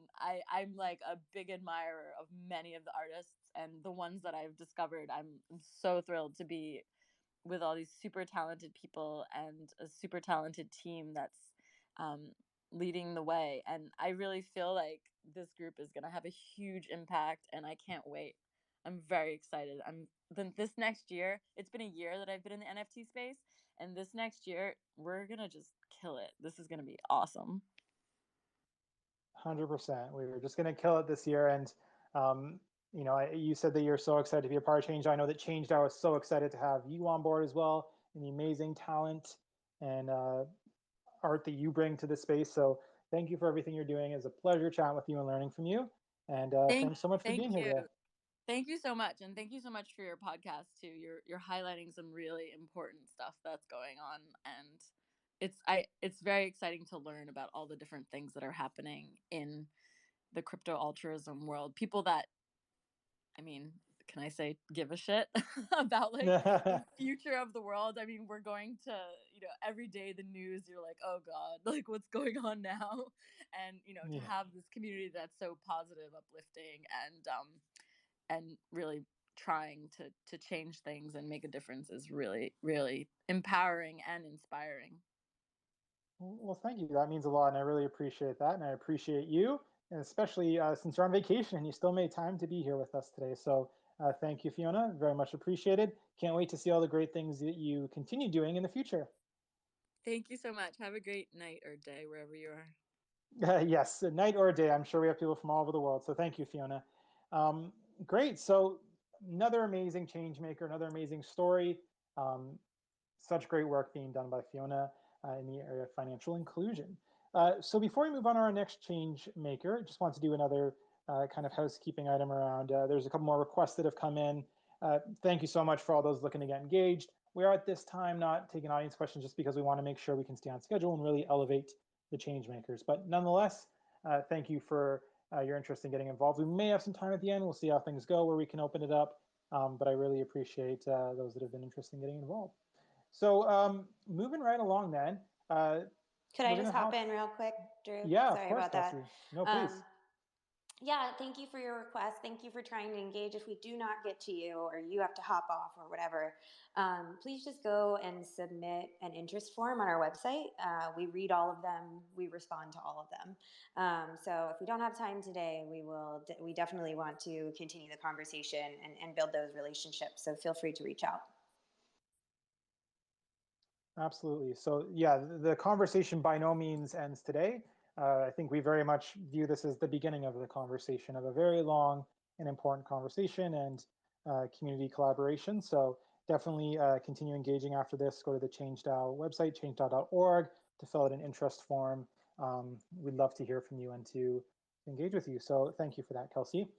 I'm like a big admirer of many of the artists and the ones that I've discovered. I'm so thrilled to be with all these super talented people and a super talented team that's um, leading the way. And I really feel like this group is going to have a huge impact, and I can't wait. I'm very excited. I'm then this next year. It's been a year that I've been in the NFT space, and this next year we're gonna just kill it. This is gonna be awesome. 100%. We were just going to kill it this year. And, you said that you're so excited to be a part of Change. I know that ChangeDAO is so excited to have you on board as well, and the amazing talent and art that you bring to the space. So thank you for everything you're doing. It's a pleasure chatting with you and learning from you. And thanks so much for being here today. Thank you so much, and thank you so much for your podcast too. You're highlighting some really important stuff that's going on, and it's very exciting to learn about all the different things that are happening in the crypto altruism world. People that, I mean, can I say give a shit about like the future of the world? I mean, we're going to, every day the news, you're like, oh God, like what's going on now? And, to have this community that's so positive, uplifting, and really trying to change things and make a difference is really, really empowering and inspiring. Well, thank you. That means a lot, and I really appreciate that. And I appreciate you, and especially since you're on vacation and you still made time to be here with us today. So thank you, Fiona. Very much appreciated. Can't wait to see all the great things that you continue doing in the future. Thank you so much. Have a great night or day wherever you are. Yes, a night or a day. I'm sure we have people from all over the world. So thank you, Fiona. Great. So another amazing change maker, another amazing story. Such great work being done by Fiona in the area of financial inclusion. So before we move on to our next change maker, I just want to do another kind of housekeeping item around. There's a couple more requests that have come in. Thank you so much for all those looking to get engaged. We are at this time not taking audience questions just because we want to make sure we can stay on schedule and really elevate the change makers. But nonetheless, thank you for your interest in getting involved. We may have some time at the end. We'll see how things go where we can open it up. But I really appreciate those that have been interested in getting involved. So moving right along then. Could I just hop in real quick, Drew? Yeah, Sorry of course, about that. Kelsey. No, please. Yeah, thank you for your request. Thank you for trying to engage. If we do not get to you or you have to hop off or whatever, please just go and submit an interest form on our website. We read all of them. We respond to all of them. So if we don't have time today, we definitely want to continue the conversation and build those relationships. So feel free to reach out. Absolutely. So yeah, the conversation by no means ends today. I think we very much view this as the beginning of the conversation, of a very long and important conversation and community collaboration. So definitely continue engaging after this. Go to the ChangeDAO website, changedao.org, to fill out an interest form. We'd love to hear from you and to engage with you. So thank you for that, Kelsey.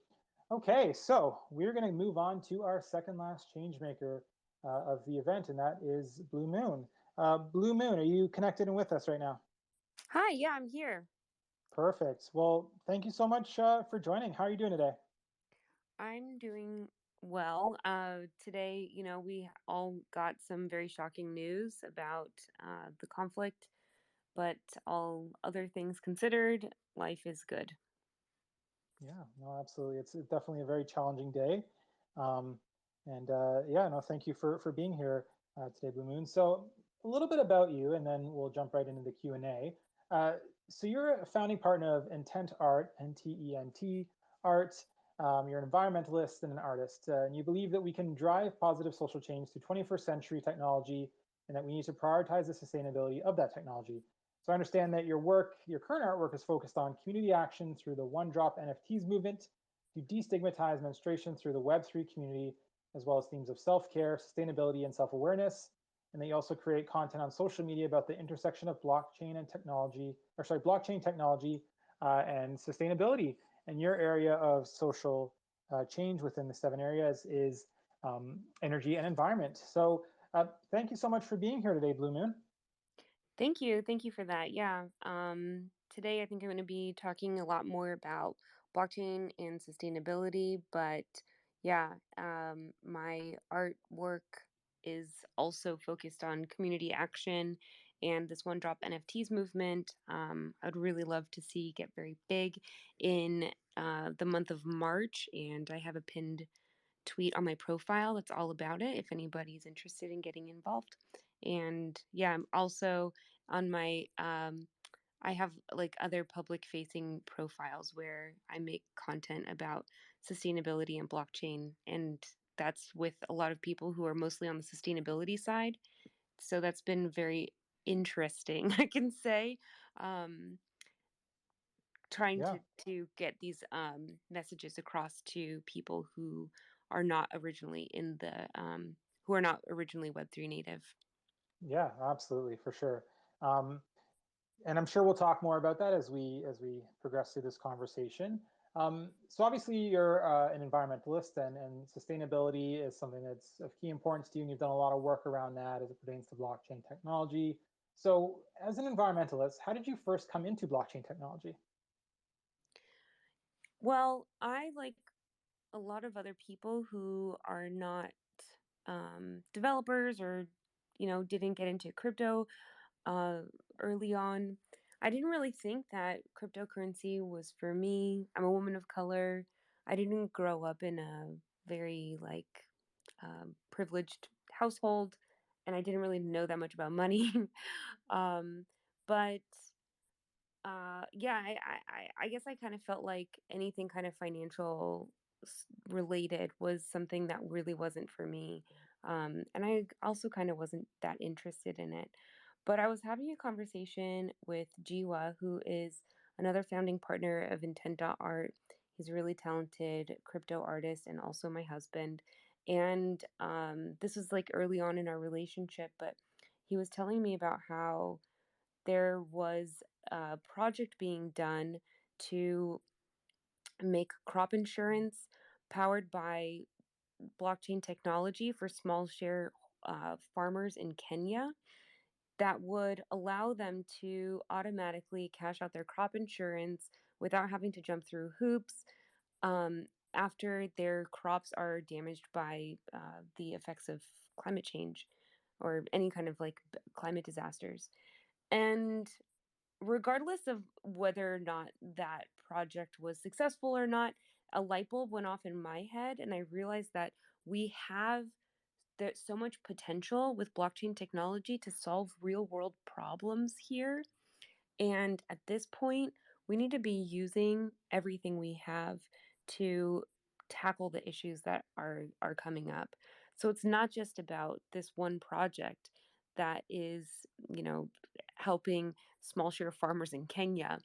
Okay, so we're going to move on to our second last change maker of the event, and that is Blue Moon. Blue Moon, are you connected and with us right now? Hi, yeah, I'm here. Perfect. Well, thank you so much for joining. How are you doing today? I'm doing well. Today, we all got some very shocking news about the conflict, but all other things considered, life is good. Yeah, no, absolutely. It's definitely a very challenging day. Yeah, no, thank you for being here today, Blue Moon. So a little bit about you, and then we'll jump right into the Q&A. So you're a founding partner of Intent Art, N-T-E-N-T Art. You're an environmentalist and an artist, and you believe that we can drive positive social change through 21st century technology, and that we need to prioritize the sustainability of that technology. So I understand that your current artwork is focused on community action through the One Drop NFTs movement, to destigmatize menstruation through the Web3 community, as well as themes of self-care, sustainability, and self-awareness. And they also create content on social media about the intersection of blockchain technology and sustainability. And your area of social change within the 7 areas is energy and environment. So thank you so much for being here today, Blue Moon. Thank you. Thank you for that. Yeah. Today, I think I'm going to be talking a lot more about blockchain and sustainability. But yeah, my artwork is also focused on community action and this one drop NFTs movement. I'd really love to see get very big in the month of March. And I have a pinned tweet on my profile that's all about it if anybody's interested in getting involved. And yeah, I'm also on my I have like other public facing profiles where I make content about sustainability and blockchain, and that's with a lot of people who are mostly on the sustainability side. So that's been very interesting, I can say. Trying Yeah. to get these messages across to people who are not originally in the who are not originally Web3 native. Yeah, absolutely, for sure. And I'm sure we'll talk more about that as we progress through this conversation. So obviously you're an environmentalist, and sustainability is something that's of key importance to you, and you've done a lot of work around that as it pertains to blockchain technology. So as an environmentalist, how did you first come into blockchain technology? Well, I, like a lot of other people who are not developers or didn't get into crypto uh, early on, I didn't really think that cryptocurrency was for me. I'm a woman of color. I didn't grow up in a very privileged household, and I didn't really know that much about money. um, but yeah, I guess I kind of felt like anything kind of financial related was something that really wasn't for me. And I also kind of wasn't that interested in it. But I was having a conversation with Jiwa, who is another founding partner of Intent.art. He's a really talented crypto artist and also my husband. And this was like early on in our relationship, but he was telling me about how there was a project being done to make crop insurance powered by blockchain technology for small share farmers in Kenya that would allow them to automatically cash out their crop insurance without having to jump through hoops um, after their crops are damaged by the effects of climate change or any kind of like climate disasters. And regardless of whether or not that project was successful or not, a light bulb went off in my head, and I realized that we have there's so much potential with blockchain technology to solve real world problems here. And at this point, we need to be using everything we have to tackle the issues that are coming up. So it's not just about this one project that is, you know, helping small share farmers in Kenya,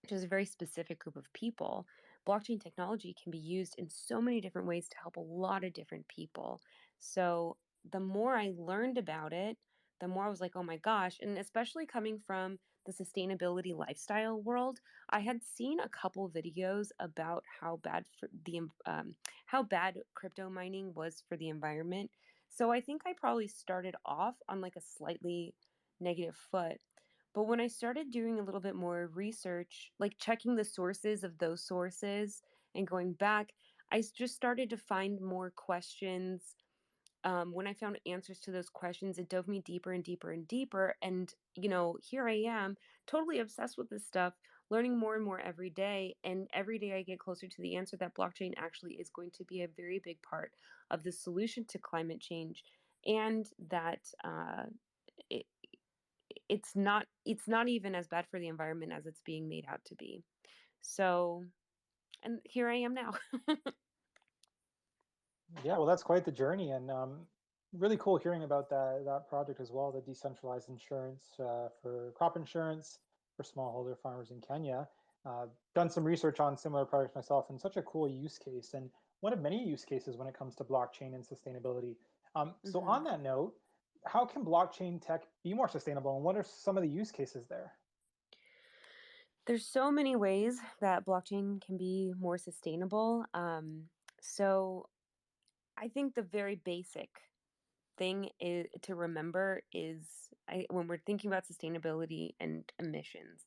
which is a very specific group of people. Blockchain technology can be used in so many different ways to help a lot of different people. So the more I learned about it, the more I was like, oh my gosh. And especially coming from the sustainability lifestyle world, I had seen a couple videos about how bad crypto mining was for the environment. So I think I probably started off on like a slightly negative foot. But when I started doing a little bit more research, like checking the sources of those sources and going back, just started to find more questions. When I found answers to those questions, it dove me deeper and deeper and deeper. And, here I am, totally obsessed with this stuff, learning more and more every day. And every day I get closer to the answer that blockchain actually is going to be a very big part of the solution to climate change. And that it, it's not even as bad for the environment as it's being made out to be. So, and here I am now. Yeah, well, that's quite the journey, and really cool hearing about that project as well, the decentralized insurance for crop insurance for smallholder farmers in Kenya. Done some research on similar projects myself, and such a cool use case, and one of many use cases when it comes to blockchain and sustainability. So Hmm. on that note, how can blockchain tech be more sustainable, and what are some of the use cases there? There's so many ways that blockchain can be more sustainable. So I think the very basic thing is to remember is when we're thinking about sustainability and emissions,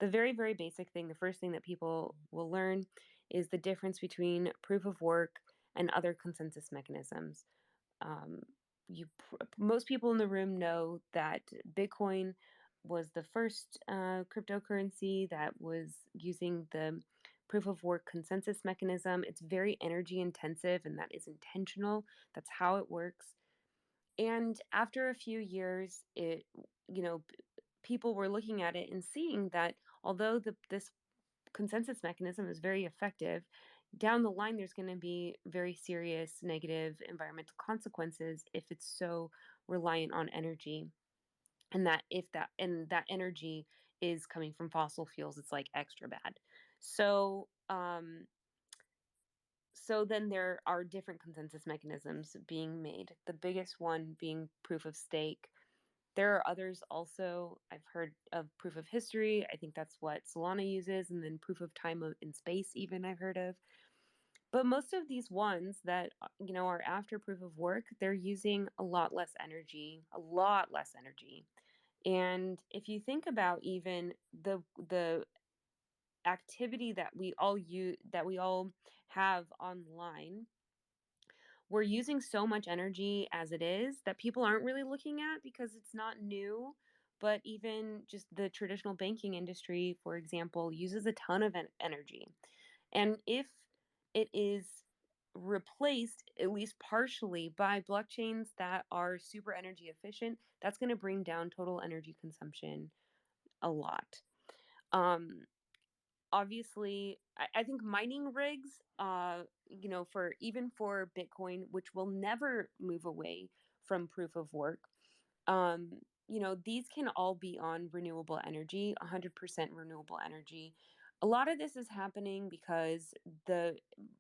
the very, very basic thing, the first thing that people will learn is the difference between proof of work and other consensus mechanisms. Um, most people in the room know that Bitcoin was the first cryptocurrency that was using the proof of work consensus mechanism. It's very energy intensive, and that is intentional. That's how it works. And after a few years, you know, people were looking at it and seeing that although this consensus mechanism is very effective, down the line there's going to be very serious negative environmental consequences if it's so reliant on energy, and that energy is coming from fossil fuels, it's like extra bad. So then there are different consensus mechanisms being made, the biggest one being proof of stake. There are others also. I've heard of proof of history. I think that's what Solana uses, and then proof of time in space, even I've heard of. But most of these ones that are after proof of work, they're using a lot less energy, a lot less energy. And if you think about even the activity that we all have online, we're using so much energy as it is that people aren't really looking at because it's not new. But even just the traditional banking industry, for example, uses a ton of energy. And if it is replaced, at least partially, by blockchains that are super energy efficient, that's going to bring down total energy consumption a lot. Obviously, I think mining rigs, for Bitcoin, which will never move away from proof of work, um, these can all be on renewable energy, 100% renewable energy. A lot of this is happening because the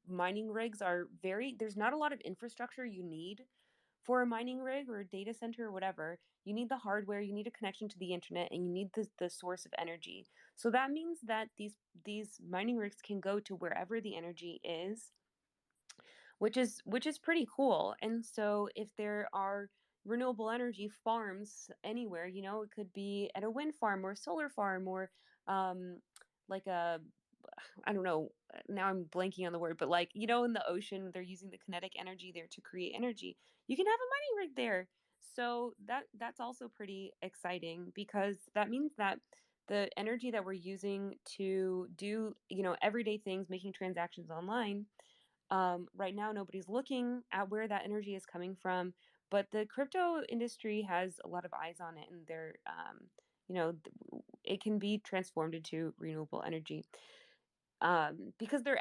mining rigs there's not a lot of infrastructure you need for a mining rig or a data center or whatever. You need the hardware, you need a connection to the internet, and you need the source of energy. So that means that these mining rigs can go to wherever the energy is, which is pretty cool. And so if there are renewable energy farms anywhere, it could be at a wind farm or a solar farm or like a I don't know, now I'm blanking on the word, but like, in the ocean, they're using the kinetic energy there to create energy. You can have a mining rig there. So that's also pretty exciting because that means that the energy that we're using to do, everyday things, making transactions online, right now nobody's looking at where that energy is coming from, but the crypto industry has a lot of eyes on it, and you know, it can be transformed into renewable energy because they're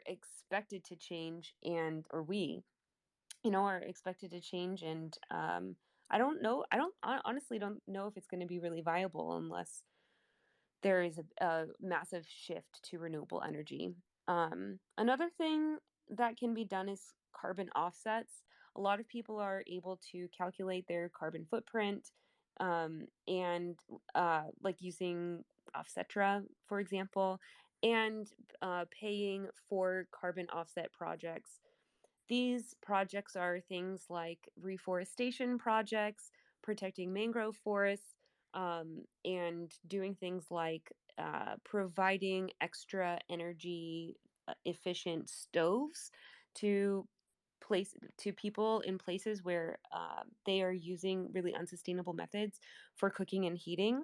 expected to change, or we are expected to change. And I honestly don't know if it's going to be really viable unless there is a massive shift to renewable energy. Another thing that can be done is carbon offsets. A lot of people are able to calculate their carbon footprint, and like using Offsetra, for example, and paying for carbon offset projects. These projects are things like reforestation projects, protecting mangrove forests, and doing things like providing extra energy efficient stoves to people in places where they are using really unsustainable methods for cooking and heating.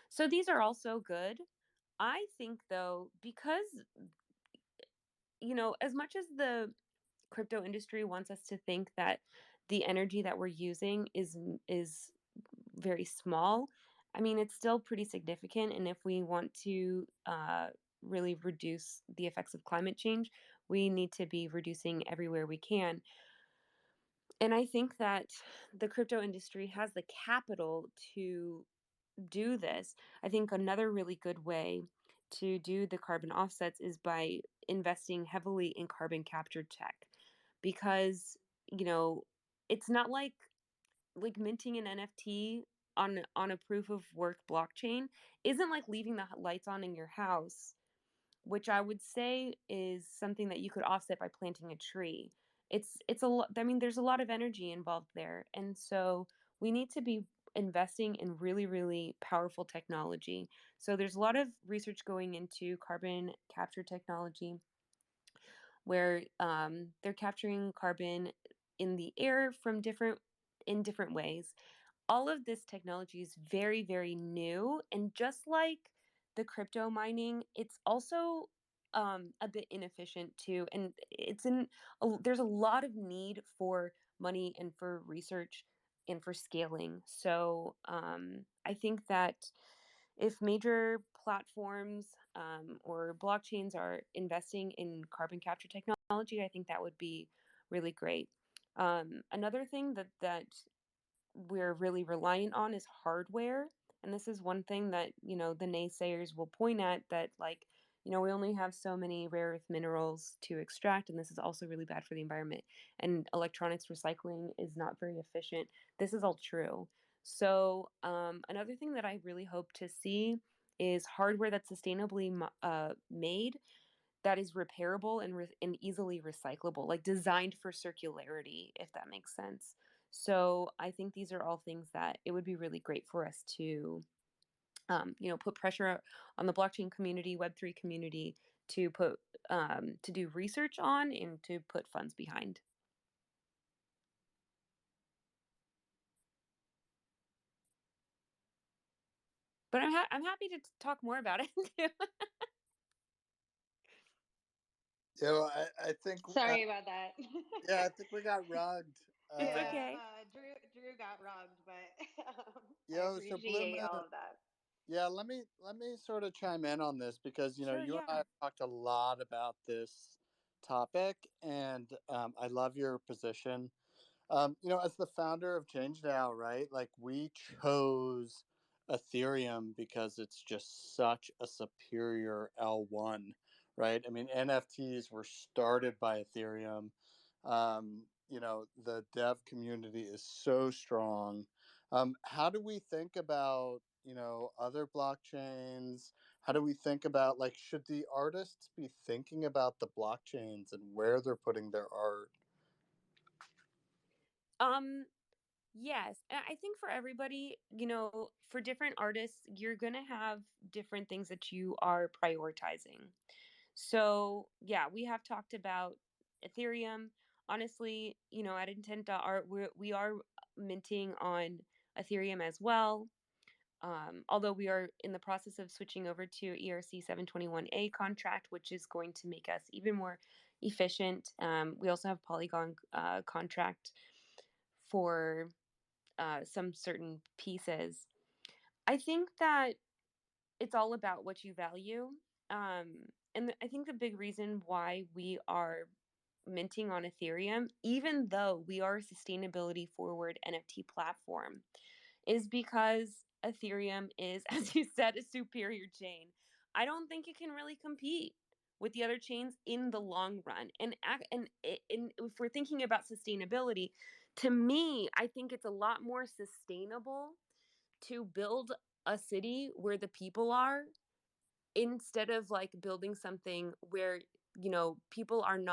So these are also good. I think though, because as much as the crypto industry wants us to think that the energy that we're using is very small, I mean, it's still pretty significant. And if we want to really reduce the effects of climate change, we need to be reducing everywhere we can. And I think that the crypto industry has the capital to do this. I think another really good way to do the carbon offsets is by investing heavily in carbon capture tech, because it's not like minting an NFT on a proof of work blockchain isn't like leaving the lights on in your house, which I would say is something that you could offset by planting a tree. it's a lot. I mean, there's a lot of energy involved there, and so we need to be investing in really, really powerful technology. So there's a lot of research going into carbon capture technology, where they're capturing carbon in the air from different ways. All of this technology is very, very new, and just like the crypto mining, it's also a bit inefficient too, and there's a lot of need for money and for research and for scaling. So I think that if major platforms or blockchains are investing in carbon capture technology, I think that would be really great. Another thing that we're really reliant on is hardware. And this is one thing that, the naysayers will point at, that like, we only have so many rare earth minerals to extract, and this is also really bad for the environment. And electronics recycling is not very efficient. This is all true. So another thing that I really hope to see is hardware that's sustainably made, that is repairable and easily recyclable, like designed for circularity, if that makes sense. So I think these are all things that it would be really great for us to, put pressure on the blockchain community, Web3 community, to do research on and to put funds behind. But I'm happy to talk more about it too. I think. Sorry about that. Yeah, I think we got rugged. It's okay. Drew got rugged, but I So appreciate all of that. Yeah, let me sort of chime in on this, because Sure, you and yeah. I have talked a lot about this topic, and I love your position. As the founder of ChangeDAO, right? Like, we chose Ethereum because it's just such a superior L1, right? I mean, NFTs were started by Ethereum. The dev community is so strong. How do we think about, other blockchains? How do we think about, like, should the artists be thinking about the blockchains and where they're putting their art? Yes. And I think for everybody, for different artists, you're going to have different things that you are prioritizing. So, yeah, we have talked about Ethereum. Honestly, at intent.art, we are minting on Ethereum as well. Although we are in the process of switching over to ERC 721A contract, which is going to make us even more efficient. We also have Polygon contract for some certain pieces. I think that it's all about what you value. And I think the big reason why we are minting on Ethereum, even though we are a sustainability forward NFT platform, is because Ethereum is, as you said, a superior chain. I don't think it can really compete with the other chains in the long run. And if we're thinking about sustainability, to me, I think it's a lot more sustainable to build a city where the people are, instead of like building something where people aren't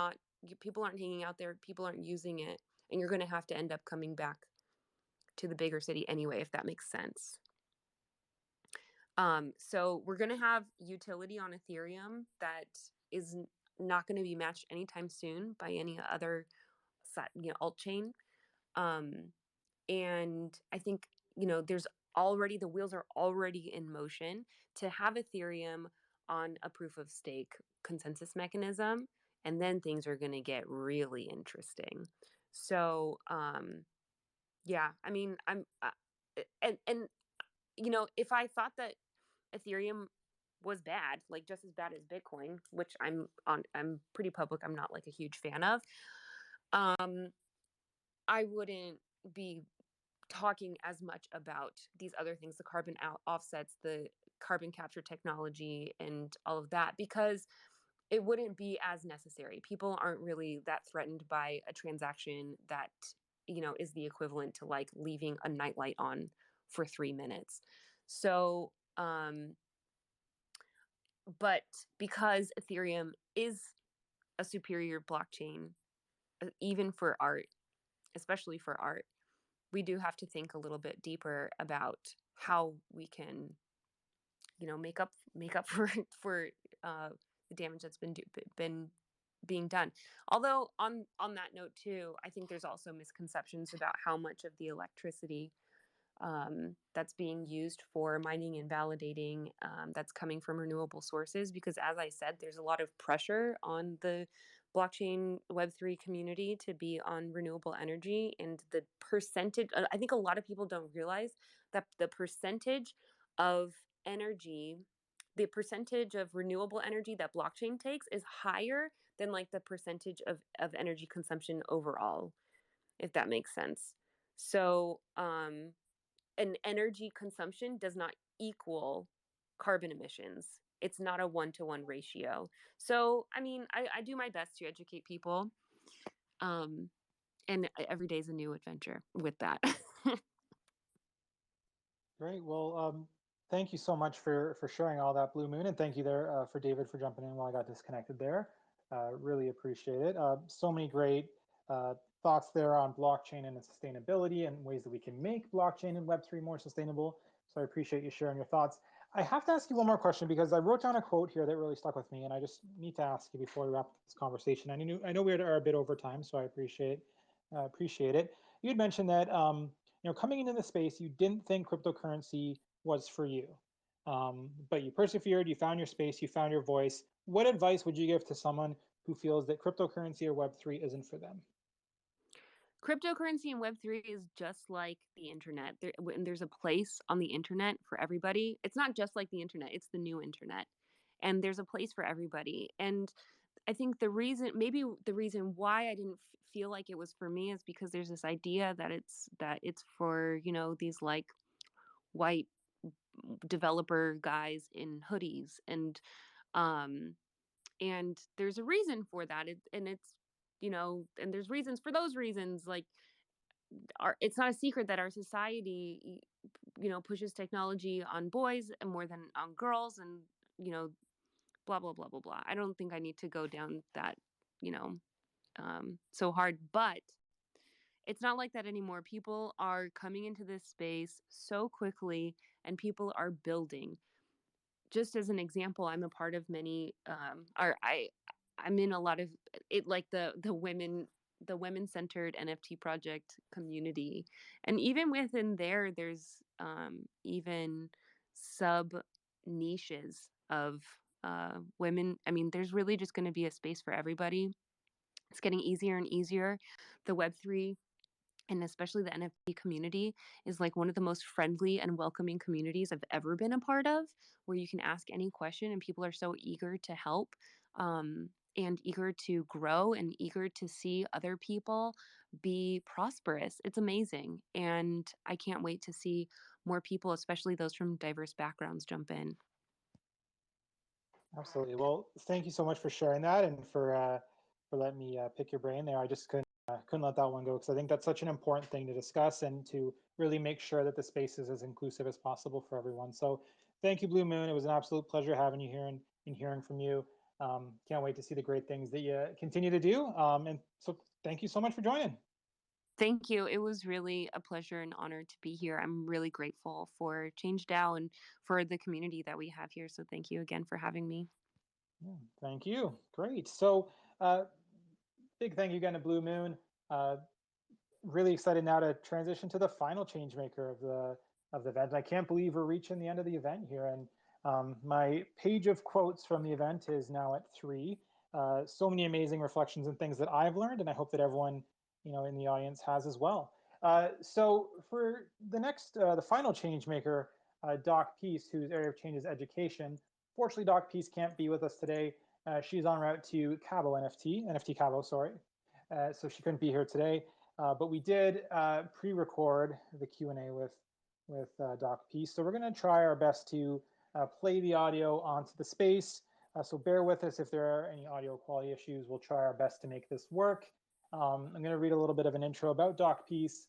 hanging out there, people aren't using it, and you're going to have to end up coming back to the bigger city anyway, if that makes sense. So we're going to have utility on Ethereum that is not going to be matched anytime soon by any other alt chain. And I think, the wheels are already in motion to have Ethereum on a proof of stake consensus mechanism. And then things are going to get really interesting. So, yeah, I mean, if I thought that Ethereum was bad, like just as bad as Bitcoin, which I'm pretty public, I'm not like a huge fan of, I wouldn't be talking as much about these other things, the carbon offsets, the carbon capture technology, and all of that, because it wouldn't be as necessary. People aren't really that threatened by a transaction that, is the equivalent to like leaving a nightlight on for 3 minutes. So, but because Ethereum is a superior blockchain, even for art, especially for art, we do have to think a little bit deeper about how we can, make up for the damage that's been being done. Although on that note too, I think there's also misconceptions about how much of the electricity that's being used for mining and validating that's coming from renewable sources. Because as I said, there's a lot of pressure on the blockchain Web3 community to be on renewable energy, and the percentage, I think a lot of people don't realize that the percentage of energy, the percentage of renewable energy that blockchain takes is higher than like the percentage of energy consumption overall, if that makes sense. So an energy consumption does not equal carbon emissions. It's not a 1-to-1 ratio. So, I mean, I do my best to educate people. And every day is a new adventure with that. Great. Well, thank you so much for sharing all that, Blue Moon, and thank you there for David for jumping in while I got disconnected there. Really appreciate it. So many great thoughts there on blockchain and its sustainability and ways that we can make blockchain and Web3 more sustainable. So I appreciate you sharing your thoughts. I have to ask you one more question because I wrote down a quote here that really stuck with me, and I just need to ask you before we wrap this conversation. I know we are a bit over time, so I appreciate it. You had mentioned that coming into the space, you didn't think cryptocurrency was for you, but you persevered, you found your space, you found your voice. What advice would you give to someone who feels that cryptocurrency or Web3 isn't for them? Cryptocurrency and Web3 is just like the internet. There's a place on the internet for everybody. It's not just like the internet, it's the new internet. And there's a place for everybody. And I think maybe the reason why I didn't feel like it was for me is because there's this idea that it's for, these like white developer guys in hoodies, um and there's a reason for that. And there's reasons for those reasons. Like, it's not a secret that our society pushes technology on boys more than on girls, and blah blah blah blah blah. I don't think I need to go down that you know so hard, but it's not like that anymore. People are coming into this space so quickly, and people are building. Just as an example, I'm a part of many or I'm in a lot of it, like the women centered NFT project community. And even within there's even sub niches of women. I mean, there's really just going to be a space for everybody. It's getting easier and easier. The Web3 and especially the NFT community is like one of the most friendly and welcoming communities I've ever been a part of, where you can ask any question and people are so eager to help, and eager to grow and eager to see other people be prosperous. It's amazing. And I can't wait to see more people, especially those from diverse backgrounds, jump in. Absolutely. Well, thank you so much for sharing that and for letting me pick your brain there. I just couldn't let that one go because I think that's such an important thing to discuss and to really make sure that the space is as inclusive as possible for everyone. So thank you, Blue Moon. It was an absolute pleasure having you here and hearing from you. Can't wait to see the great things that you continue to do. And so thank you so much for joining. Thank you. It was really a pleasure and honor to be here. I'm really grateful for ChangeDAO and for the community that we have here. So thank you again for having me. Yeah, thank you. Great. So big thank you again to Blue Moon. Really excited now to transition to the final change maker of the event. I can't believe we're reaching the end of the event here, and my page of quotes from the event is now at 3. So many amazing reflections and things that I've learned, and I hope that everyone in the audience has as well. So for the next, the final change maker, Doc Peace, whose area of change is education. Fortunately, Doc Peace can't be with us today. She's en route to NFT Cabo, sorry. So she couldn't be here today. But we did pre-record the Q&A with Doc Peace. So we're going to try our best to play the audio onto the space. So bear with us if there are any audio quality issues. We'll try our best to make this work. I'm going to read a little bit of an intro about Doc Peace,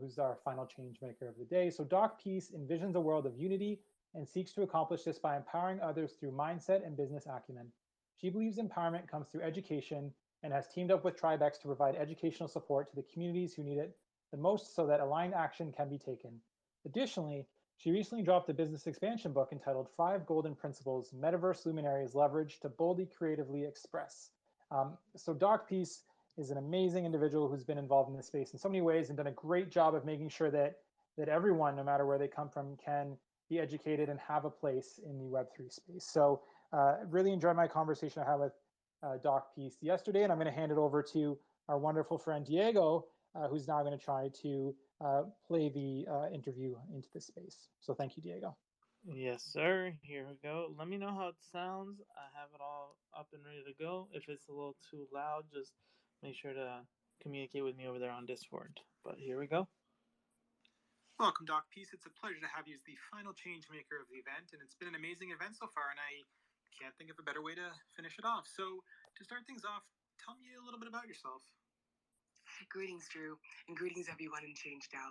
who's our final change maker of the day. So Doc Peace envisions a world of unity and seeks to accomplish this by empowering others through mindset and business acumen. She believes empowerment comes through education, and has teamed up with TribeX to provide educational support to the communities who need it the most so that aligned action can be taken. Additionally, she recently dropped a business expansion book entitled 5 Golden Principles Metaverse Luminaries Leverage to Boldly Creatively Express. So Doc Peace is an amazing individual who's been involved in this space in so many ways and done a great job of making sure that everyone, no matter where they come from, can be educated and have a place in the Web3 space. So really enjoyed my conversation I had with Doc Peace yesterday, and I'm going to hand it over to our wonderful friend Diego, who's now going to try to play the interview into this space. So thank you, Diego. Yes, sir. Here we go. Let me know how it sounds. I have it all up and ready to go. If it's a little too loud, just make sure to communicate with me over there on Discord. But here we go. Welcome, Doc Peace. It's a pleasure to have you as the final change maker of the event, and it's been an amazing event so far, and I can't think of a better way to finish it off. So, to start things off, tell me a little bit about yourself. Greetings, Drew, and greetings everyone in ChangeDAO.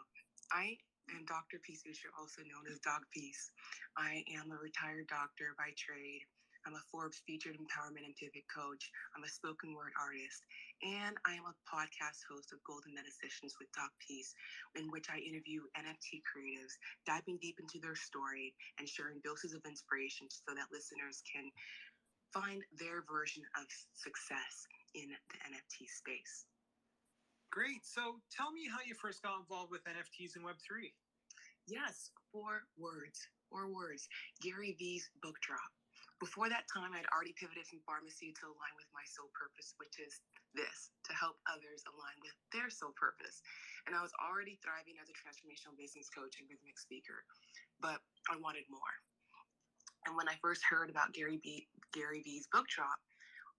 I am Dr. Peace Usher, also known as Doc Peace. I am a retired doctor by trade. I'm a Forbes featured empowerment and pivot coach. I'm a spoken word artist, and I am a podcast host of Golden Meta Sessions with Doc Peace, in which I interview NFT creatives, diving deep into their story and sharing doses of inspiration so that listeners can find their version of success in the NFT space. Great. So tell me how you first got involved with NFTs and Web3. Yes, 4 words. 4 words. Gary V's book drop. Before that time, I'd already pivoted from pharmacy to align with my soul purpose, which is this, to help others align with their soul purpose. And I was already thriving as a transformational business coach and rhythmic speaker, but I wanted more. And when I first heard about Gary V's book drop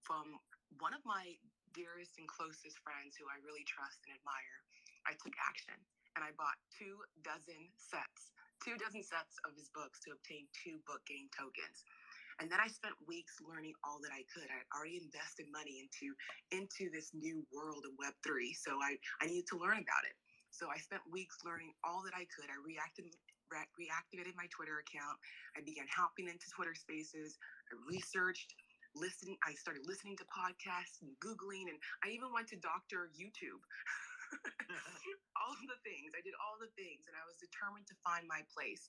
from one of my dearest and closest friends who I really trust and admire, I took action and I bought 24 sets of his books to obtain 2 book game tokens. And then I spent weeks learning all that I could. I had already invested money into this new world of Web3, so I needed to learn about it. So I spent weeks learning all that I could. I reactivated my Twitter account. I began hopping into Twitter Spaces. I researched. I started listening to podcasts and Googling, and I even went to Dr. YouTube. All the things. I did all the things, and I was determined to find my place.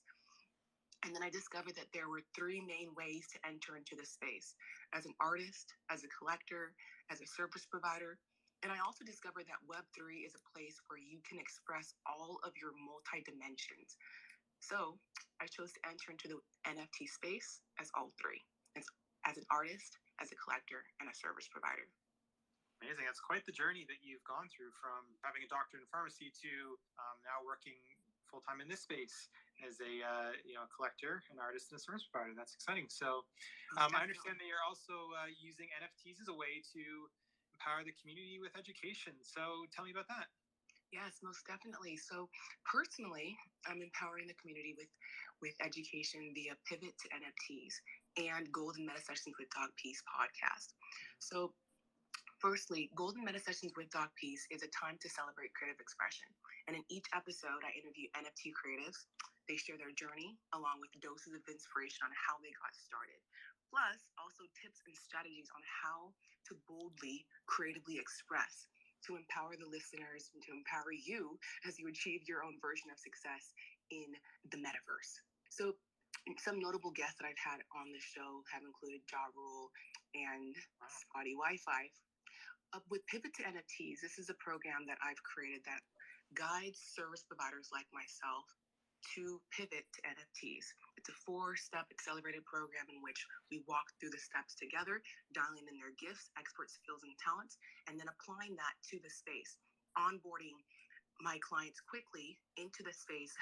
And then I discovered that there were 3 main ways to enter into the space: as an artist, as a collector, as a service provider. And I also discovered that Web3 is a place where you can express all of your multi-dimensions. So I chose to enter into the NFT space as all 3, as an artist, as a collector, and a service provider. Amazing. That's quite the journey that you've gone through, from having a doctorate in pharmacy to now working full-time in this space as a collector, an artist, and a service provider. That's exciting. So I understand that you're also using NFTs as a way to empower the community with education. So tell me about that. Yes, most definitely. So personally, I'm empowering the community with education via Pivot to NFTs and Golden Meta Sessions with Doc Peace podcast. So firstly, Golden Meta Sessions with Doc Peace is a time to celebrate creative expression. And in each episode, I interview NFT creatives. They share their journey along with doses of inspiration on how they got started. Plus, also tips and strategies on how to boldly, creatively express, to empower the listeners and to empower you as you achieve your own version of success in the metaverse. So some notable guests that I've had on the show have included Ja Rule and Spotty Wi-Fi. With Pivot to NFTs, this is a program that I've created that guides service providers like myself to pivot to NFTs. It's a 4-step accelerated program in which we walk through the steps together, dialing in their gifts, expert skills, and talents, and then applying that to the space, onboarding my clients quickly into the space,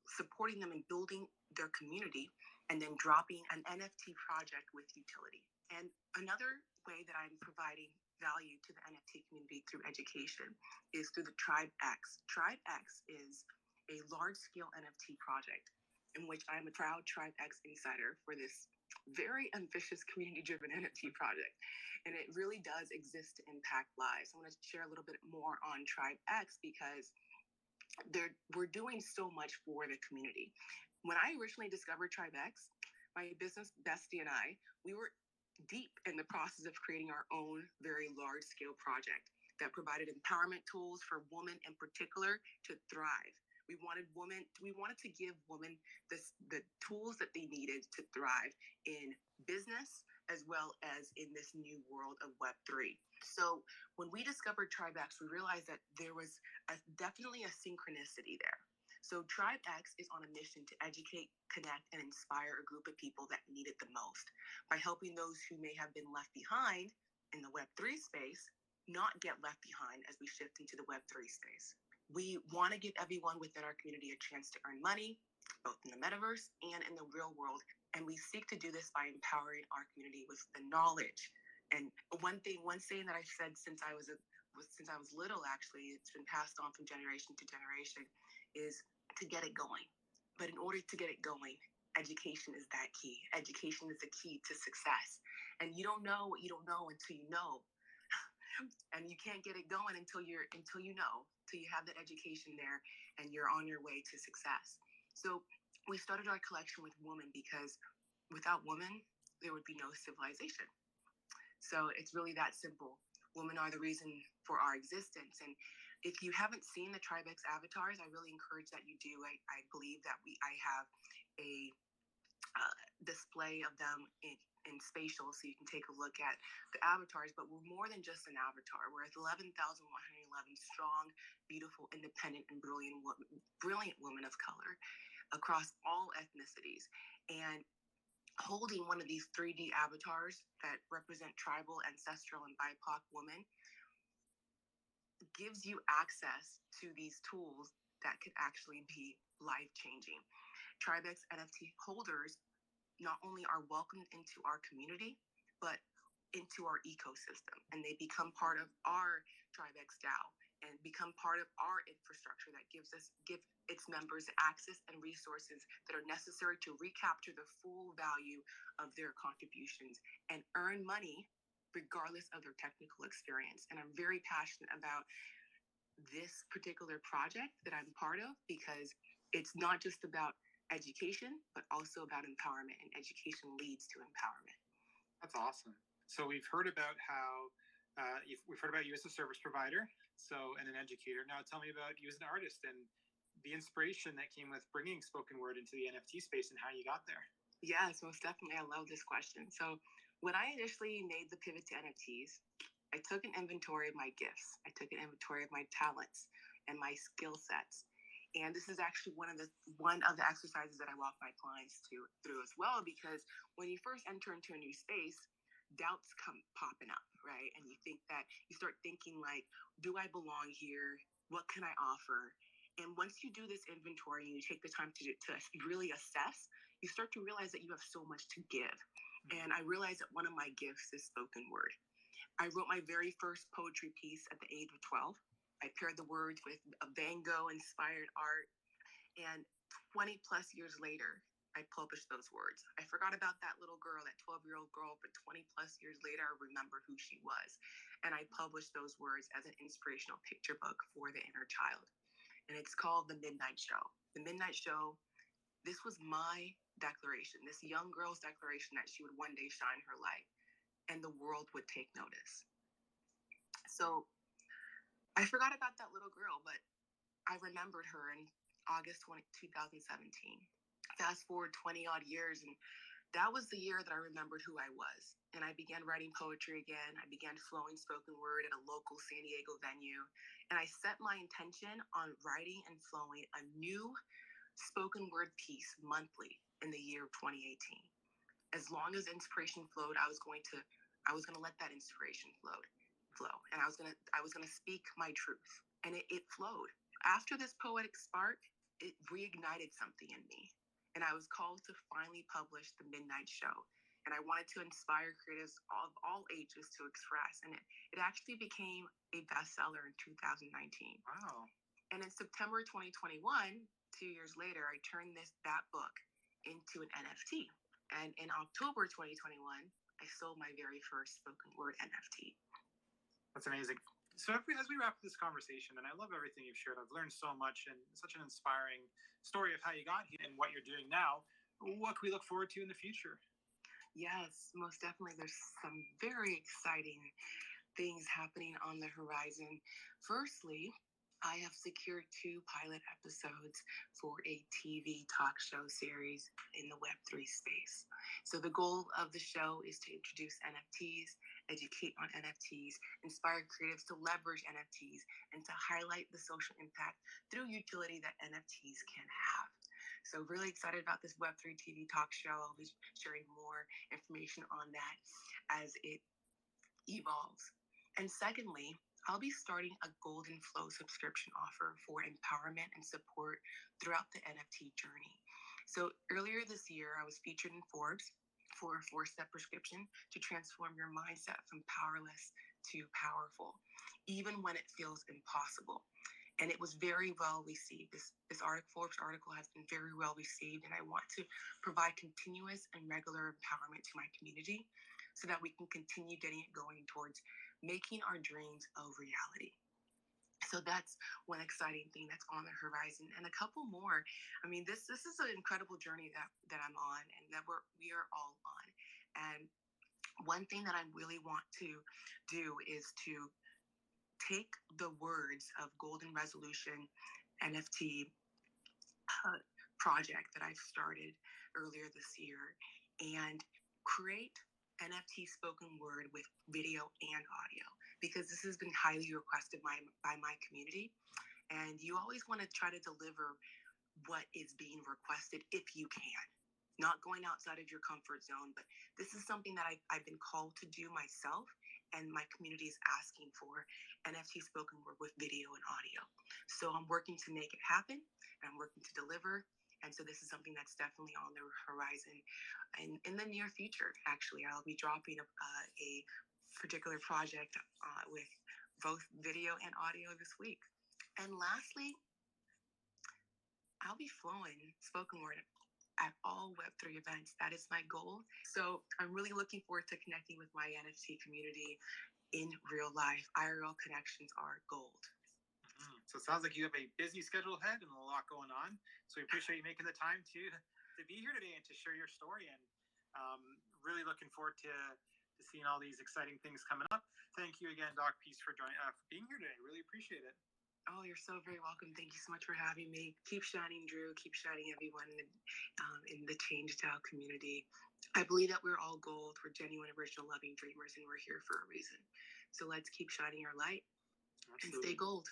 supporting them in building their community, and then dropping an NFT project with utility. And another way that I'm providing value to the NFT community through education is through the TribeX. TribeX is a large-scale NFT project in which I'm a proud TribeX insider for this very ambitious community-driven NFT project. And it really does exist to impact lives. I want to share a little bit more on TribeX because we're doing so much for the community. When I originally discovered TribeX, my business bestie and I, we were deep in the process of creating our own very large scale project that provided empowerment tools for women in particular to thrive. We wanted to give women the tools that they needed to thrive in business as well as in this new world of Web3. So when we discovered TribeX, we realized that there was definitely a synchronicity there. So TribeX is on a mission to educate, connect, and inspire a group of people that need it the most by helping those who may have been left behind in the Web3 space not get left behind as we shift into the Web3 space. We want to give everyone within our community a chance to earn money, both in the metaverse and in the real world. And we seek to do this by empowering our community with the knowledge. And one saying that I've said since I was little, actually, it's been passed on from generation to generation, is to get it going. But in order to get it going, education is that key. Education is the key to success. And you don't know what you don't know until you know. And you can't get it going until you have that education there and you're on your way to success. So we started our collection with women because without women, there would be no civilization. So it's really that simple. Women are the reason for our existence. And if you haven't seen the TribeX avatars, I really encourage that you do. I believe that I have a display of them in spatial, so you can take a look at the avatars. But we're more than just an avatar. We're 11,111 strong, beautiful, independent, and brilliant women of color across all ethnicities. And holding one of these 3D avatars that represent tribal, ancestral, and BIPOC women gives you access to these tools that could actually be life-changing. TribeX NFT holders not only are welcomed into our community, but into our ecosystem, and they become part of our TribeX DAO and become part of our infrastructure that gives its members access and resources that are necessary to recapture the full value of their contributions and earn money regardless of their technical experience. And I'm very passionate about this particular project that I'm part of because it's not just about education, but also about empowerment, and education leads to empowerment. That's awesome. So we've heard about how we've heard about you as a service provider, and an educator. Now tell me about you as an artist and the inspiration that came with bringing spoken word into the NFT space and how you got there. Yes, most definitely. I love this question. So when I initially made the pivot to NFTs, I took an inventory of my gifts. I took an inventory of my talents and my skill sets. And this is actually one of the exercises that I walk my clients through as well, because when you first enter into a new space, doubts come popping up, right? And you start thinking like, do I belong here? What can I offer? And once you do this inventory and you take the time to really assess, you start to realize that you have so much to give. And I realized that one of my gifts is spoken word. I wrote my very first poetry piece at the age of 12. I paired the words with a Van Gogh inspired art. And 20 plus years later, I published those words. I forgot about that little girl, that 12-year-old girl, but 20 plus years later, I remember who she was. And I published those words as an inspirational picture book for the inner child. And it's called The Midnight Show. The Midnight Show, this was my declaration, this young girl's declaration that she would one day shine her light and the world would take notice. So I forgot about that little girl, but I remembered her in August 2017. Fast forward 20 odd years, and that was the year that I remembered who I was. And I began writing poetry again. I began flowing spoken word at a local San Diego venue. And I set my intention on writing and flowing a new spoken word piece monthly in the year of 2018. As long as inspiration flowed, I was going to let that inspiration flow. And I was gonna speak my truth. And it flowed. After this poetic spark, it reignited something in me. And I was called to finally publish The Midnight Show. And I wanted to inspire creatives of all ages to express. And it actually became a bestseller in 2019. Wow. And in September 2021, 2 years later, I turned that book into an NFT. And in October 2021, I sold my very first spoken word NFT. That's amazing. So as we wrap this conversation, and I love everything you've shared, I've learned so much and such an inspiring story of how you got here and what you're doing now. What can we look forward to in the future? Yes, most definitely. There's some very exciting things happening on the horizon. Firstly, I have secured 2 pilot episodes for a TV talk show series in the Web3 space. So, the goal of the show is to introduce NFTs, educate on NFTs, inspire creatives to leverage NFTs, and to highlight the social impact through utility that NFTs can have. So, really excited about this Web3 TV talk show. I'll be sharing more information on that as it evolves. And secondly, I'll be starting a Golden Flow subscription offer for empowerment and support throughout the NFT journey. So earlier this year, I was featured in Forbes for a 4-step prescription to transform your mindset from powerless to powerful, even when it feels impossible. And it was very well received. This Forbes article has been very well received, and I want to provide continuous and regular empowerment to my community so that we can continue getting it going towards making our dreams a reality. So that's one exciting thing that's on the horizon, and a couple more. I mean, this is an incredible journey that I'm on, and that we are all on. And one thing that I really want to do is to take the words of Golden Resolution NFT project that I started earlier this year and create NFT spoken word with video and audio, because this has been highly requested by my community. And you always want to try to deliver what is being requested if you can, not going outside of your comfort zone. But this is something that I've been called to do myself, and my community is asking for NFT spoken word with video and audio. So I'm working to make it happen, and I'm working to deliver. And so this is something that's definitely on the horizon. And in the near future, actually, I'll be dropping a particular project with both video and audio this week. And lastly, I'll be flowing spoken word at all Web3 events. That is my goal. So I'm really looking forward to connecting with my NFT community in real life. IRL connections are gold. So it sounds like you have a busy schedule ahead and a lot going on. So we appreciate you making the time to be here today and to share your story. And really looking forward to seeing all these exciting things coming up. Thank you again, Doc Peace, for being here today. Really appreciate it. Oh, you're so very welcome. Thank you so much for having me. Keep shining, Drew. Keep shining, everyone in the ChangeDAO community. I believe that we're all gold. We're genuine, original, loving dreamers, and we're here for a reason. So let's keep shining our light. Absolutely. And stay gold.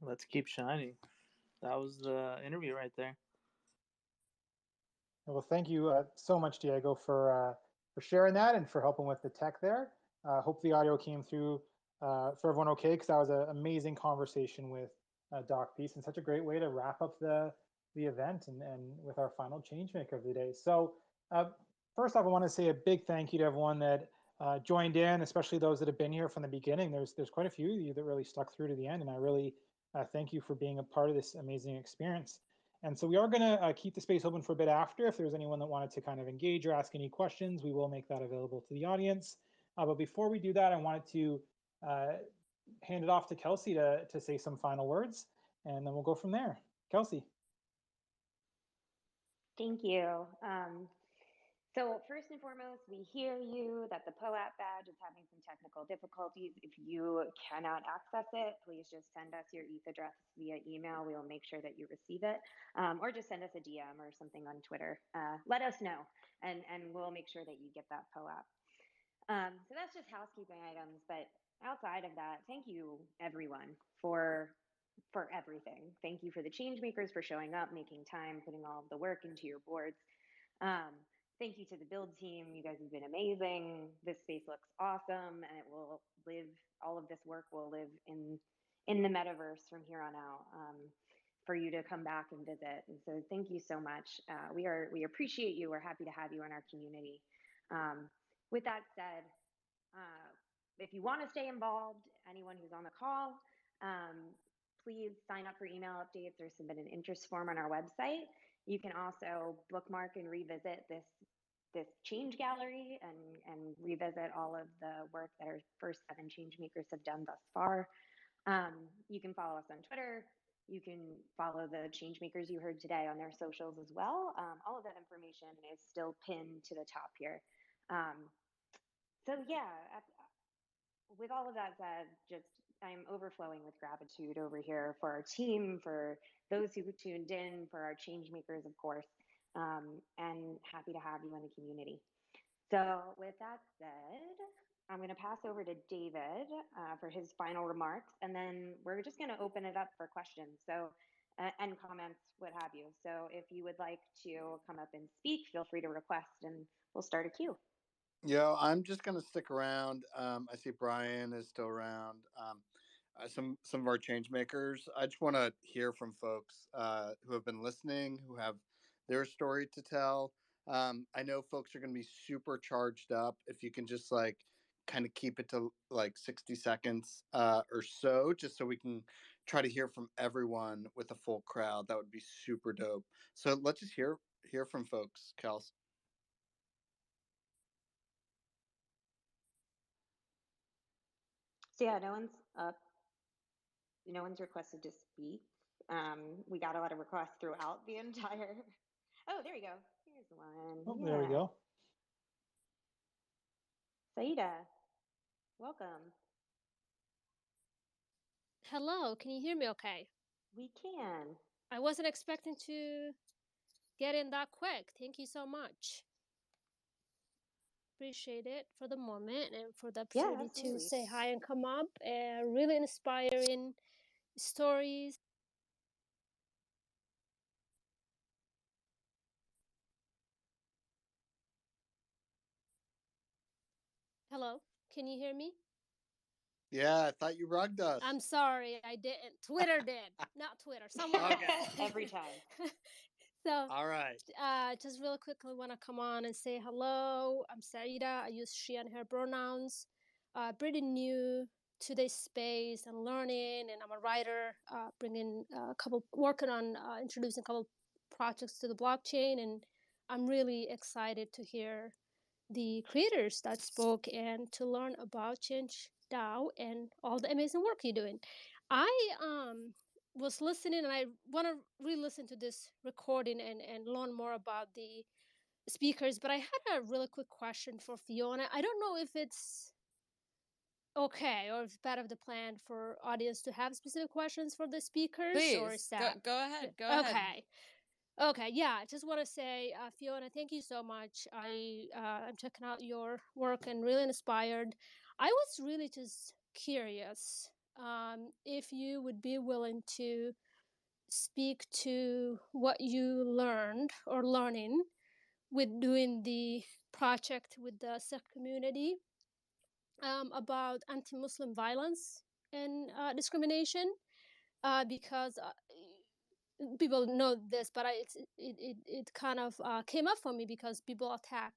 Let's keep shining. That was the interview right there. Well, thank you so much, Diego, for sharing that and for helping with the tech there. Hope the audio came through for everyone okay, because that was an amazing conversation with Doc Peace, and such a great way to wrap up the event and with our final changemaker of the day. So first off, I want to say a big thank you to everyone that joined in, especially those that have been here from the beginning. There's quite a few of you that really stuck through to the end, and I really thank you for being a part of this amazing experience. And so we are going to keep the space open for a bit after. If there's anyone that wanted to kind of engage or ask any questions, we will make that available to the audience. But before we do that, I wanted to hand it off to Kelsey to say some final words, and then we'll go from there. Kelsey. Thank you. So first and foremost, we hear you that the POAP badge is having some technical difficulties. If you cannot access it, please just send us your ETH address via email. We will make sure that you receive it, or just send us a DM or something on Twitter. Let us know, and we'll make sure that you get that POAP. So that's just housekeeping items, but outside of that, thank you everyone for everything. Thank you for the change makers for showing up, making time, putting all of the work into your boards. Thank you to the build team. You guys have been amazing. This space looks awesome, and it will live. All of this work will live in the metaverse from here on out, for you to come back and visit. And so, thank you so much. We appreciate you. We're happy to have you in our community. With that said, if you want to stay involved, anyone who's on the call, please sign up for email updates or submit an interest form on our website. You can also bookmark and revisit this change gallery and revisit all of the work that our first 7 change makers have done thus far. You can follow us on Twitter, You can follow the changemakers you heard today on their socials as well. All of that information is still pinned to the top here. So yeah, with all of that said, just I'm overflowing with gratitude over here for our team, for those who tuned in, for our changemakers, of course, and happy to have you in the community. So with that said, I'm going to pass over to David for his final remarks, and then we're just going to open it up for questions. So and comments, what have you. So if you would like to come up and speak, feel free to request, and we'll start a queue. Yeah, I'm just gonna stick around. I see Brian is still around. Some of our change makers. I just want to hear from folks who have been listening, who have their story to tell. I know folks are going to be super charged up. If you can just like kind of keep it to like 60 seconds or so, just so we can try to hear from everyone with a full crowd, that would be super dope. So let's just hear from folks, Kels. So yeah, no one's up. No one's requested to speak. We got a lot of requests throughout the entire. Oh, there you go. Here's one. Oh, Yeah. there we go. Saida, welcome. Hello, can you hear me okay? We can. I wasn't expecting to get in that quick. Thank you so much. Appreciate it for the moment and for the opportunity to say hi and come up. Really inspiring stories. Hello, can you hear me? Yeah, I thought you rugged us. I'm sorry, I didn't. Twitter did, not Twitter. Someone else. Every time. So, all right. Just really quickly want to come on and say hello. I'm Saida. I use she and her pronouns. Pretty new to this space and learning, and I'm a writer, working on introducing a couple projects to the blockchain, and I'm really excited to hear the creators that spoke and to learn about ChangeDAO and all the amazing work you're doing. I was listening and I want to re-listen to this recording and learn more about the speakers, but I had a really quick question for Fiona. I don't know if it's okay or if it's part of the plan for audience to have specific questions for the speakers. Please, or is that go ahead. Go ahead. Okay, yeah, I just want to say, Fiona, thank you so much. I'm checking out your work and really inspired. I was really just curious if you would be willing to speak to what you learned or learning with doing the project with the Sikh community about anti-Muslim violence and discrimination, because people know this, but it kind of came up for me because people attack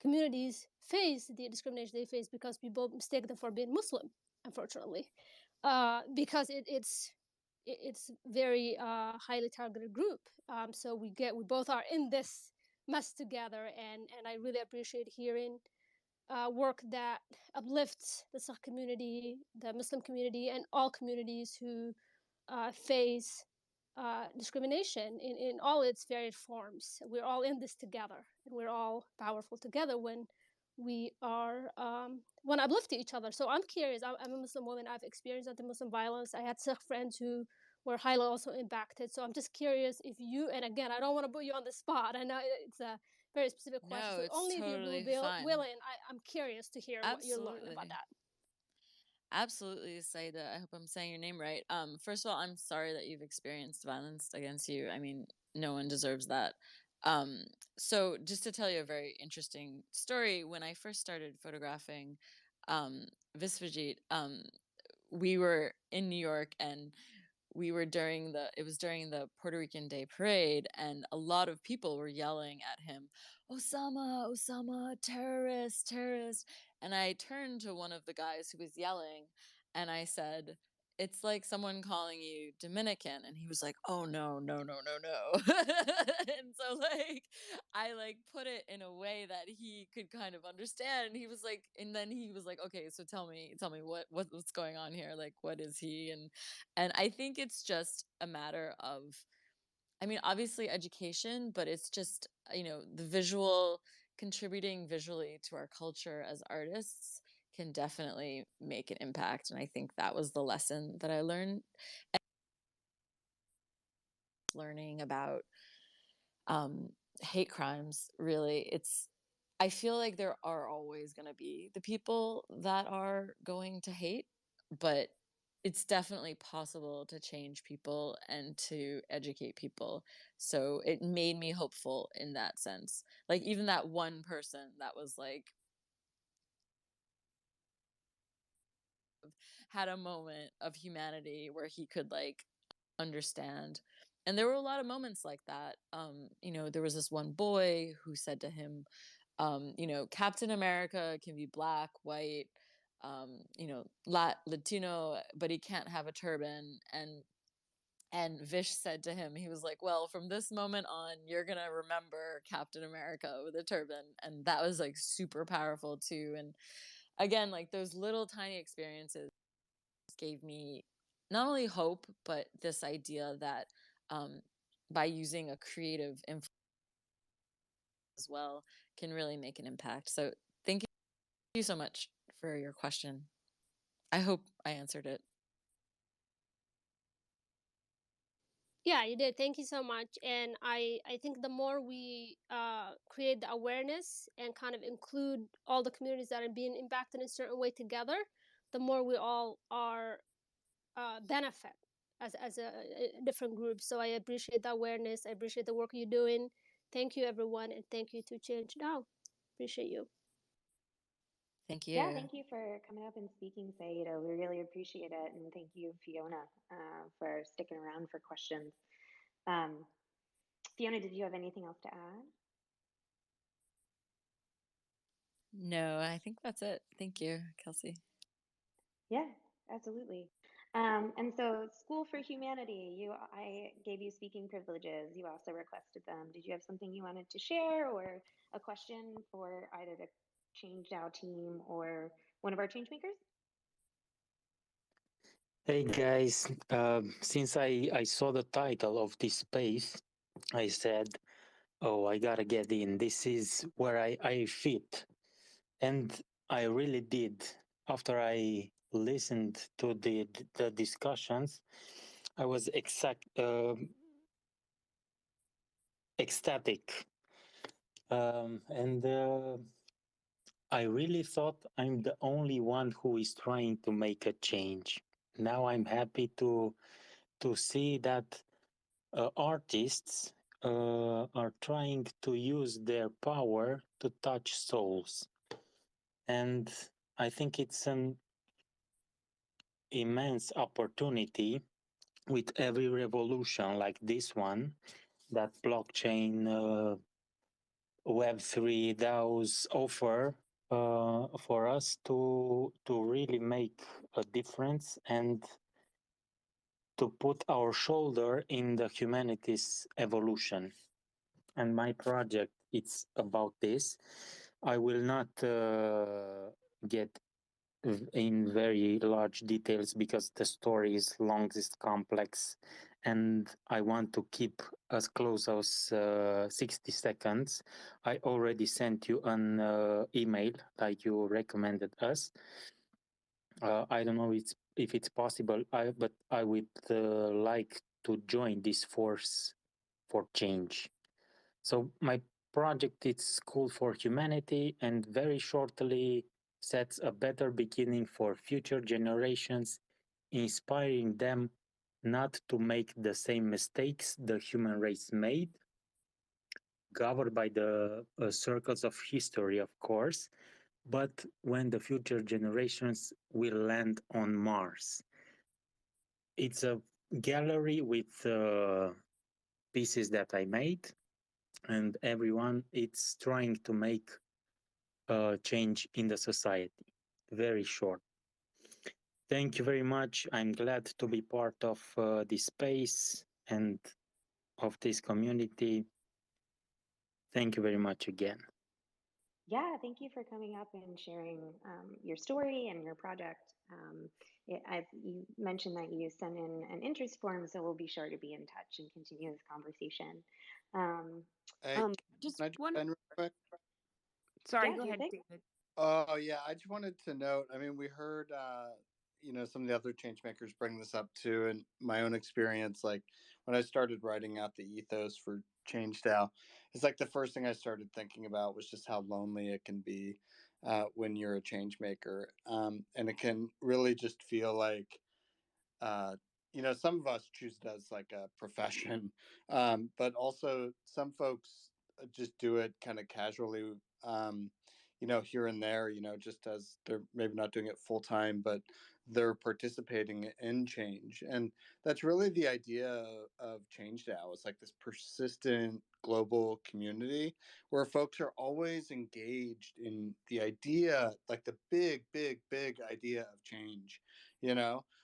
communities face the discrimination they face because people mistake them for being Muslim, unfortunately, because it's very highly targeted group. So we both are in this mess together, and I really appreciate hearing work that uplifts the Sikh community, the Muslim community, and all communities who face discrimination in all its varied forms. We're all in this together, and we're all powerful together when we are want to uplift each other. So I'm curious. I'm a Muslim woman. I've experienced anti-Muslim violence. I had Sikh friends who were highly also impacted. So I'm just curious if you, and again, I don't want to put you on the spot. I know it's a very specific question. No, So it's only totally if you're fine. willing, I'm curious to hear what you're learning Absolutely. about that. Absolutely, Saida. I hope I'm saying your name right. First of all, I'm sorry that you've experienced violence against you. I mean, no one deserves that. So just to tell you a very interesting story, when I first started photographing Visvajit, we were in New York, and it was during the Puerto Rican Day Parade, and a lot of people were yelling at him, Osama, Osama, terrorist, terrorist. And I turned to one of the guys who was yelling, and I said, it's like someone calling you Dominican, and he was like, oh no, no, no, no, no. And so like I like put it in a way that he could kind of understand, and he was like, and then he was like, okay, so tell me what's going on here, like what is he? And I think it's just a matter of, I mean, obviously education, but it's just, the visual, contributing visually to our culture as artists can definitely make an impact. And I think that was the lesson that I learned. Learning about hate crimes, really, I feel like there are always going to be the people that are going to hate, but it's definitely possible to change people and to educate people. So it made me hopeful in that sense. Like even that one person that was like, had a moment of humanity where he could like understand. And there were a lot of moments like that. There was this one boy who said to him, Captain America can be black, white, Latino, but he can't have a turban. And Vish said to him, he was like, well, from this moment on, you're going to remember Captain America with a turban. And that was like super powerful too. And again, like those little tiny experiences gave me not only hope, but this idea that by using a creative influence as well can really make an impact. So thank you so much for your question. I hope I answered it. Yeah, you did. Thank you so much. And I think the more we create the awareness and kind of include all the communities that are being impacted in a certain way together, the more we all are benefit as a different group. So I appreciate the awareness. I appreciate the work you're doing. Thank you, everyone, and thank you to ChangeDAO. Appreciate you. Thank you. Yeah, thank you for coming up and speaking, Saida. We really appreciate it. And thank you, Fiona, for sticking around for questions. Fiona, did you have anything else to add? No, I think that's it. Thank you, Kelsey. Yeah, absolutely. And so School for Humanity, I gave you speaking privileges. You also requested them. Did you have something you wanted to share or a question for either the ChangeDAO team or one of our change makers? Hey guys, since I saw the title of this space, I said, oh, I gotta get in. This is where I fit. And I really did. After I listened to the discussions, I was ecstatic. And I really thought I'm the only one who is trying to make a change. Now I'm happy to see that artists are trying to use their power to touch souls. And I think it's an immense opportunity with every revolution like this one that blockchain, Web3 DAOs offer for us to really make a difference and to put our shoulder in the humanity's evolution. And my project, it's about this. I will not get in very large details because the story is long, it's complex, and I want to keep as close as 60 seconds. I already sent you an email like you recommended us. I don't know if it's possible, but I would like to join this force for change. So my project is School for Humanity, and very shortly sets a better beginning for future generations, inspiring them not to make the same mistakes the human race made, governed by the circles of history, of course, but when the future generations will land on Mars. It's a gallery with pieces that I made, and everyone is trying to make a change in the society. Very short. Thank you very much. I'm glad to be part of this space and of this community. Thank you very much again. Yeah, thank you for coming up and sharing your story and your project. You mentioned that you sent in an interest form, so we'll be sure to be in touch and continue this conversation. Hey, Just can I jump one. in real quick? Sorry, Yeah, go do your ahead, thing. David. Oh yeah, I just wanted to note. I mean, we heard, some of the other change makers bring this up too, and my own experience. Like when I started writing out the ethos for ChangeDAO, it's like the first thing I started thinking about was just how lonely it can be when you're a change maker, and it can really just feel like uh, some of us choose it as like a profession, but also some folks just do it kind of casually, here and there, just as they're maybe not doing it full time, but they're participating in change. And that's really the idea of Change DAO. It's like this persistent global community where folks are always engaged in the idea, like the big, big, big idea of change,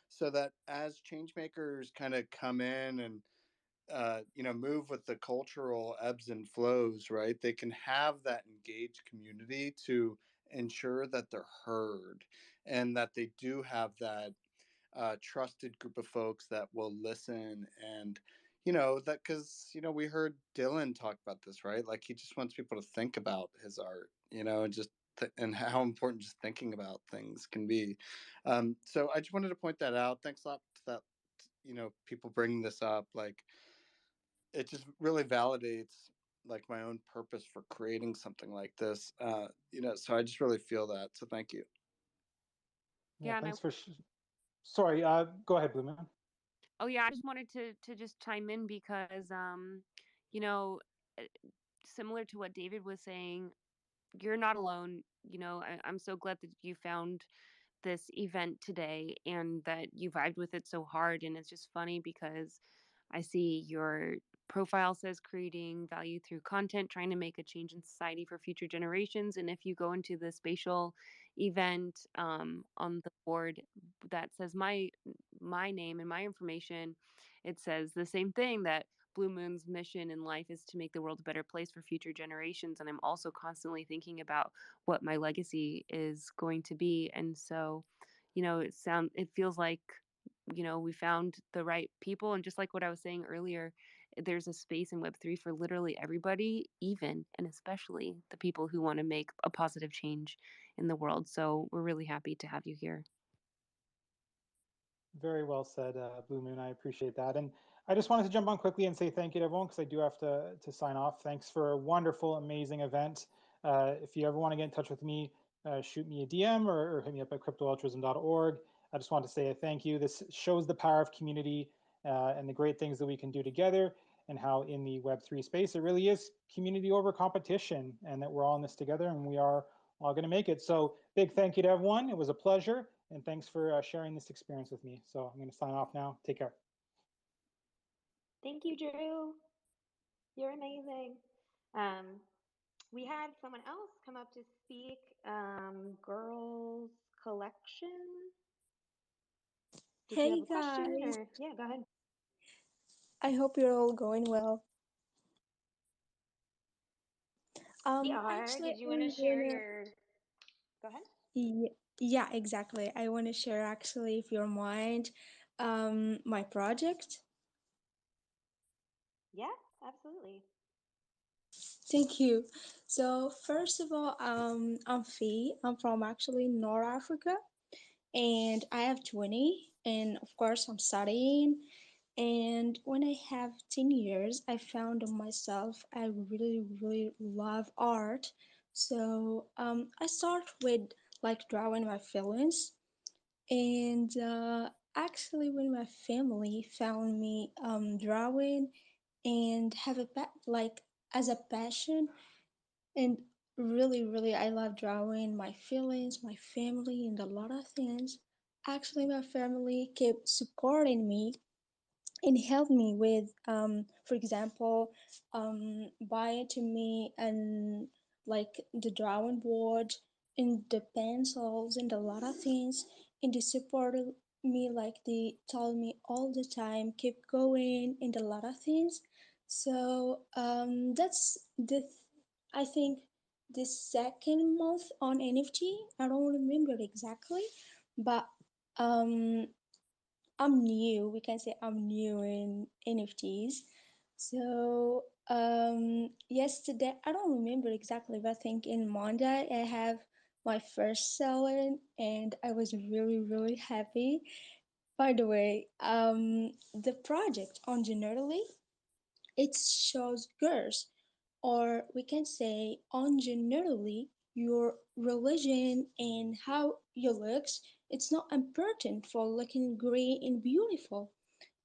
so that as change makers kind of come in and move with the cultural ebbs and flows, right, they can have that engaged community to ensure that they're heard and that they do have that trusted group of folks that will listen. And that, because we heard Dylan talk about this, right, like he just wants people to think about his art, and just and how important just thinking about things can be. So I just wanted to point that out. Thanks a lot to that, people bringing this up. Like it just really validates like my own purpose for creating something like this. So I just really feel that. So thank you. Yeah, Yeah, and thanks for. Sorry, go ahead, Blue Moon. oh yeah, I just wanted to just chime in because you know, uh, similar to what David was saying, you're not alone. I'm so glad that you found this event today and that you vibed with it so hard. And it's just funny because I see your profile says creating value through content, trying to make a change in society for future generations. And if you go into the spatial event on the board that says my name and my information, it says the same thing, that Blue Moon's mission in life is to make the world a better place for future generations. And I'm also constantly thinking about what my legacy is going to be. And so, it feels like, we found the right people. And just like what I was saying earlier, there's a space in Web3 for literally everybody, even and especially the people who want to make a positive change in the world. So we're really happy to have you here. Very well said, Blue Moon. I appreciate that. And I just wanted to jump on quickly and say thank you to everyone because I do have to sign off. Thanks for a wonderful, amazing event. If you ever want to get in touch with me, shoot me a DM or hit me up at cryptoaltruism.org. I just want to say a thank you. This shows the power of community and the great things that we can do together, and how in the Web3 space, it really is community over competition, and that we're all in this together and we are all going to make it. So big thank you to everyone. It was a pleasure. And thanks for sharing this experience with me. So I'm going to sign off now. Take care. Thank you, Drew. You're amazing. We had someone else come up to speak. Girls Collection. Did you have Hey a question guys, or? Yeah, go ahead. I hope you're all going well. We are. Actually, Did you I want to share wanna, your? Go ahead. yeah, exactly. I want to share actually, if you don't mind, my project. Yeah, absolutely. Thank you. So first of all, I'm Fee. I'm from actually North Africa, and I have 20, and of course I'm studying. And when I have 10 years, I found myself, I really, really love art. So I start with like drawing my feelings. And actually, when my family found me drawing and have a like as a passion, and really, really, I love drawing my feelings, my family, and a lot of things. Actually, my family kept supporting me and help me with, for example, buy to me and like the drawing board and the pencils and a lot of things. and they supported me, like they told me all the time, keep going and a lot of things. So that's I think the second month on NFT. I don't remember exactly, but um I'm new. We can say I'm new in NFTs. So yesterday, I don't remember exactly, but I think in Monday I have my first selling, and I was really really happy. By the way, the project on generally it shows girls, or we can say on generally your religion and how you looks. It's not important for looking great and beautiful.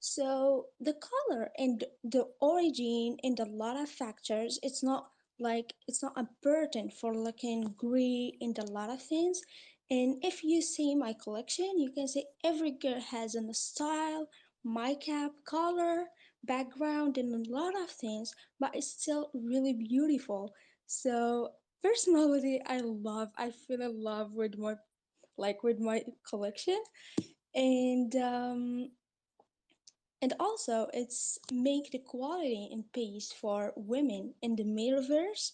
So the color and the origin and a lot of factors, it's not important for looking great and a lot of things. And if you see my collection, you can see every girl has a style, makeup, color, background, and a lot of things, but it's still really beautiful. So personality, I feel in love with my with my collection, and also it's make the quality and pace for women in the metaverse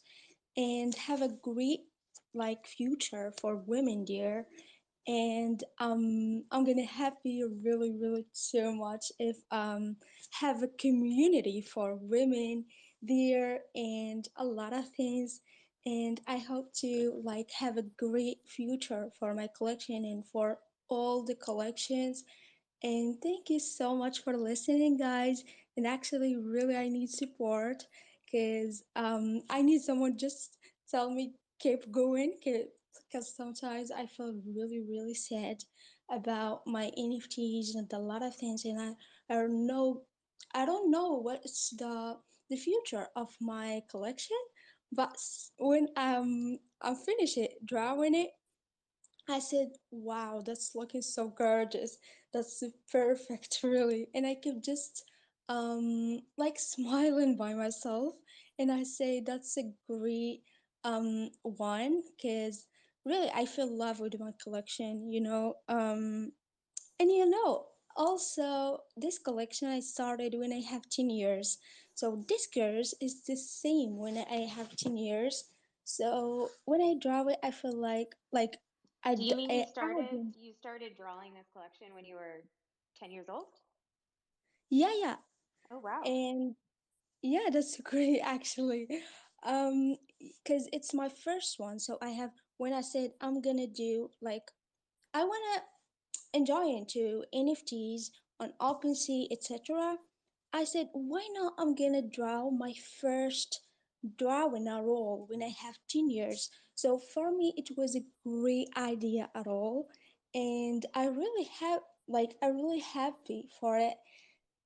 and have a great future for women there. And I'm gonna happy really really so much if have a community for women there and a lot of things. And I hope to have a great future for my collection and for all the collections. And thank you so much for listening, guys. And actually, really, I need support because I need someone just tell me keep going. Because sometimes I feel really, really sad about my NFTs and a lot of things, and I don't know, I don't know what's the future of my collection. But when I finish it, drawing it, I said, wow, that's looking so gorgeous. That's perfect, really. And I kept just smiling by myself. And I say that's a great one because really I feel love with my collection, you know. And also this collection I started when I have 10 years. So this course is the same when I have 10 years. So when I draw it, I feel Do you mean I add. you started drawing this collection when you were 10 years old? Yeah, yeah. Oh, wow. And yeah, that's great actually. Because it's my first one. So I have, when I said I'm gonna do I wanna enjoy into NFTs on OpenSea, etc. I said, why not? I'm gonna draw my first drawing a role when I have 10 years. So for me, it was a great idea at all, and I really happy for it.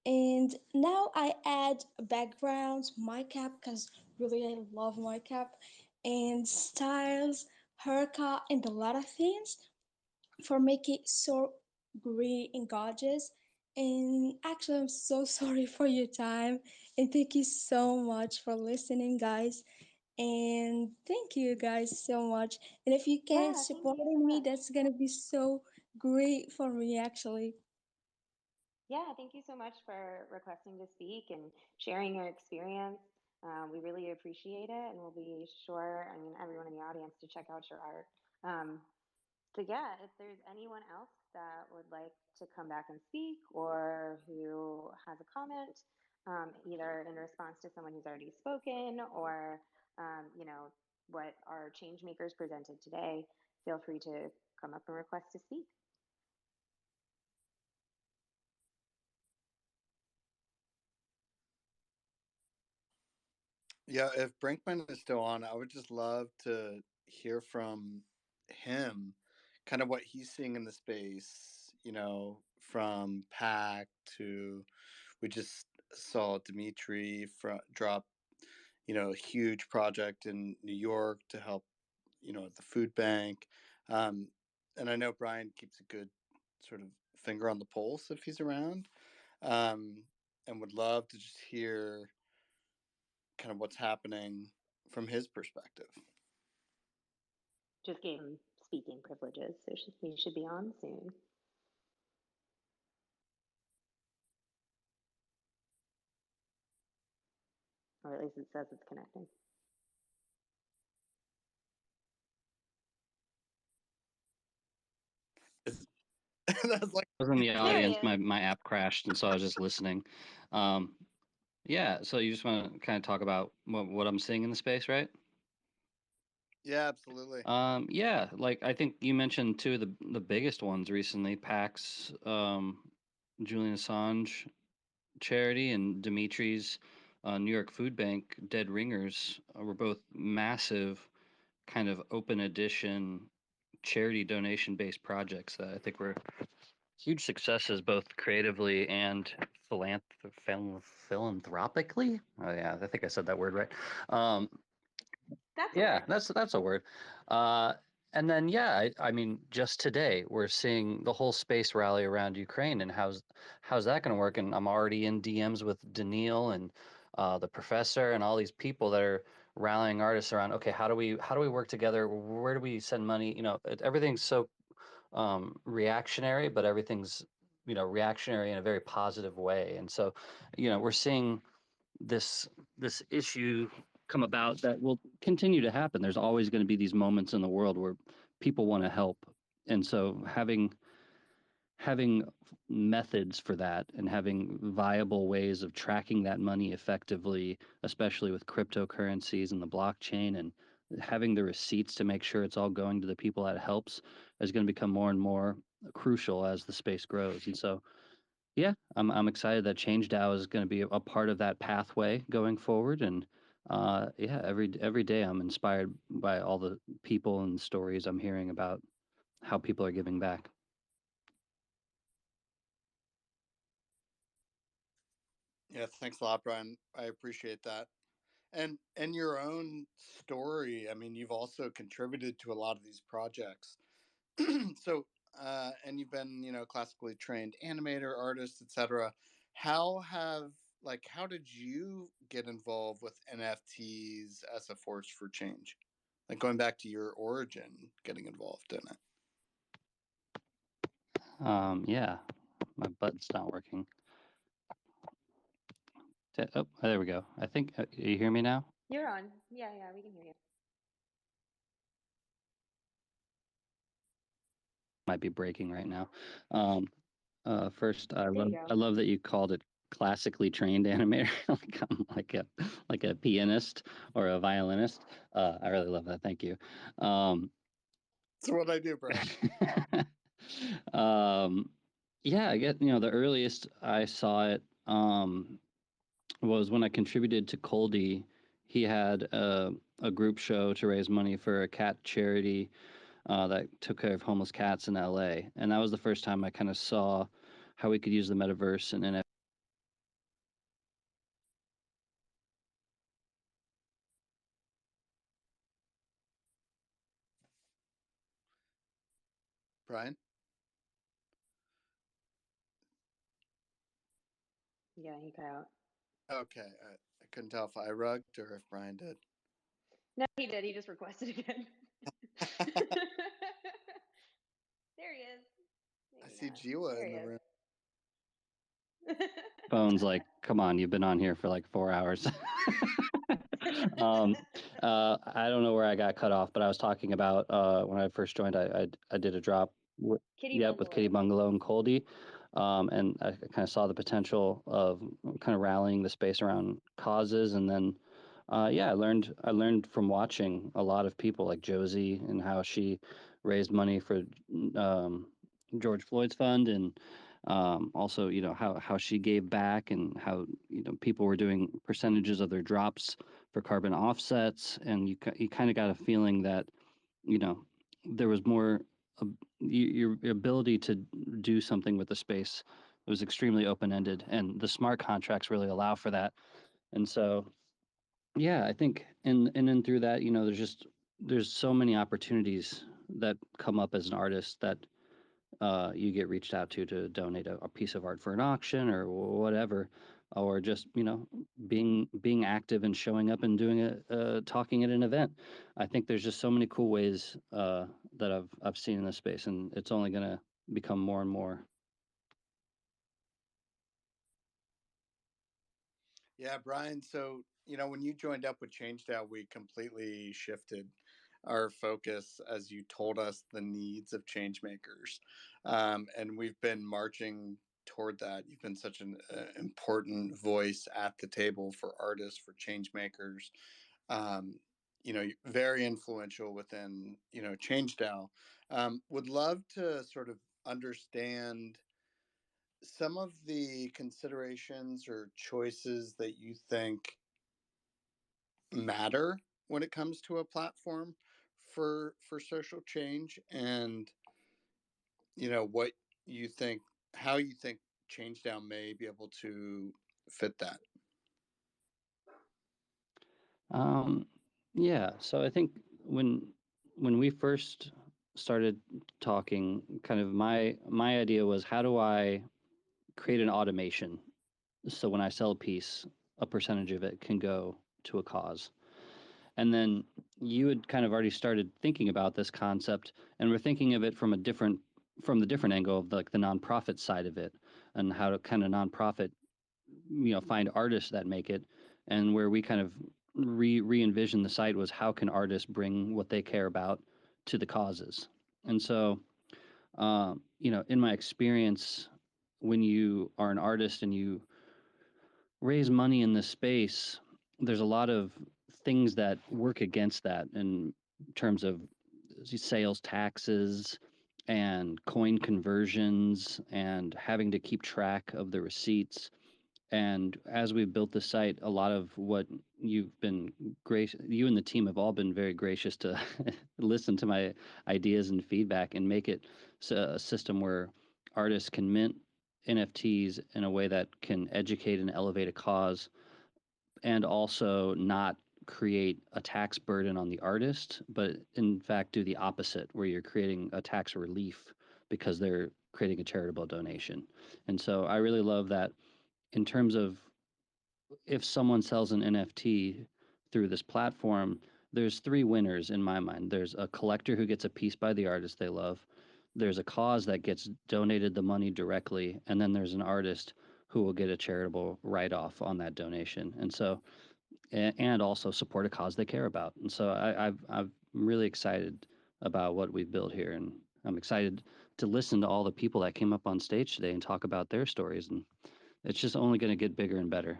And now I add backgrounds, my cap, because really I love my cap, and styles, haircut, and a lot of things for making it so great and gorgeous. And actually, I'm so sorry for your time. And thank you so much for listening, guys. And thank you guys so much. And if you can Yeah, thank support you so me, much. that's gonna be so great for me actually. Yeah, thank you so much for requesting to speak and sharing your experience. We really appreciate it, and we'll be sure, I mean, everyone in the audience to check out your art. So, yeah, if there's anyone else that would like to come back and speak or who has a comment, either in response to someone who's already spoken or, what our change makers presented today, feel free to come up and request to speak. Yeah, if Brinkman is still on, I would just love to hear from him, kind of what he's seeing in the space, from Pack to we just saw Dimitri drop, a huge project in New York to help, the food bank. Um, and I know Brian keeps a good sort of finger on the pulse if he's around, um, and would love to just hear kind of what's happening from his perspective. Just gave him speaking privileges, so he should be on soon. Or at least it says it's connecting. I was in the audience. My app crashed, and so I was just listening. Yeah, so you just want to kind of talk about what I'm seeing in the space, right? Yeah, absolutely. Yeah, like I think you mentioned two of the biggest ones recently, PAX, Julian Assange charity, and Dimitri's New York Food Bank Dead Ringers were both massive, kind of open edition charity donation based projects that I think were huge successes both creatively and philanthropically. Oh yeah, I think I said that word right. That's a word. And then I mean, just today we're seeing the whole space rally around Ukraine, and how's that going to work? And I'm already in DMs with Daniil and the professor and all these people that are rallying artists around. Okay, how do we work together? Where do we send money? You know, everything's so reactionary, but everything's reactionary in a very positive way. And so, we're seeing this issue come about that will continue to happen. There's always going to be these moments in the world where people want to help, and so having methods for that and having viable ways of tracking that money effectively, especially with cryptocurrencies and the blockchain, and having the receipts to make sure it's all going to the people that helps, is going to become more and more crucial as the space grows. And so yeah, I'm excited that ChangeDAO is going to be a part of that pathway going forward. And yeah, every day I'm inspired by all the people and stories I'm hearing about how people are giving back. Yeah, thanks a lot, Brian. I appreciate that. And your own story, I mean, you've also contributed to a lot of these projects. So and you've been, classically trained animator, artist, etc. How did you get involved with NFTs as a force for change? Like going back to your origin, getting involved in it. Yeah, my button's not working. Oh, there we go. I think you hear me now? You're on. Yeah, we can hear you. Might be breaking right now. First, I There love that you called it classically trained animator, like I'm like a pianist or a violinist. I really love that. Thank you. That's what I do, Brian. Yeah, I get, the earliest I saw it was when I contributed to Coldy. He had a group show to raise money for a cat charity that took care of homeless cats in LA. And that was the first time I kind of saw how we could use the metaverse and NFT. Brian? Yeah, he cut out. Okay, I couldn't tell if I rugged or if Brian did. No, he did. He just requested again. There he is. I see Jiwa in the room. Phone's like, come on, you've been on here for like 4 hours. I don't know where I got cut off, but I was talking about when I first joined, I did a drop with Kitty Bungalow and Coldy. And I kind of saw the potential of kind of rallying the space around causes. And then, yeah, I learned from watching a lot of people like Josie and how she raised money for George Floyd's fund, and also, how she gave back, and how, people were doing percentages of their drops for carbon offsets. And you kind of got a feeling that, there was more, your ability to do something with the space was extremely open-ended, and the smart contracts really allow for that. And so, yeah, I think, and then through that, there's so many opportunities that come up as an artist that you get reached out to donate a piece of art for an auction or whatever. or just being active and showing up and doing talking at an event. I think there's just so many cool ways that I've seen in this space, and it's only going to become more and more. Yeah, Brian. So, when you joined up with ChangeDAO, we completely shifted our focus as you told us the needs of change makers. And we've been marching toward that. You've been such an important voice at the table for artists, for change makers. Um, very influential within, ChangeDAO. Would love to sort of understand some of the considerations or choices that you think matter when it comes to a platform for social change, and what you think, how you think ChangeDAO may be able to fit that. Yeah, so I think when we first started talking, kind of my idea was, how do I create an automation so when I sell a piece, a percentage of it can go to a cause. And then you had kind of already started thinking about this concept, and we're thinking of it from the different angle of like the nonprofit side of it, and how to kind of nonprofit, find artists that make it. And where we kind of re-envision the site was, how can artists bring what they care about to the causes. And so in my experience, when you are an artist and you raise money in this space, there's a lot of things that work against that in terms of sales taxes and coin conversions and having to keep track of the receipts. And as we've built the site, a lot of what you and the team have all been very gracious to listen to my ideas and feedback and make it a system where artists can mint NFTs in a way that can educate and elevate a cause, and also not create a tax burden on the artist, but in fact do the opposite, where you're creating a tax relief because they're creating a charitable donation. And so I really love that. In terms of, if someone sells an NFT through this platform, there's three winners in my mind. There's a collector who gets a piece by the artist they love. There's a cause that gets donated the money directly, and then there's an artist who will get a charitable write-off on that donation. And so, and also support a cause they care about. And so I'm really excited about what we've built here, and I'm excited to listen to all the people that came up on stage today and talk about their stories. And it's just only going to get bigger and better.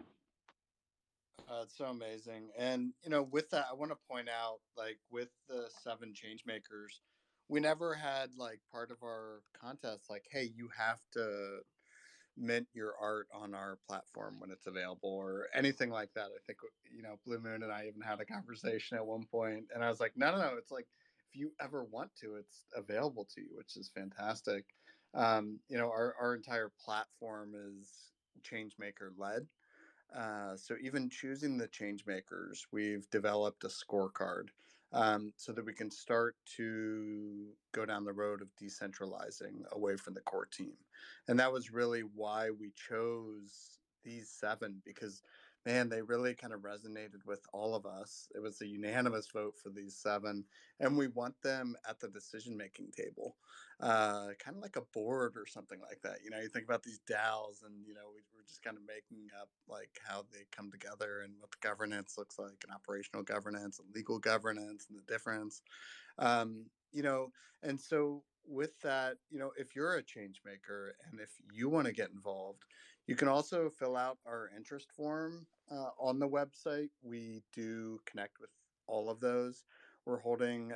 It's so amazing. And, with that, I want to point out, like, with the 7 change makers, we never had like part of our contest, like, hey, you have to mint your art on our platform when it's available or anything like that. I think, Blue Moon and I even had a conversation at one point, and I was like, no. It's like, if you ever want to, it's available to you, which is fantastic. Our entire platform is change maker led. So even choosing the change makers, we've developed a scorecard, so that we can start to go down the road of decentralizing away from the core team. And that was really why we chose these 7, because man, they really kind of resonated with all of us. It was a unanimous vote for these 7, and we want them at the decision making table, kind of like a board or something like that. You think about these DAOs, and we're just kind of making up like how they come together and what the governance looks like, and operational governance and legal governance, and the difference. um, you know and so with that, if you're a change maker and if you want to get involved, you can also fill out our interest form on the website. We do connect with all of those. We're holding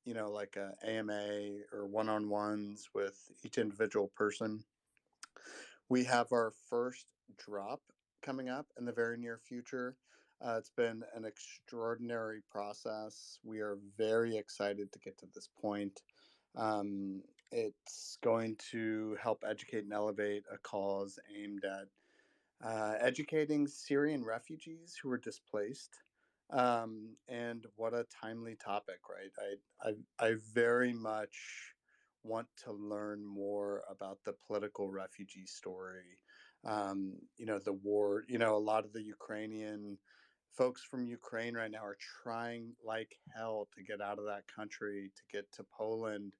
like a AMA or one-on-ones with each individual person. We have our first drop coming up in the very near future. It's been an extraordinary process. We are very excited to get to this point. Um, it's going to help educate and elevate a cause aimed at educating Syrian refugees who were displaced. And what a timely topic, right? I very much want to learn more about the political refugee story, The war, a lot of the Ukrainian folks from Ukraine right now are trying like hell to get out of that country, to get to Poland.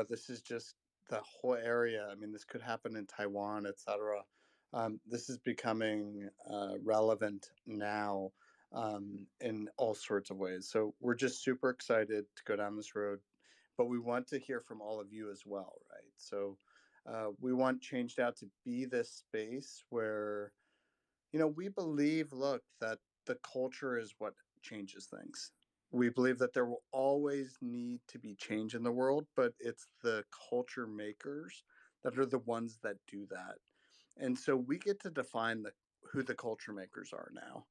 This is just the whole area. I mean, this could happen in Taiwan, etc. This is becoming relevant now in all sorts of ways. So we're just super excited to go down this road, but we want to hear from all of you as well, right? So we want ChangeDAO to be this space where, we believe, look, that the culture is what changes things. We believe that there will always need to be change in the world, but it's the culture makers that are the ones that do that. And so we get to define who the culture makers are now.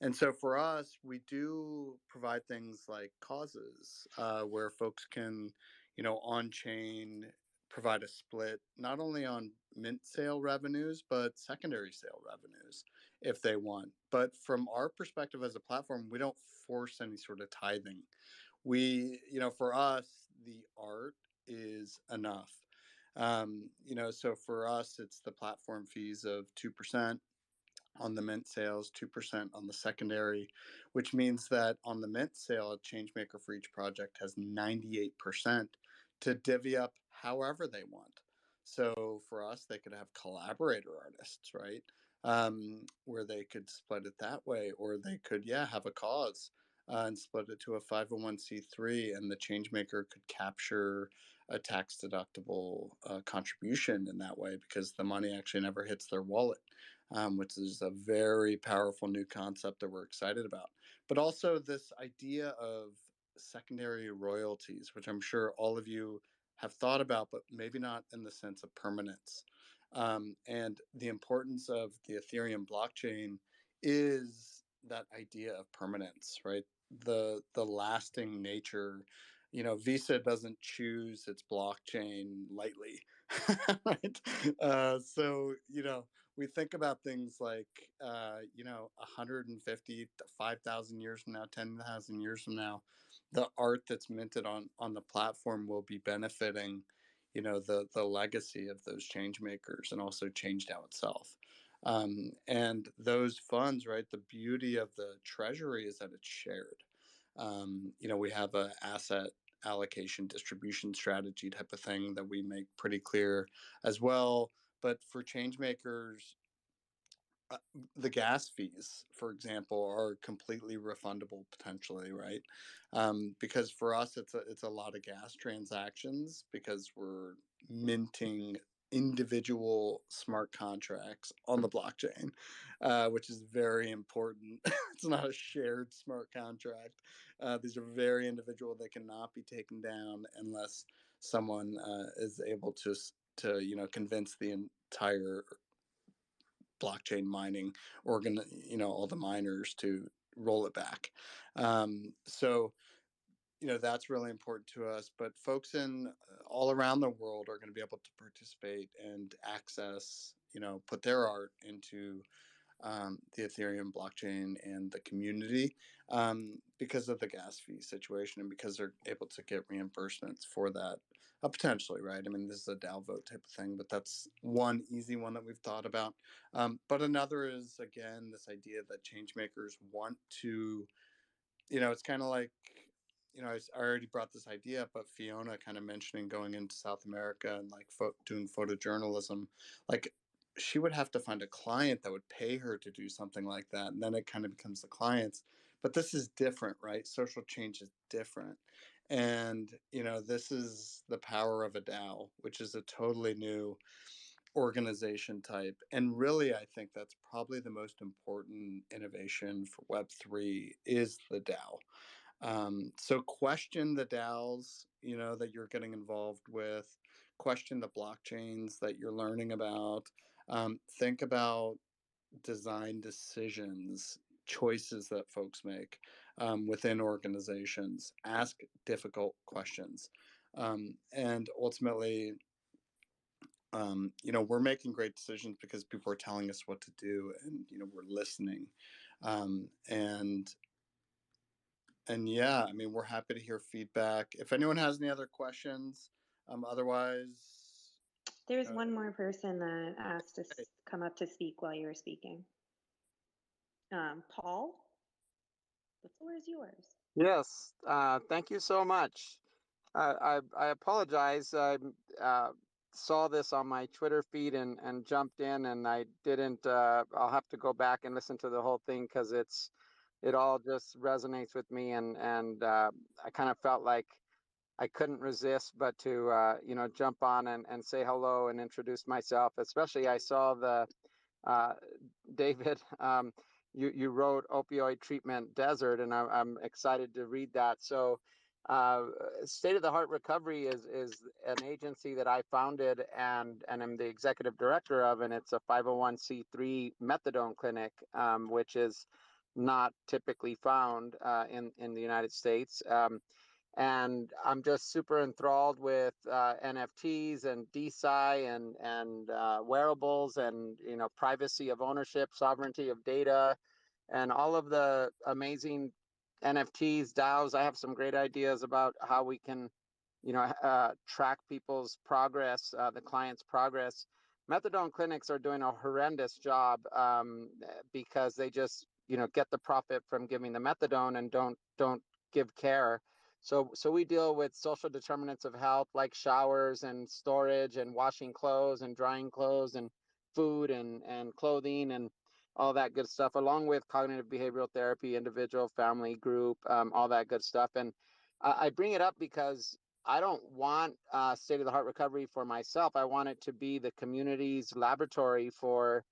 And so for us, we do provide things like causes where folks can, on chain provide a split, not only on mint sale revenues, but secondary sale revenues if they want. But from our perspective as a platform, we don't force any sort of tithing. For us, the art is enough. So for us, it's the platform fees of 2% on the mint sales, 2% on the secondary, which means that on the mint sale, a changemaker for each project has 98% to divvy up however they want. So for us, they could have collaborator artists, right? Where they could split it that way, or they could, have a cause and split it to a 501c3, and the changemaker could capture a tax deductible contribution in that way because the money actually never hits their wallet. Which is a very powerful new concept that we're excited about. But also this idea of secondary royalties, which I'm sure all of you have thought about, but maybe not in the sense of permanence. And the importance of the Ethereum blockchain is that idea of permanence, right? The lasting nature. Visa doesn't choose its blockchain lightly, right? So we think about things like 150 to 5,000 years from now, 10,000 years from now, the art that's minted on the platform will be benefiting the legacy of those change makers and also ChangeDAO itself. And those funds, right, the beauty of the treasury is that it's shared. We have a asset allocation distribution strategy type of thing that we make pretty clear as well. But for change makers, the gas fees, for example, are completely refundable potentially, right? Because for us, it's a lot of gas transactions because we're minting individual smart contracts on the blockchain, which is very important. It's not a shared smart contract. These are very individual. They cannot be taken down unless someone is able to convince the entire blockchain mining all the miners to roll it back. So that's really important to us. But folks in all around the world are going to be able to participate and access, put their art into the Ethereum blockchain and the community because of the gas fee situation and because they're able to get reimbursements for that. Potentially, right? I mean, this is a DAO vote type of thing, but that's one easy one that we've thought about. But another is, again, this idea that change makers want to, it's kind of like, I already brought this idea up, but Fiona kind of mentioning going into South America and like doing photojournalism, like she would have to find a client that would pay her to do something like that. And then it kind of becomes the clients. But this is different, right? Social change is different. And, this is the power of a DAO, which is a totally new organization type. And really, I think that's probably the most important innovation for Web3 is the DAO. So question the DAOs, that you're getting involved with, question the blockchains that you're learning about, think about design decisions, choices that folks make within organizations, ask difficult questions. And ultimately, we're making great decisions because people are telling us what to do and, we're listening. And yeah, I mean, we're happy to hear feedback. If anyone has any other questions, otherwise, There's one more person that asked to come up to speak while you were speaking. Paul, the floor is yours. Yes, thank you so much. I apologize. I saw this on my Twitter feed and jumped in, and I didn't. I'll have to go back and listen to the whole thing because it all just resonates with me, and I kind of felt like I couldn't resist but to jump on and say hello and introduce myself. Especially I saw the uh, David, you wrote Opioid Treatment Desert, and I'm excited to read that. So, State of the Heart Recovery is an agency that I founded and am the executive director of, and it's a 501c3 methadone clinic, which is not typically found in the United States. And I'm just super enthralled with NFTs and DeSci and wearables and privacy of ownership, sovereignty of data, and all of the amazing NFTs, DAOs. I have some great ideas about how we can, track people's progress, the client's progress. Methadone clinics are doing a horrendous job because they just, get the profit from giving the methadone and don't give care. So we deal with social determinants of health like showers and storage and washing clothes and drying clothes and food and clothing and all that good stuff, along with cognitive behavioral therapy, individual, family, group, all that good stuff. And I bring it up because I don't want State of the Heart Recovery for myself. I want it to be the community's laboratory for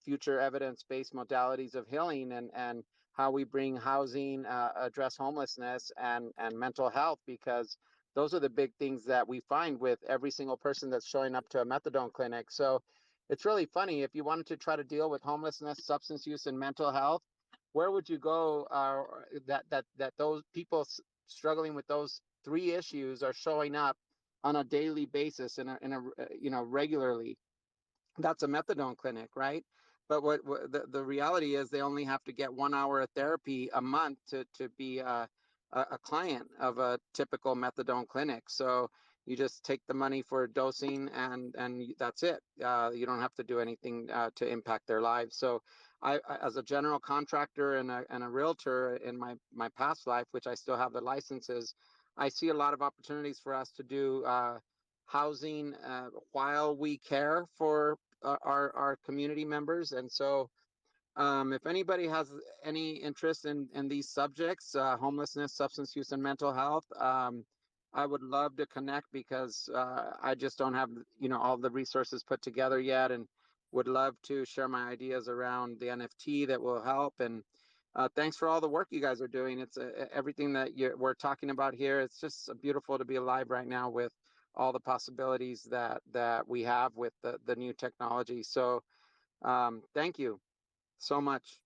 future evidence-based modalities of healing and how we bring housing, address homelessness and mental health, because those are the big things that we find with every single person that's showing up to a methadone clinic. So it's really funny. If you wanted to try to deal with homelessness, substance use, and mental health, where would you go that those people struggling with those three issues are showing up on a daily basis in a regularly? That's a methadone clinic, right? But what the reality is, they only have to get 1 hour of therapy a month to be a client of a typical methadone clinic. So you just take the money for dosing and that's it. You don't have to do anything to impact their lives. So as a general contractor and a realtor in my past life, which I still have the licenses, I see a lot of opportunities for us to do housing while we care for our community members. And so if anybody has any interest in these subjects, homelessness, substance use, and mental health, I would love to connect because I just don't have all the resources put together yet, and would love to share my ideas around the NFT that will help. And thanks for all the work you guys are doing. It's everything that we're talking about here. It's just beautiful to be alive right now with all the possibilities that we have with the new technology. So thank you so much.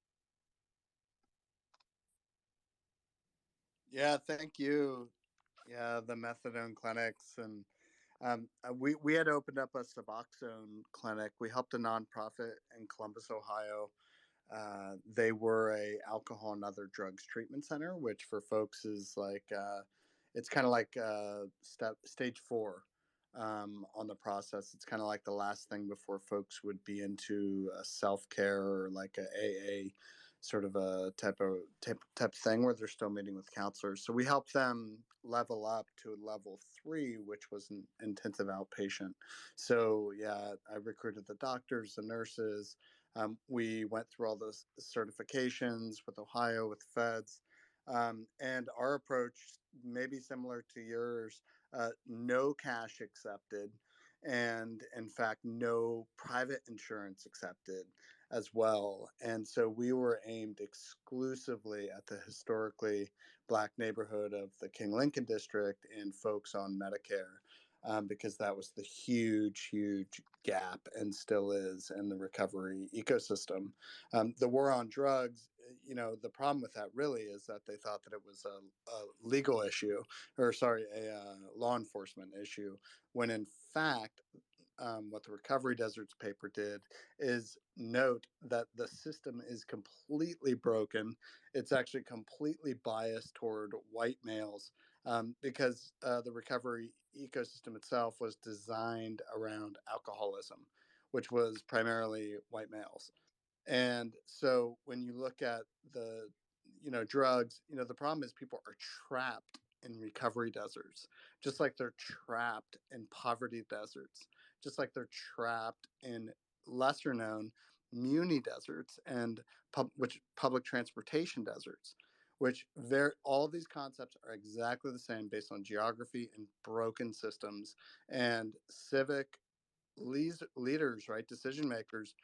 Yeah, thank you. Yeah, the methadone clinics, and we had opened up a Suboxone clinic. We helped a nonprofit in Columbus, Ohio. They were a alcohol and other drugs treatment center, which for folks is like it's kind of like stage 4 on the process. It's kind of like the last thing before folks would be into self care or like a AA sort of a type thing where they're still meeting with counselors. So we helped them level up to level 3, which was an intensive outpatient. So yeah, I recruited the doctors, the nurses. We went through all those certifications with Ohio, with feds. And our approach may be similar to yours. No cash accepted, and in fact, no private insurance accepted as well. And so we were aimed exclusively at the historically Black neighborhood of the King Lincoln District and folks on Medicare. Because that was the huge gap and still is in the recovery ecosystem. The war on drugs, the problem with that really is that they thought that it was a legal issue, or sorry, a law enforcement issue, when in fact, what the Recovery Deserts paper did is note that the system is completely broken. It's actually completely biased toward white males because the recovery ecosystem itself was designed around alcoholism, which was primarily white males. And so when you look at the, drugs, the problem is people are trapped in recovery deserts, just like they're trapped in poverty deserts, just like they're trapped in lesser known muni deserts and public transportation deserts, which all of these concepts are exactly the same based on geography and broken systems, and civic leaders, right, decision makers,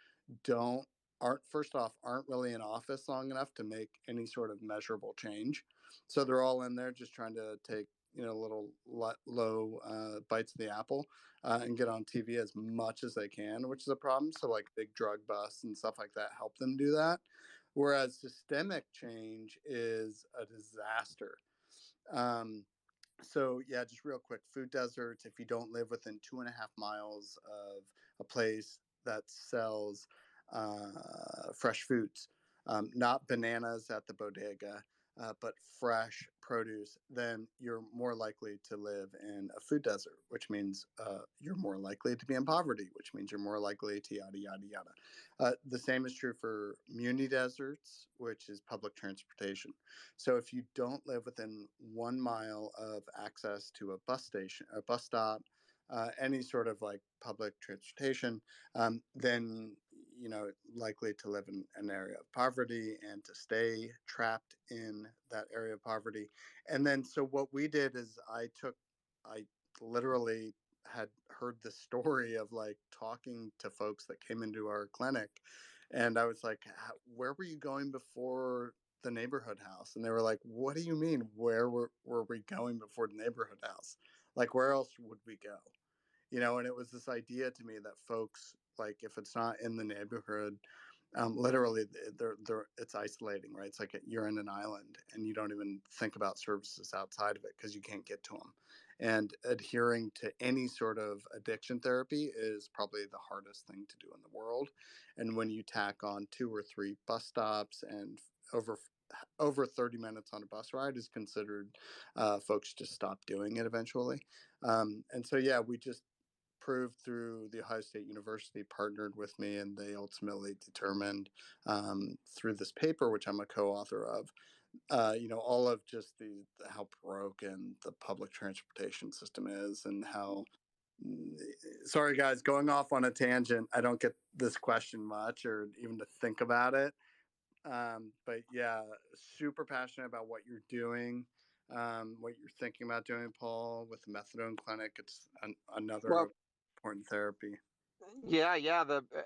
don't aren't first off aren't really in office long enough to make any sort of measurable change. So they're all in there just trying to take little low bites of the apple, and get on TV as much as they can, which is a problem. So like big drug busts and stuff like that help them do that, whereas systemic change is a disaster. um, so yeah, just real quick, food deserts. If you don't live within 2.5 miles of a place that sells fresh foods, not bananas at the bodega, but fresh produce, then you're more likely to live in a food desert, which means you're more likely to be in poverty, which means you're more likely to yada yada yada. The same is true for muni deserts, which is public transportation. So if you don't live within 1 mile of access to a bus station, a bus stop, any sort of like public transportation, then likely to live in an area of poverty and to stay trapped in that area of poverty. And then so what we did is I literally had heard the story of like talking to folks that came into our clinic, and I was like, where were you going before the neighborhood house? And they were like, what do you mean, where were we going before the neighborhood house? Like, where else would we go? And it was this idea to me that folks, like, if it's not in the neighborhood, literally it's isolating, right? It's like you're in an island and you don't even think about services outside of it because you can't get to them. And adhering to any sort of addiction therapy is probably the hardest thing to do in the world. And when you tack on 2 or 3 bus stops and over 30 minutes on a bus ride is considered, folks just stop doing it eventually. And so, yeah, we just proved through the Ohio State University partnered with me, and they ultimately determined, through this paper, which I'm a co-author of, all of just how broken the public transportation system is, and how, sorry guys, going off on a tangent, I don't get this question much or even to think about it. But yeah, super passionate about what you're doing, what you're thinking about doing, Paul, with the methadone clinic. It's another Well, important therapy. yeah.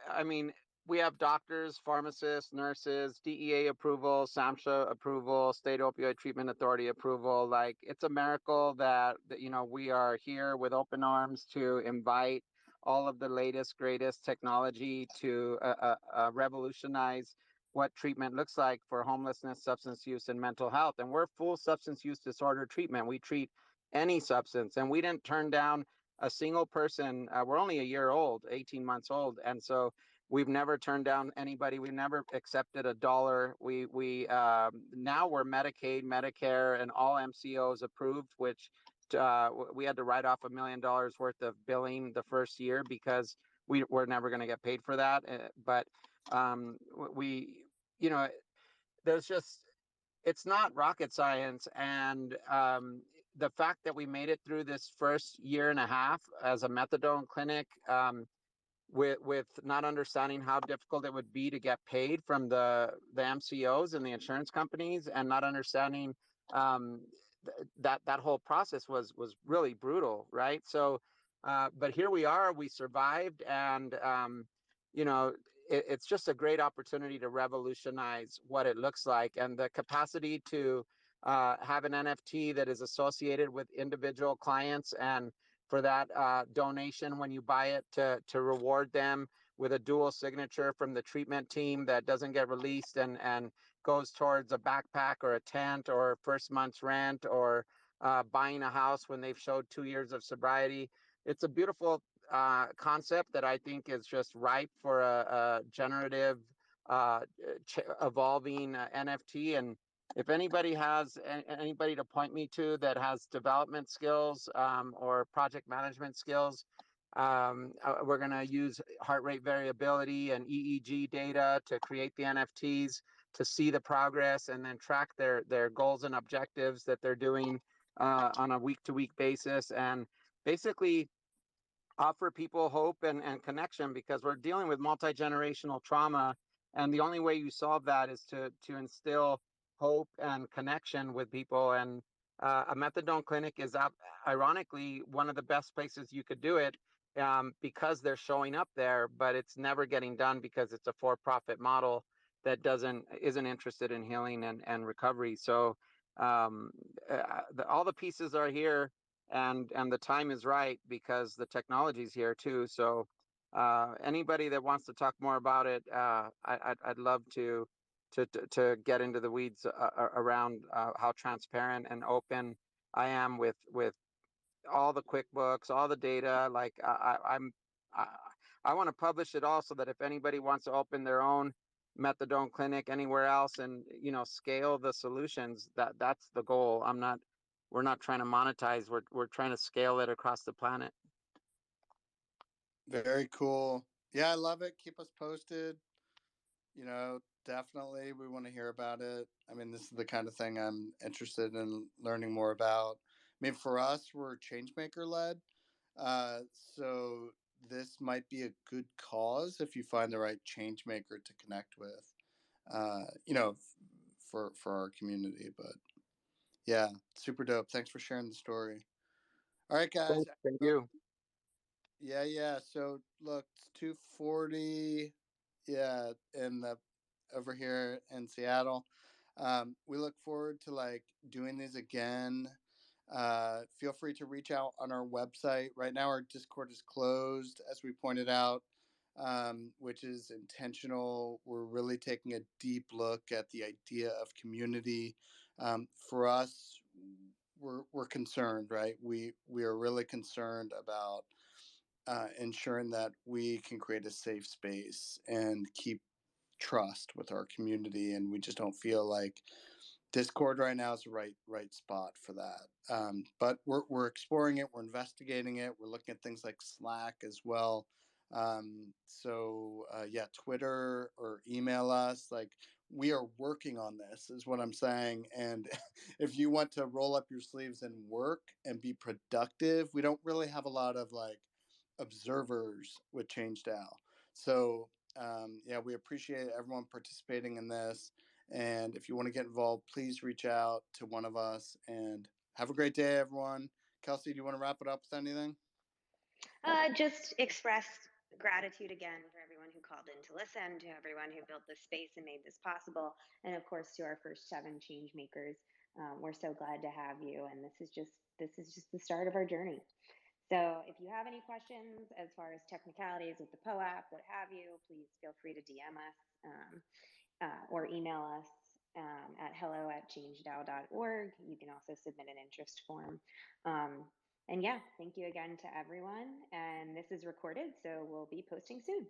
I mean, we have doctors, pharmacists, nurses, DEA approval, SAMHSA approval, State Opioid Treatment Authority approval. Like, it's a miracle that we are here with open arms to invite all of the latest, greatest technology to revolutionize what treatment looks like for homelessness, substance use, and mental health. And we're full substance use disorder treatment. We treat any substance, and we didn't turn down a single person. We're only a year old, 18 months old, and so we've never turned down anybody. We've never accepted a dollar. We now we're Medicaid, Medicare, and all MCOs approved, which we had to write off $1 million worth of billing the first year because we're never going to get paid for that. But we, there's just, it's not rocket science. And the fact that we made it through this first year and a half as a methadone clinic, with not understanding how difficult it would be to get paid from the MCOs and the insurance companies, and not understanding that whole process was really brutal, right? So, but here we are, we survived, and you know, it's just a great opportunity to revolutionize what it looks like, and the capacity to have an NFT that is associated with individual clients, and for that donation when you buy it to reward them with a dual signature from the treatment team that doesn't get released and goes towards a backpack or a tent or first month's rent, or buying a house when they've showed 2 years of sobriety. It's a beautiful concept that I think is just ripe for a generative, evolving NFT. And if anybody has anybody to point me to that has development skills or project management skills, we're going to use heart rate variability and EEG data to create the NFTs, to see the progress and then track their goals and objectives that they're doing on a week-to-week basis, and basically offer people hope and connection, because we're dealing with multi-generational trauma, and the only way you solve that is to instill hope and connection with people. And a methadone clinic is ironically one of the best places you could do it, because they're showing up there, but it's never getting done because it's a for-profit model that isn't interested in healing and recovery. So all the pieces are here, and the time is right because the technology is here too. So anybody that wants to talk more about it, I'd love to get into the weeds around how transparent and open I am with all the QuickBooks, all the data. Like I want to publish it all so that if anybody wants to open their own methadone clinic anywhere else and scale the solutions, that's the goal. We're not trying to monetize. We're trying to scale it across the planet. Very cool. Yeah, I love it. Keep us posted. Definitely we want to hear about it. I mean, this is the kind of thing I'm interested in learning more about. I mean, for us, we're changemaker led. So this might be a good cause if you find the right changemaker to connect with, for our community. But yeah, super dope. Thanks for sharing the story. All right, guys. Thank you. Yeah. So look, it's 2:40. Yeah, over here in Seattle. We look forward to doing these again. Feel free to reach out on our website. Right now, our Discord is closed, as we pointed out, which is intentional. We're really taking a deep look at the idea of community. For us, we're concerned, right? We are really concerned about ensuring that we can create a safe space and keep trust with our community, and we just don't feel like Discord right now is the right spot for that. But we're exploring it, we're investigating it, we're looking at things like Slack as well. Yeah, Twitter or email us. Like, we are working on this, is what I'm saying. And if you want to roll up your sleeves and work and be productive, we don't really have a lot of observers with ChangeDAO. So yeah, we appreciate everyone participating in this. And if you want to get involved, please reach out to one of us. And have a great day, everyone. Kelsey, do you want to wrap it up with anything? Just express gratitude again for everyone who called in to listen, to everyone who built this space and made this possible, and of course to our first 7 change makers. We're so glad to have you, and this is just the start of our journey. So if you have any questions as far as technicalities with the POAP, what have you, please feel free to DM us or email us at hello@changedao.org. You can also submit an interest form. And yeah, thank you again to everyone. And this is recorded, so we'll be posting soon.